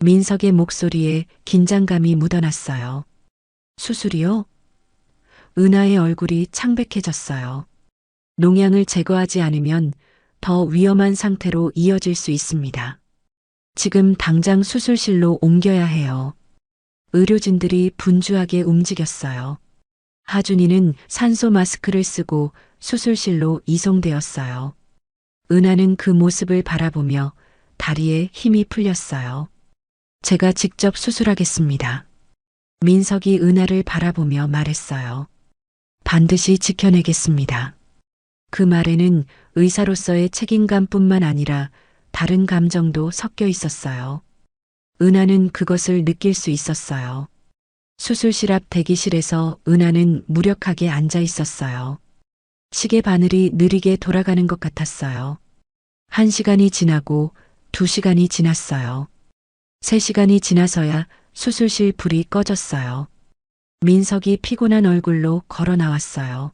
민석의 목소리에 긴장감이 묻어났어요. 수술이요? 은하의 얼굴이 창백해졌어요. 농양을 제거하지 않으면 더 위험한 상태로 이어질 수 있습니다. 지금 당장 수술실로 옮겨야 해요. 의료진들이 분주하게 움직였어요. 하준이는 산소 마스크를 쓰고 수술실로 이송되었어요. 은하는 그 모습을 바라보며 다리에 힘이 풀렸어요. 제가 직접 수술하겠습니다. 민석이 은하를 바라보며 말했어요. 반드시 지켜내겠습니다. 그 말에는 의사로서의 책임감뿐만 아니라 다른 감정도 섞여 있었어요. 은하는 그것을 느낄 수 있었어요. 수술실 앞 대기실에서 은하는 무력하게 앉아 있었어요. 시계 바늘이 느리게 돌아가는 것 같았어요. 1시간이 지나고 2시간이 지났어요. 3시간이 지나서야 수술실 불이 꺼졌어요. 민석이 피곤한 얼굴로 걸어 나왔어요.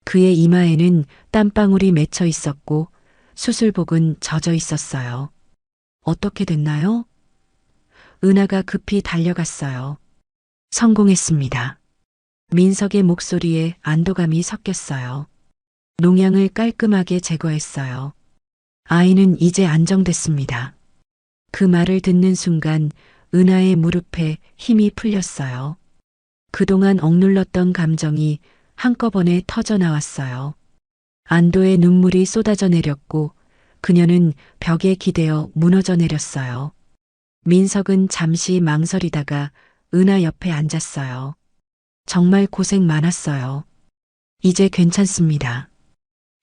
그의 이마에는 땀방울이 맺혀 있었고 수술복은 젖어 있었어요. 어떻게 됐나요? 은하가 급히 달려갔어요. 성공했습니다. 민석의 목소리에 안도감이 섞였어요. 농양을 깔끔하게 제거했어요. 아이는 이제 안정됐습니다. 그 말을 듣는 순간 은하의 무릎에 힘이 풀렸어요. 그동안 억눌렀던 감정이 한꺼번에 터져 나왔어요. 안도의 눈물이 쏟아져 내렸고 그녀는 벽에 기대어 무너져 내렸어요. 민석은 잠시 망설이다가 은하 옆에 앉았어요. 정말 고생 많았어요. 이제 괜찮습니다.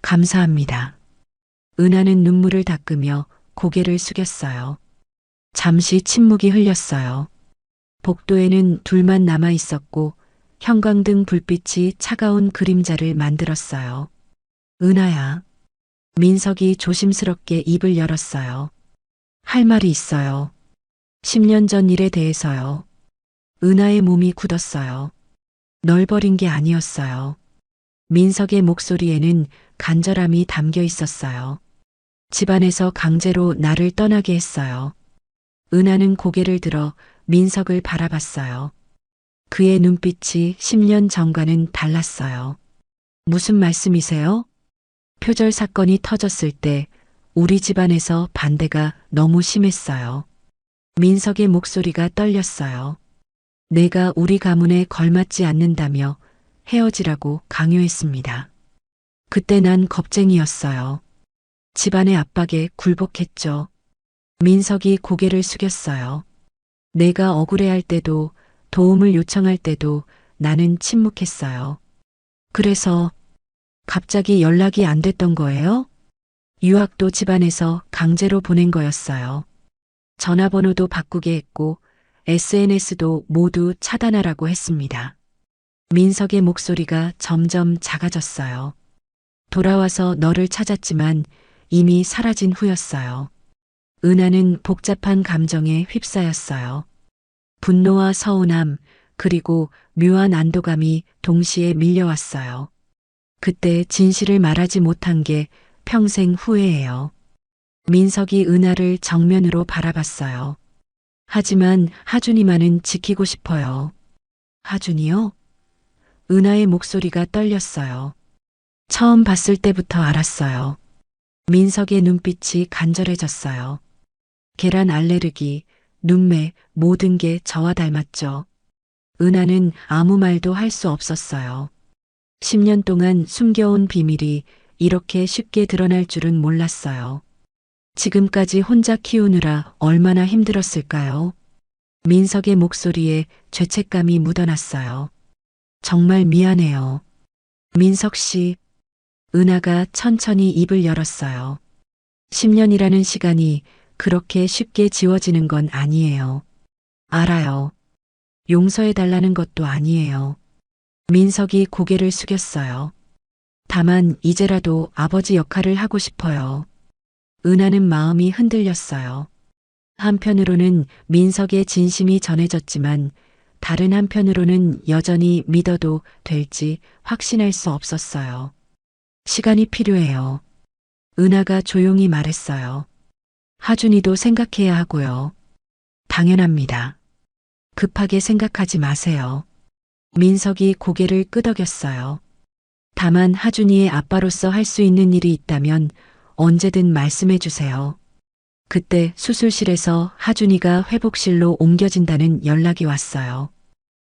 감사합니다. 은하는 눈물을 닦으며 고개를 숙였어요. 잠시 침묵이 흘렸어요. 복도에는 둘만 남아 있었고 형광등 불빛이 차가운 그림자를 만들었어요. 은하야. 민석이 조심스럽게 입을 열었어요. 할 말이 있어요. 10년 전 일에 대해서요. 은하의 몸이 굳었어요. 널 버린 게 아니었어요. 민석의 목소리에는 간절함이 담겨 있었어요. 집안에서 강제로 나를 떠나게 했어요. 은하는 고개를 들어 민석을 바라봤어요. 그의 눈빛이 10년 전과는 달랐어요. 무슨 말씀이세요? 표절 사건이 터졌을 때 우리 집안에서 반대가 너무 심했어요. 민석의 목소리가 떨렸어요. 내가 우리 가문에 걸맞지 않는다며 헤어지라고 강요했습니다. 그때 난 겁쟁이였어요. 집안의 압박에 굴복했죠. 민석이 고개를 숙였어요. 내가 억울해할 때도 도움을 요청할 때도 나는 침묵했어요. 그래서 갑자기 연락이 안 됐던 거예요? 유학도 집안에서 강제로 보낸 거였어요. 전화번호도 바꾸게 했고 SNS도 모두 차단하라고 했습니다. 민석의 목소리가 점점 작아졌어요. 돌아와서 너를 찾았지만 이미 사라진 후였어요. 은하는 복잡한 감정에 휩싸였어요. 분노와 서운함, 그리고 묘한 안도감이 동시에 밀려왔어요. 그때 진실을 말하지 못한 게 평생 후회예요. 민석이 은하를 정면으로 바라봤어요. 하지만 하준이만은 지키고 싶어요. 하준이요? 은하의 목소리가 떨렸어요. 처음 봤을 때부터 알았어요. 민석의 눈빛이 간절해졌어요. 계란 알레르기, 눈매, 모든 게 저와 닮았죠. 은하는 아무 말도 할 수 없었어요. 10년 동안 숨겨온 비밀이 이렇게 쉽게 드러날 줄은 몰랐어요. 지금까지 혼자 키우느라 얼마나 힘들었을까요? 민석의 목소리에 죄책감이 묻어났어요. 정말 미안해요. 민석 씨, 은하가 천천히 입을 열었어요. 10년이라는 시간이 그렇게 쉽게 지워지는 건 아니에요. 알아요. 용서해달라는 것도 아니에요. 민석이 고개를 숙였어요. 다만 이제라도 아버지 역할을 하고 싶어요. 은하는 마음이 흔들렸어요. 한편으로는 민석의 진심이 전해졌지만 다른 한편으로는 여전히 믿어도 될지 확신할 수 없었어요. 시간이 필요해요. 은하가 조용히 말했어요. 하준이도 생각해야 하고요. 당연합니다. 급하게 생각하지 마세요. 민석이 고개를 끄덕였어요. 다만 하준이의 아빠로서 할 수 있는 일이 있다면 언제든 말씀해 주세요. 그때 수술실에서 하준이가 회복실로 옮겨진다는 연락이 왔어요.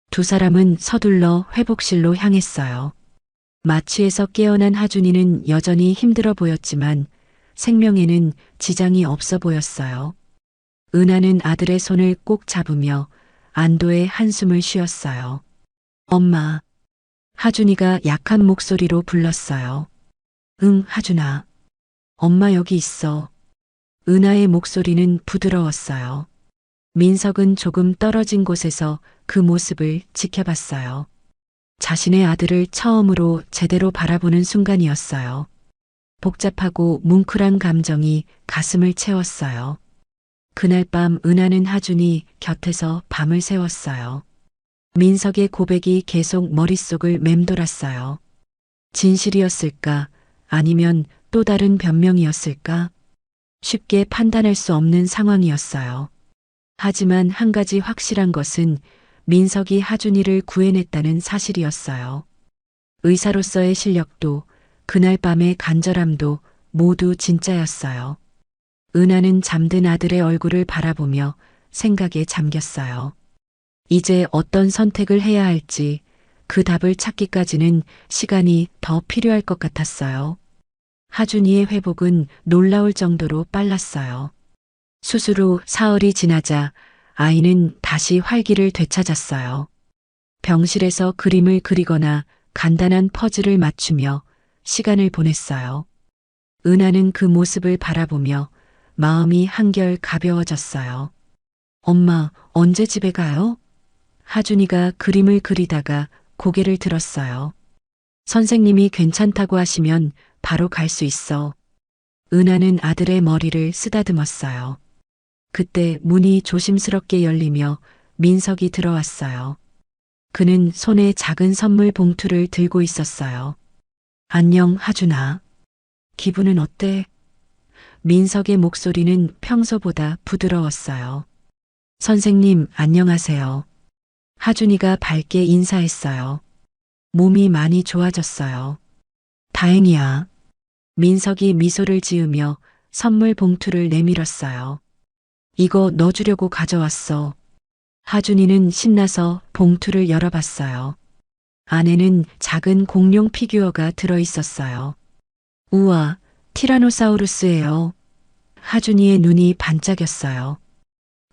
두 사람은 서둘러 회복실로 향했어요. 마취에서 깨어난 하준이는 여전히 힘들어 보였지만 생명에는 지장이 없어 보였어요. 은하는 아들의 손을 꼭 잡으며 안도의 한숨을 쉬었어요. 엄마. 하준이가 약한 목소리로 불렀어요. 응, 하준아. 엄마 여기 있어. 은하의 목소리는 부드러웠어요. 민석은 조금 떨어진 곳에서 그 모습을 지켜봤어요. 자신의 아들을 처음으로 제대로 바라보는 순간이었어요. 복잡하고 뭉클한 감정이 가슴을 채웠어요. 그날 밤 은하는 하준이 곁에서 밤을 새웠어요. 민석의 고백이 계속 머릿속을 맴돌았어요. 진실이었을까? 아니면 또 다른 변명이었을까? 쉽게 판단할 수 없는 상황이었어요. 하지만 한 가지 확실한 것은 민석이 하준이를 구해냈다는 사실이었어요. 의사로서의 실력도 그날 밤의 간절함도 모두 진짜였어요. 은하는 잠든 아들의 얼굴을 바라보며 생각에 잠겼어요. 이제 어떤 선택을 해야 할지 그 답을 찾기까지는 시간이 더 필요할 것 같았어요. 하준이의 회복은 놀라울 정도로 빨랐어요. 수술 후 사흘이 지나자 아이는 다시 활기를 되찾았어요. 병실에서 그림을 그리거나 간단한 퍼즐을 맞추며 시간을 보냈어요. 은하는 그 모습을 바라보며 마음이 한결 가벼워졌어요. 엄마, 언제 집에 가요? 하준이가 그림을 그리다가 고개를 들었어요. 선생님이 괜찮다고 하시면 바로 갈 수 있어. 은하는 아들의 머리를 쓰다듬었어요. 그때 문이 조심스럽게 열리며 민석이 들어왔어요. 그는 손에 작은 선물 봉투를 들고 있었어요. 안녕, 하준아. 기분은 어때? 민석의 목소리는 평소보다 부드러웠어요. 선생님, 안녕하세요. 하준이가 밝게 인사했어요. 몸이 많이 좋아졌어요. 다행이야. 민석이 미소를 지으며 선물 봉투를 내밀었어요. 이거 넣어주려고 가져왔어. 하준이는 신나서 봉투를 열어봤어요. 안에는 작은 공룡 피규어가 들어있었어요. 우와, 티라노사우루스예요. 하준이의 눈이 반짝였어요.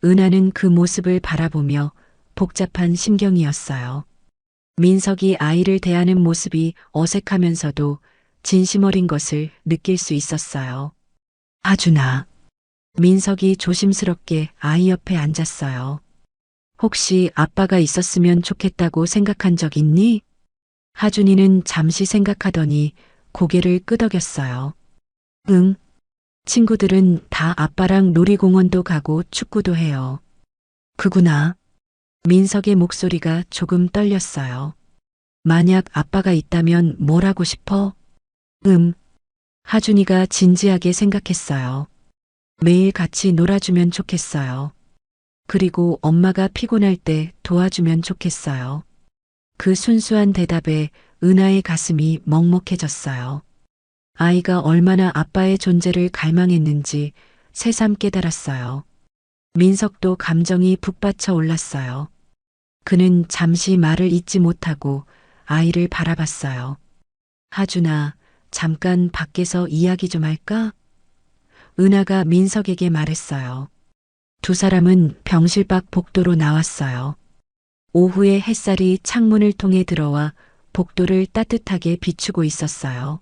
은하는 그 모습을 바라보며 복잡한 심경이었어요. 민석이 아이를 대하는 모습이 어색하면서도 진심 어린 것을 느낄 수 있었어요. 하준아. 민석이 조심스럽게 아이 옆에 앉았어요. 혹시 아빠가 있었으면 좋겠다고 생각한 적 있니? 하준이는 잠시 생각하더니 고개를 끄덕였어요. 응. 친구들은 다 아빠랑 놀이공원도 가고 축구도 해요. 그구나. 민석의 목소리가 조금 떨렸어요. 만약 아빠가 있다면 뭘 하고 싶어? 하준이가 진지하게 생각했어요. 매일 같이 놀아주면 좋겠어요. 그리고 엄마가 피곤할 때 도와주면 좋겠어요. 그 순수한 대답에 은하의 가슴이 먹먹해졌어요. 아이가 얼마나 아빠의 존재를 갈망했는지 새삼 깨달았어요. 민석도 감정이 북받쳐 올랐어요. 그는 잠시 말을 잇지 못하고 아이를 바라봤어요. 하준아, 잠깐 밖에서 이야기 좀 할까? 은하가 민석에게 말했어요. 두 사람은 병실 밖 복도로 나왔어요. 오후에 햇살이 창문을 통해 들어와 복도를 따뜻하게 비추고 있었어요.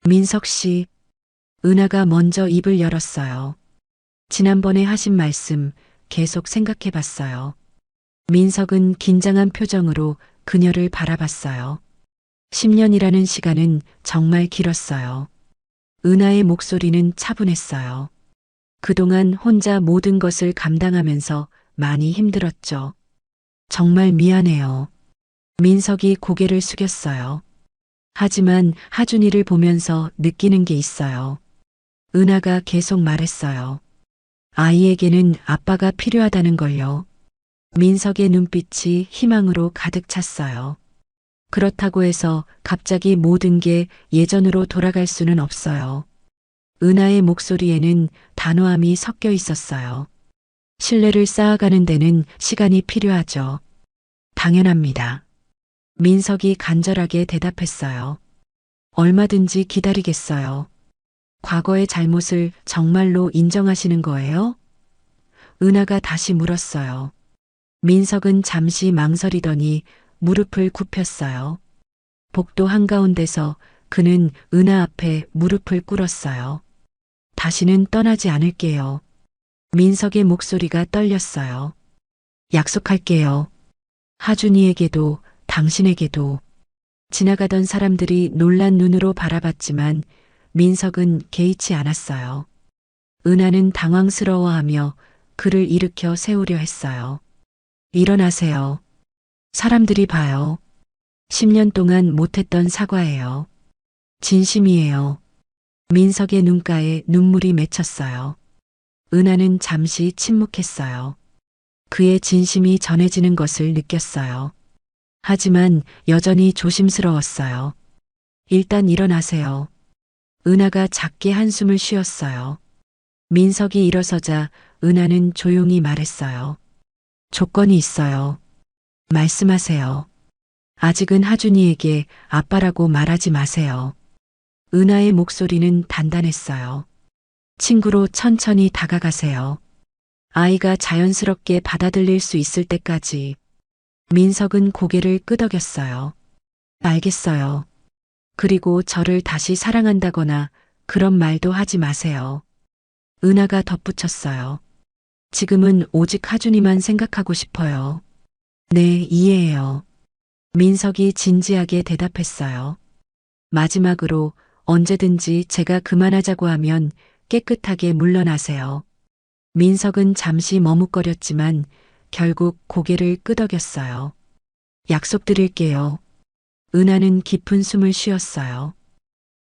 민석 씨, 은하가 먼저 입을 열었어요. 지난번에 하신 말씀 계속 생각해 봤어요. 민석은 긴장한 표정으로 그녀를 바라봤어요. 10년이라는 시간은 정말 길었어요. 은하의 목소리는 차분했어요. 그동안 혼자 모든 것을 감당하면서 많이 힘들었죠. 정말 미안해요. 민석이 고개를 숙였어요. 하지만 하준이를 보면서 느끼는 게 있어요. 은하가 계속 말했어요. 아이에게는 아빠가 필요하다는 걸요. 민석의 눈빛이 희망으로 가득 찼어요. 그렇다고 해서 갑자기 모든 게 예전으로 돌아갈 수는 없어요. 은하의 목소리에는 단호함이 섞여 있었어요. 신뢰를 쌓아가는 데는 시간이 필요하죠. 당연합니다. 민석이 간절하게 대답했어요. 얼마든지 기다리겠어요. 과거의 잘못을 정말로 인정하시는 거예요? 은하가 다시 물었어요. 민석은 잠시 망설이더니 무릎을 굽혔어요. 복도 한가운데서 그는 은하 앞에 무릎을 꿇었어요. 다시는 떠나지 않을게요. 민석의 목소리가 떨렸어요. 약속할게요. 하준이에게도 당신에게도. 지나가던 사람들이 놀란 눈으로 바라봤지만 민석은 개의치 않았어요. 은하는 당황스러워하며 그를 일으켜 세우려 했어요. 일어나세요. 사람들이 봐요. 10년 동안 못했던 사과예요. 진심이에요. 민석의 눈가에 눈물이 맺혔어요. 은하는 잠시 침묵했어요. 그의 진심이 전해지는 것을 느꼈어요. 하지만 여전히 조심스러웠어요. 일단 일어나세요. 은하가 작게 한숨을 쉬었어요. 민석이 일어서자 은하는 조용히 말했어요. 조건이 있어요. 말씀하세요. 아직은 하준이에게 아빠라고 말하지 마세요. 은하의 목소리는 단단했어요. 친구로 천천히 다가가세요. 아이가 자연스럽게 받아들일 수 있을 때까지. 민석은 고개를 끄덕였어요. 알겠어요. 그리고 저를 다시 사랑한다거나 그런 말도 하지 마세요. 은하가 덧붙였어요. 지금은 오직 하준이만 생각하고 싶어요. 네, 이해해요. 민석이 진지하게 대답했어요. 마지막으로 언제든지 제가 그만하자고 하면 깨끗하게 물러나세요. 민석은 잠시 머뭇거렸지만 결국 고개를 끄덕였어요. 약속드릴게요. 은하는 깊은 숨을 쉬었어요.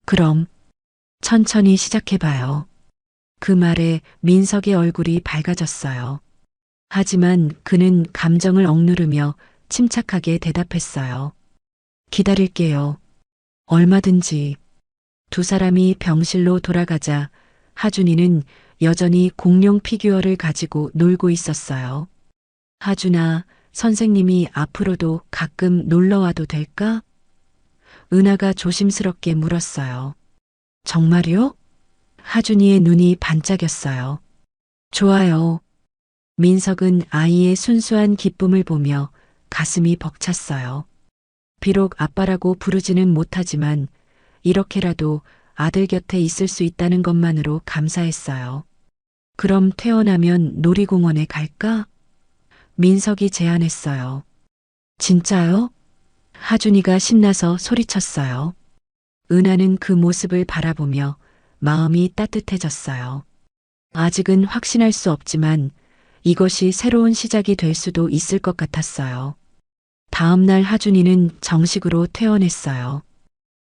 그럼 천천히 시작해봐요. 그 말에 민석의 얼굴이 밝아졌어요. 하지만 그는 감정을 억누르며 침착하게 대답했어요. 기다릴게요. 얼마든지. 두 사람이 병실로 돌아가자 하준이는 여전히 공룡 피규어를 가지고 놀고 있었어요. 하준아, 선생님이 앞으로도 가끔 놀러 와도 될까? 은하가 조심스럽게 물었어요. 정말요? 하준이의 눈이 반짝였어요. 좋아요. 민석은 아이의 순수한 기쁨을 보며 가슴이 벅찼어요. 비록 아빠라고 부르지는 못하지만 이렇게라도 아들 곁에 있을 수 있다는 것만으로 감사했어요. 그럼 퇴원하면 놀이공원에 갈까? 민석이 제안했어요. 진짜요? 하준이가 신나서 소리쳤어요. 은하는 그 모습을 바라보며 마음이 따뜻해졌어요. 아직은 확신할 수 없지만 이것이 새로운 시작이 될 수도 있을 것 같았어요. 다음 날 하준이는 정식으로 퇴원했어요.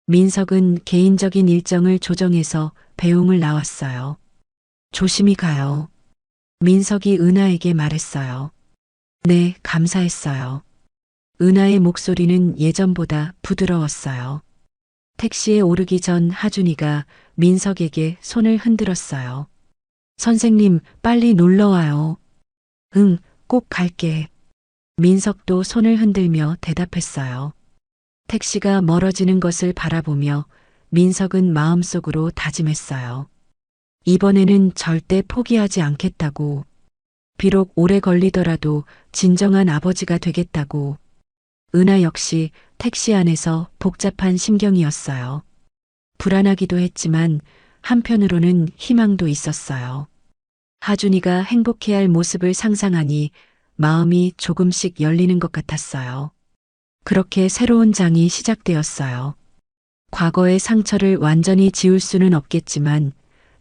민석은 개인적인 일정을 조정해서 배웅을 나왔어요. 조심히 가요. 민석이 은하에게 말했어요. 네, 감사했어요. 은하의 목소리는 예전보다 부드러웠어요. 택시에 오르기 전 하준이가 민석에게 손을 흔들었어요. 선생님, 빨리 놀러 와요. 응, 꼭 갈게. 민석도 손을 흔들며 대답했어요. 택시가 멀어지는 것을 바라보며 민석은 마음속으로 다짐했어요. 이번에는 절대 포기하지 않겠다고. 비록 오래 걸리더라도 진정한 아버지가 되겠다고. 은하 역시 택시 안에서 복잡한 심경이었어요. 불안하기도 했지만 한편으로는 희망도 있었어요. 하준이가 행복해할 모습을 상상하니 마음이 조금씩 열리는 것 같았어요. 그렇게 새로운 장이 시작되었어요. 과거의 상처를 완전히 지울 수는 없겠지만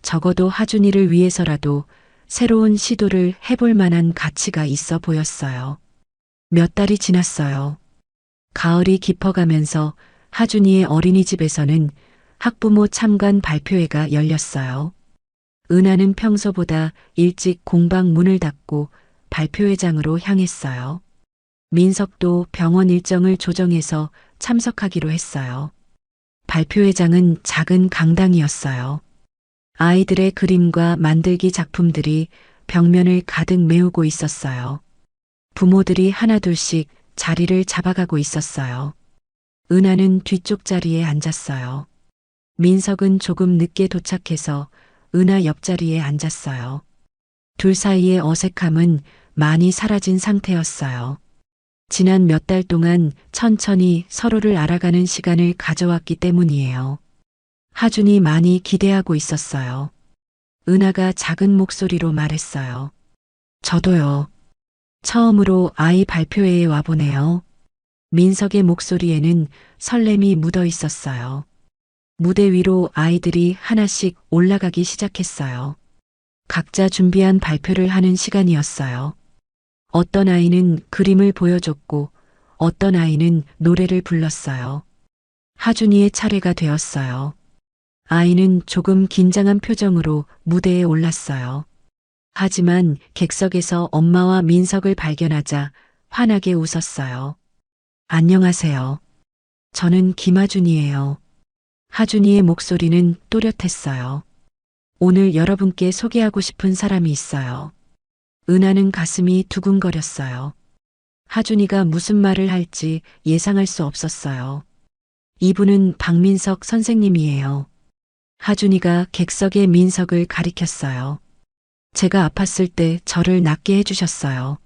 적어도 하준이를 위해서라도 새로운 시도를 해볼 만한 가치가 있어 보였어요. 몇 달이 지났어요. 가을이 깊어가면서 하준이의 어린이집에서는 학부모 참관 발표회가 열렸어요. 은하는 평소보다 일찍 공방 문을 닫고 발표회장으로 향했어요. 민석도 병원 일정을 조정해서 참석하기로 했어요. 발표회장은 작은 강당이었어요. 아이들의 그림과 만들기 작품들이 벽면을 가득 메우고 있었어요. 부모들이 하나둘씩 자리를 잡아가고 있었어요. 은하는 뒤쪽 자리에 앉았어요. 민석은 조금 늦게 도착해서 은하 옆자리에 앉았어요. 둘 사이의 어색함은 많이 사라진 상태였어요. 지난 몇 달 동안 천천히 서로를 알아가는 시간을 가져왔기 때문이에요. 하준이 많이 기대하고 있었어요. 은하가 작은 목소리로 말했어요. 저도요. 처음으로 아이 발표회에 와보네요. 민석의 목소리에는 설렘이 묻어 있었어요. 무대 위로 아이들이 하나씩 올라가기 시작했어요. 각자 준비한 발표를 하는 시간이었어요. 어떤 아이는 그림을 보여줬고 어떤 아이는 노래를 불렀어요. 하준이의 차례가 되었어요. 아이는 조금 긴장한 표정으로 무대에 올랐어요. 하지만 객석에서 엄마와 민석을 발견하자 환하게 웃었어요. 안녕하세요. 저는 김하준이에요. 하준이의 목소리는 또렷했어요. 오늘 여러분께 소개하고 싶은 사람이 있어요. 은하는 가슴이 두근거렸어요. 하준이가 무슨 말을 할지 예상할 수 없었어요. 이분은 박민석 선생님이에요. 하준이가 객석의 민석을 가리켰어요. 제가 아팠을 때 저를 낫게 해주셨어요.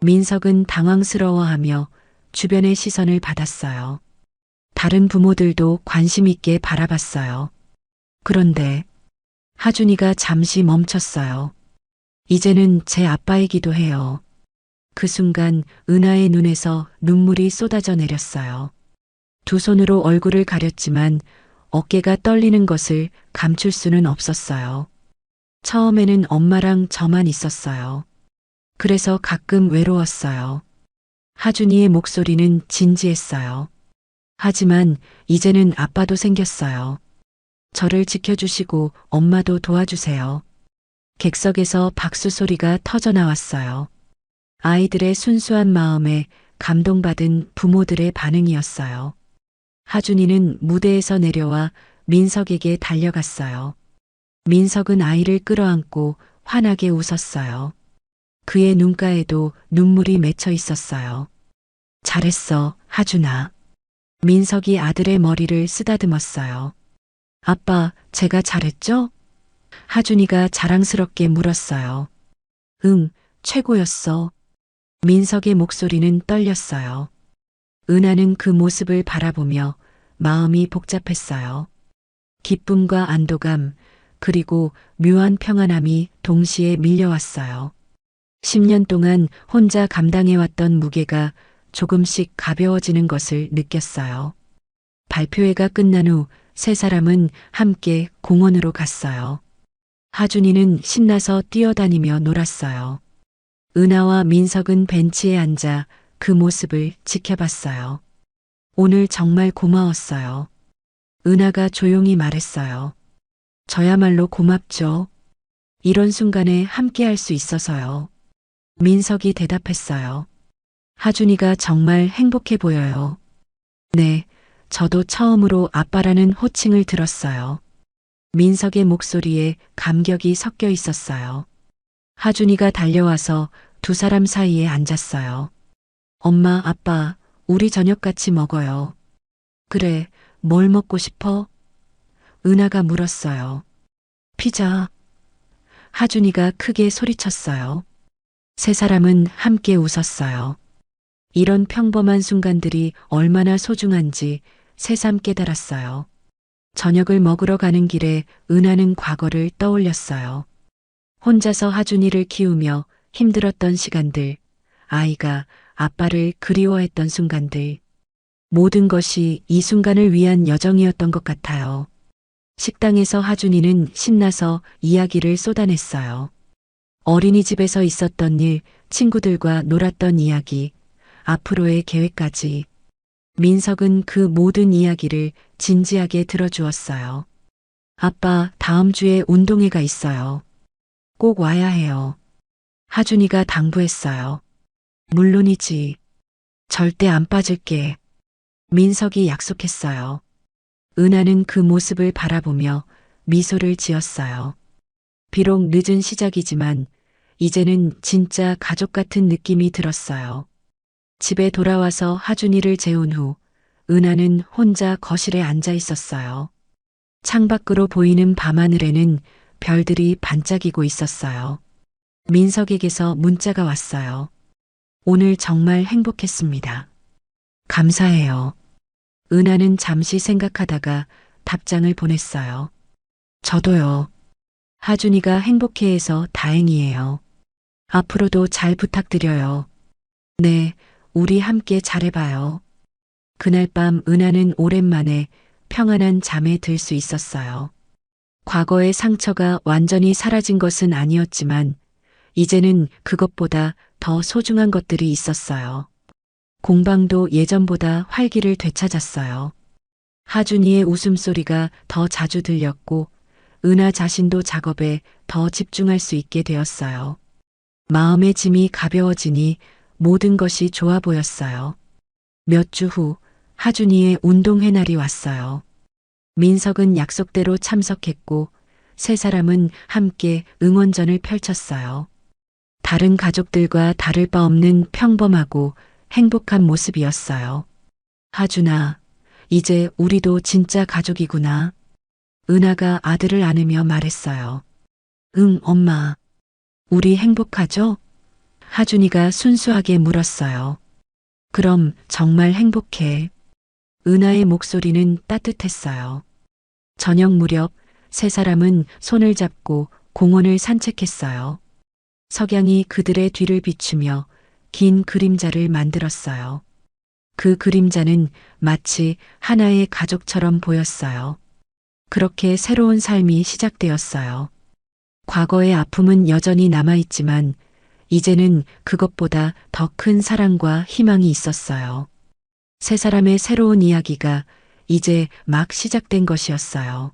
민석은 당황스러워하며 주변의 시선을 받았어요. 다른 부모들도 관심 있게 바라봤어요. 그런데 하준이가 잠시 멈췄어요. 이제는 제 아빠이기도 해요. 그 순간 은하의 눈에서 눈물이 쏟아져 내렸어요. 두 손으로 얼굴을 가렸지만 어깨가 떨리는 것을 감출 수는 없었어요. 처음에는 엄마랑 저만 있었어요. 그래서 가끔 외로웠어요. 하준이의 목소리는 진지했어요. 하지만 이제는 아빠도 생겼어요. 저를 지켜주시고 엄마도 도와주세요. 객석에서 박수 소리가 터져 나왔어요. 아이들의 순수한 마음에 감동받은 부모들의 반응이었어요. 하준이는 무대에서 내려와 민석에게 달려갔어요. 민석은 아이를 끌어안고 환하게 웃었어요. 그의 눈가에도 눈물이 맺혀 있었어요. 잘했어, 하준아. 민석이 아들의 머리를 쓰다듬었어요. 아빠, 제가 잘했죠? 하준이가 자랑스럽게 물었어요. 응, 최고였어. 민석의 목소리는 떨렸어요. 은하는 그 모습을 바라보며 마음이 복잡했어요. 기쁨과 안도감, 그리고 묘한 평안함이 동시에 밀려왔어요. 10년 동안 혼자 감당해왔던 무게가 조금씩 가벼워지는 것을 느꼈어요. 발표회가 끝난 후 세 사람은 함께 공원으로 갔어요. 하준이는 신나서 뛰어다니며 놀았어요. 은하와 민석은 벤치에 앉아 그 모습을 지켜봤어요. 오늘 정말 고마웠어요. 은하가 조용히 말했어요. 저야말로 고맙죠. 이런 순간에 함께할 수 있어서요. 민석이 대답했어요. 하준이가 정말 행복해 보여요. 네, 저도 처음으로 아빠라는 호칭을 들었어요. 민석의 목소리에 감격이 섞여 있었어요. 하준이가 달려와서 두 사람 사이에 앉았어요. 엄마, 아빠, 우리 저녁 같이 먹어요. 그래, 뭘 먹고 싶어? 은하가 물었어요. 피자. 하준이가 크게 소리쳤어요. 세 사람은 함께 웃었어요. 이런 평범한 순간들이 얼마나 소중한지 새삼 깨달았어요. 저녁을 먹으러 가는 길에 은하는 과거를 떠올렸어요. 혼자서 하준이를 키우며 힘들었던 시간들, 아이가 아빠를 그리워했던 순간들, 모든 것이 이 순간을 위한 여정이었던 것 같아요. 식당에서 하준이는 신나서 이야기를 쏟아냈어요. 어린이집에서 있었던 일, 친구들과 놀았던 이야기, 앞으로의 계획까지. 민석은 그 모든 이야기를 진지하게 들어주었어요. 아빠, 다음 주에 운동회가 있어요. 꼭 와야 해요. 하준이가 당부했어요. 물론이지. 절대 안 빠질게. 민석이 약속했어요. 은하는 그 모습을 바라보며 미소를 지었어요. 비록 늦은 시작이지만 이제는 진짜 가족 같은 느낌이 들었어요. 집에 돌아와서 하준이를 재운 후 은하는 혼자 거실에 앉아 있었어요. 창밖으로 보이는 밤하늘에는 별들이 반짝이고 있었어요. 민석에게서 문자가 왔어요. 오늘 정말 행복했습니다. 감사해요. 은하는 잠시 생각하다가 답장을 보냈어요. 저도요. 하준이가 행복해해서 다행이에요. 앞으로도 잘 부탁드려요. 네, 우리 함께 잘해봐요. 그날 밤 은하는 오랜만에 평안한 잠에 들 수 있었어요. 과거의 상처가 완전히 사라진 것은 아니었지만 이제는 그것보다 더 소중한 것들이 있었어요. 공방도 예전보다 활기를 되찾았어요. 하준이의 웃음소리가 더 자주 들렸고 은하 자신도 작업에 더 집중할 수 있게 되었어요. 마음의 짐이 가벼워지니 모든 것이 좋아 보였어요. 몇 주 후 하준이의 운동회 날이 왔어요. 민석은 약속대로 참석했고 세 사람은 함께 응원전을 펼쳤어요. 다른 가족들과 다를 바 없는 평범하고 행복한 모습이었어요. 하준아, 이제 우리도 진짜 가족이구나. 은하가 아들을 안으며 말했어요. 응, 엄마. 우리 행복하죠? 하준이가 순수하게 물었어요. 그럼 정말 행복해. 은하의 목소리는 따뜻했어요. 저녁 무렵 세 사람은 손을 잡고 공원을 산책했어요. 석양이 그들의 뒤를 비추며 긴 그림자를 만들었어요. 그 그림자는 마치 하나의 가족처럼 보였어요. 그렇게 새로운 삶이 시작되었어요. 과거의 아픔은 여전히 남아있지만 이제는 그것보다 더 큰 사랑과 희망이 있었어요. 세 사람의 새로운 이야기가 이제 막 시작된 것이었어요.